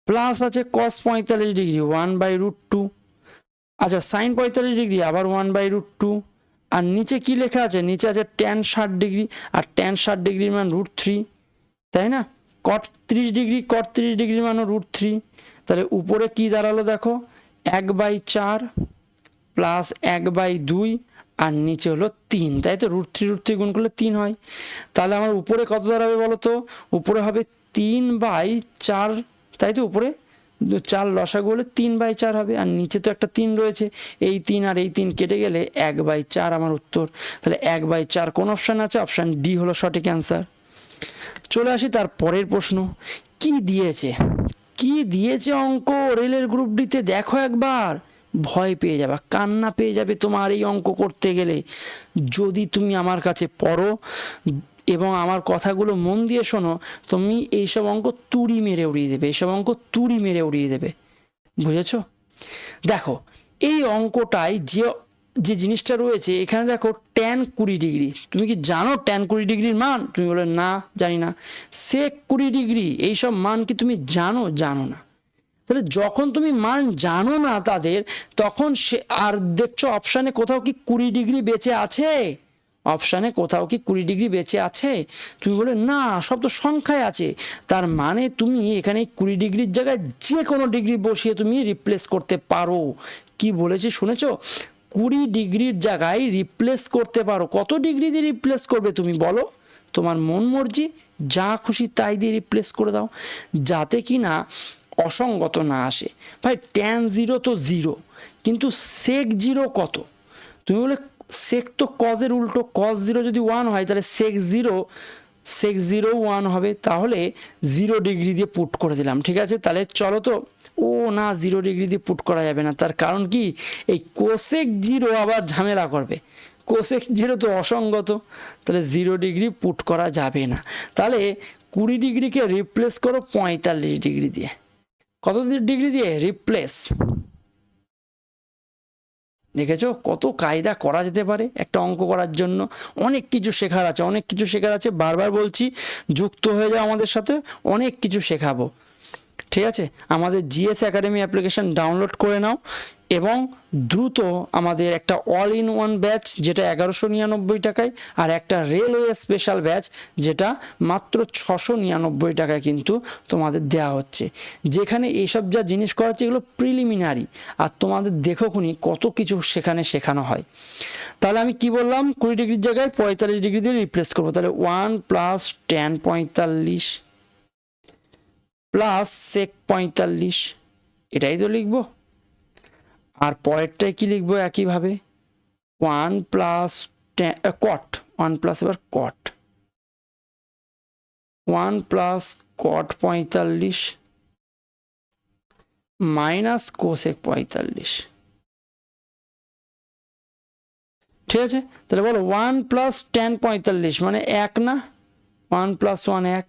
প্লাস আছে cos 45 ডিগ্রি 1/√2। আচ্ছা sin 45 ডিগ্রি আবার 1/√2, আর নিচে কি লেখা আছে? নিচে আছে tan 60 ডিগ্রি, আর tan 60 ডিগ্রির মান √3, তাই না? cot 30 ডিগ্রি, cot 30 ডিগ্রির মানও √3। তাহলে উপরে কি দাঁড়ালো দেখো? 1/4 প্লাস 1/2 আর নিচে হলো 3, তাই তো? √3 গুণ করলে 3 হয়। তাহলে আমার উপরে কত দাঁড়াবে বলো তো? উপরে হবে 3/4, তাই তো? উপরে 4 লসাগু হলে 3/4 হবে, আর নিচে তো একটা 3 রয়েছে, এই 3 আর এই 3 কেটে গেলে 1/4 আমার উত্তর। তাহলে 1/4 কোন অপশান আছে? অপশান ডি হলো সঠিক অ্যান্সার। চলে আসি তার পরের প্রশ্ন। কি দিয়েছে? কি দিয়েছে অঙ্ক রেলের গ্রুপ ডিতে? দেখো একবার, ভয় পেয়ে যাবে, কান্না পেয়ে যাবে তোমার এই অঙ্ক করতে গেলে। যদি তুমি আমার কাছে পড়ো এবং আমার কথাগুলো মন দিয়ে শোনো, তুমি এইসব অঙ্ক তুড়ি মেরে উড়িয়ে দেবে, এইসব অঙ্ক তুড়ি মেরে উড়িয়ে দেবে। বুঝেছো? দেখো এই অঙ্কটায় যে জিনিসটা রয়েছে এখানে, দেখো tan 20 ডিগ্রি, তুমি কি জানো tan 20 ডিগ্রির মান? তুমি বলে না জানি না। sec 20 ডিগ্রি, এইসব মান কি তুমি জানো? জানো না। তাহলে যখন তুমি মান জানো না তাদের, তখন সে আর দেখছো অপশানে কোথাও কি 20 ডিগ্রি বেঁচে আছে? অপশানে কোথাও কি 20 ডিগ্রি বেঁচে আছে? তুমি বলে না, সব তো সংখ্যায় আছে। তার মানে তুমি এখানে 20 ডিগ্রির জায়গায় যে কোনো ডিগ্রি বসিয়ে তুমি রিপ্লেস করতে পারো। কি বলেছি শুনেছো? 20 ডিগ্রির জায়গায় রিপ্লেস করতে পারো। কত ডিগ্রি দিয়ে রিপ্লেস করবে তুমি বলো? তোমার মন মর্জি, যা খুশি তাই দিয়ে রিপ্লেস করে দাও, যাতে কি না অসঙ্গত না আসে। ভাই tan 0 তো 0, কিন্তু sec 0 কত? তুমি বলে sec তো cos-এর উল্টো, cos 0 যদি 1 হয় তাহলে sec 0 1 হবে। তাহলে 0 ডিগ্রি দিয়ে পুট করে দিলাম। ঠিক আছে, তাহলে চলো তো। ও না, 0 ডিগ্রি দিয়ে পুট করা যাবে না। তার কারণ কি? এই cosec 0 আবার ঝামেলা করবে। cosec 0 তো অসঙ্গত, তাহলে 0 ডিগ্রি পুট করা যাবে না। তাহলে 20 ডিগ্রিকে রিপ্লেস করো 45 ডিগ্রি দিয়ে। কত ডিগ্রি দিয়ে রিপ্লেস? দেখেছো কত কায়দা করা যেতে পারে একটা অঙ্ক করার জন্য। অনেক কিছু শেখার আছে, অনেক কিছু শেখার আছে, বারবার বলছি যুক্ত হয়ে যাও আমাদের সাথে, অনেক কিছু শেখাবো। ঠিক আছে, আমাদের জিএস একাডেমি অ্যাপ্লিকেশন ডাউনলোড করে নাও এবং দ্রুত আমাদের একটা অল ইন ওয়ান ব্যাচ যেটা 1199 টাকায়, আর একটা রেলওয়ে স্পেশাল ব্যাচ যেটা মাত্র 699 টাকায় কিন্তু তোমাদের দেওয়া হচ্ছে, যেখানে এইসব যা জিনিস করাচ্ছে এগুলো প্রিলিমিনারি, আর তোমাদের দেখো খুনি কত কিছু সেখানে শেখানো হয়। তাহলে আমি কি বললাম, 20 ডিগ্রির জায়গায় 45 ডিগ্রি দিয়ে রিপ্লেস করবো। তাহলে 1 + tan 45 প্লাস sec 45, এটাই তো লিখবো। আর পরেরটাই কি লিখবো একইভাবে, 1 + cot, 1 প্লাস এবার cot, 1 + cot 45 মাইনাস cosec 45। ঠিক আছে, তাহলে বলো 1 + tan 45 মানে 1 না, 1 + 1 1,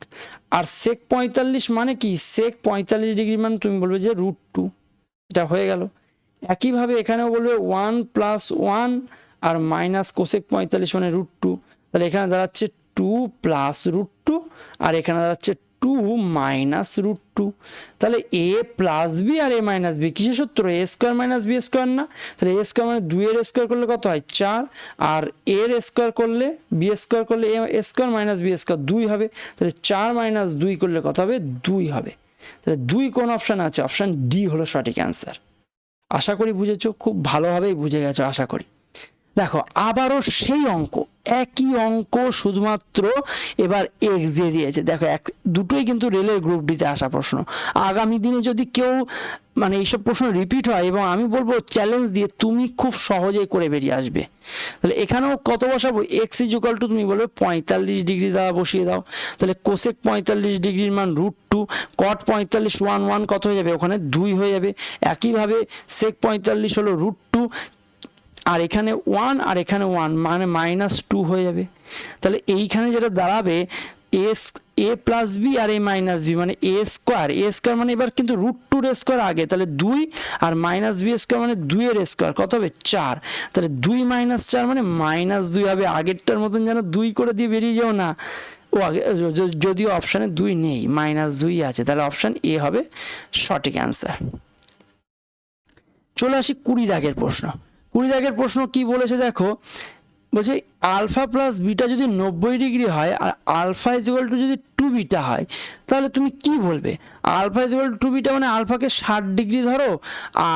আর sec 45 মানে কি, sec 45 ডিগ্রি মানে তুমি বলবে যে √2, এটা হয়ে গেল। একইভাবে এখানেও বলবে 1 + 1 আর মাইনাস cosec 45 মানে √2, তাহলে এখানে দাঁড়াচ্ছে 2 + √2 আর এখানে দাঁড়াচ্ছে 2 - √2। তাহলে a + b R a - b কিসের সূত্র, a² - b² না? তাহলে a² মানে 2 এর স্কোয়ার করলে কত হয় 4, আর এর স্কোয়ার করলে b² করলে a² - b² 2 হবে, তাহলে 4 - 2 করলে কত হবে 2 হবে। তাহলে 2 কোন অপশান আছে, অপশান ডি হলো সঠিক অ্যান্সার। আশা করি বুঝেছো, খুব ভালোভাবেই বুঝে গেছো আশা করি। দেখো আবারও সেই অঙ্ক, একই অঙ্ক, শুধুমাত্র এবার এক্স দিয়ে দিয়েছে। দেখো দুটোই কিন্তু রেলের গ্রুপ ডিতে আসা প্রশ্ন। আগামী দিনে যদি কেউ মানে এইসব প্রশ্ন রিপিট হয়, এবং আমি বলবো চ্যালেঞ্জ দিয়ে তুমি খুব সহজেই করে বেরিয়ে আসবে। তাহলে এখানেও কত বসাবো, এক্স = তুমি বলবে 45 ডিগ্রি দ্বারা বসিয়ে দাও। তাহলে কোসেক 45 ডিগ্রির মান √2, কট 45 1 1 কত হয়ে যাবে, ওখানে 2 হয়ে যাবে। একইভাবে সেক 45 হলো √2, আর এখানে 1 আর এখানে 1 মানে -2 হয়ে যাবে। তাহলে এইখানে যেটা দাঁড়াবে a + b R a - b মানে a² মানে এবার কিন্তু √2 এর স্কোয়ার আগে, তাহলে 2 আর -b² মানে 2 এর স্কোয়ার কত হবে 4, তাহলে 2 - 4 মানে -2 হবে। আগেরটার মতন যেন 2 করে দিয়ে বেরিয়ে যাও না, ও আগে যদিও অপশানে 2 নেই, -2 আছে, তাহলে অপশান এ হবে সঠিক অ্যান্সার। চলে আসি 20 দাগের প্রশ্ন। 20 দাগের প্রশ্ন কি বলেছে দেখো, বলছে আলফা প্লাস বিটা যদি 90 ডিগ্রি হয় আর আলফা = যদি 2 বিটা হয়, তাহলে তুমি কি বলবে? আলফা = 2 বিটা মানে আলফাকে 60 ডিগ্রি ধরো,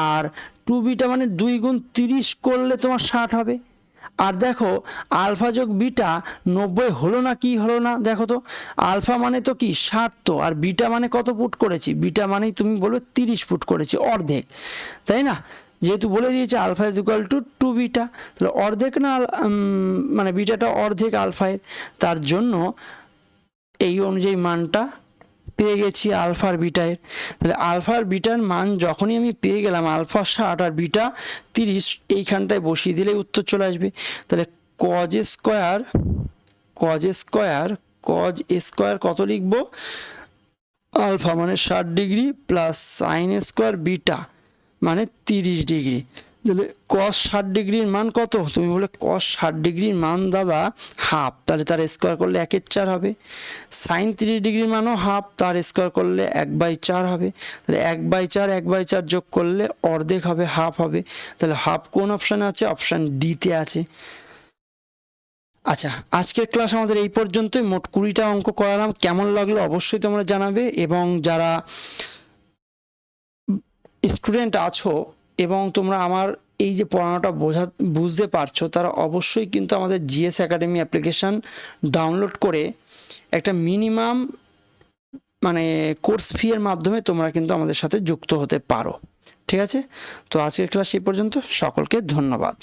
আর 2 বিটা মানে 2 × 30 করলে তোমার 60 হবে। আর দেখো আলফা যোগ বিটা 90 হলো না কি হলো না, দেখো তো আলফা মানে তো কি 60, তো আর বিটা মানে কত পুট করেছি, বিটা মানেই তুমি বলবে 30 পুট করেছি, অর্ধেক, তাই না? যেহেতু বলে দিয়েছে আলফা = 2 বিটা, তাহলে অর্ধেক না, মানে বিটাটা অর্ধেক আলফায়ের, তার জন্য এই অনুযায়ী মানটা পেয়ে গেছি আলফা আর বিটায়ের। তাহলে আলফা আর বিটার মান যখনই আমি পেয়ে গেলাম, আলফা 60 আর বিটা 30, এইখানটায় বসিয়ে দিলেই উত্তর চলে আসবে। তাহলে cos স্কোয়ার কত লিখবো, আলফা মানে 60 ডিগ্রি প্লাস sin² বিটা মানে 30 ডিগ্রি। তাহলে cos 60 ডিগ্রির মান কত, তুমি বলে cos 60 ডিগ্রির মান দাদা হাফ, তাহলে তার স্কোয়ার করলে 1/4 হবে। sin 30 ডিগ্রির মানও হাফ, তার স্কোয়ার করলে 1/4 হবে। তাহলে 1/4 যোগ করলে অর্ধেক হবে, হাফ হবে। তাহলে হাফ কোন অপশানে আছে, অপশান ডিতে আছে। আচ্ছা, আজকের ক্লাস আমাদের এই পর্যন্তই। মোট 20টা অঙ্ক করালাম, কেমন লাগলো অবশ্যই তোমরা জানাবে, এবং যারা স্টুডেন্ট আছো এবং তোমরা আমার এই যে পড়ানোটা বুঝতে পারছো, তারা অবশ্যই কিন্তু আমাদের জিএস একাডেমি অ্যাপ্লিকেশান ডাউনলোড করে একটা মিনিমাম মানে কোর্স ফি এর মাধ্যমে তোমরা কিন্তু আমাদের সাথে যুক্ত হতে পারো। ঠিক আছে, তো আজকের ক্লাস এই পর্যন্ত, সকলকে ধন্যবাদ।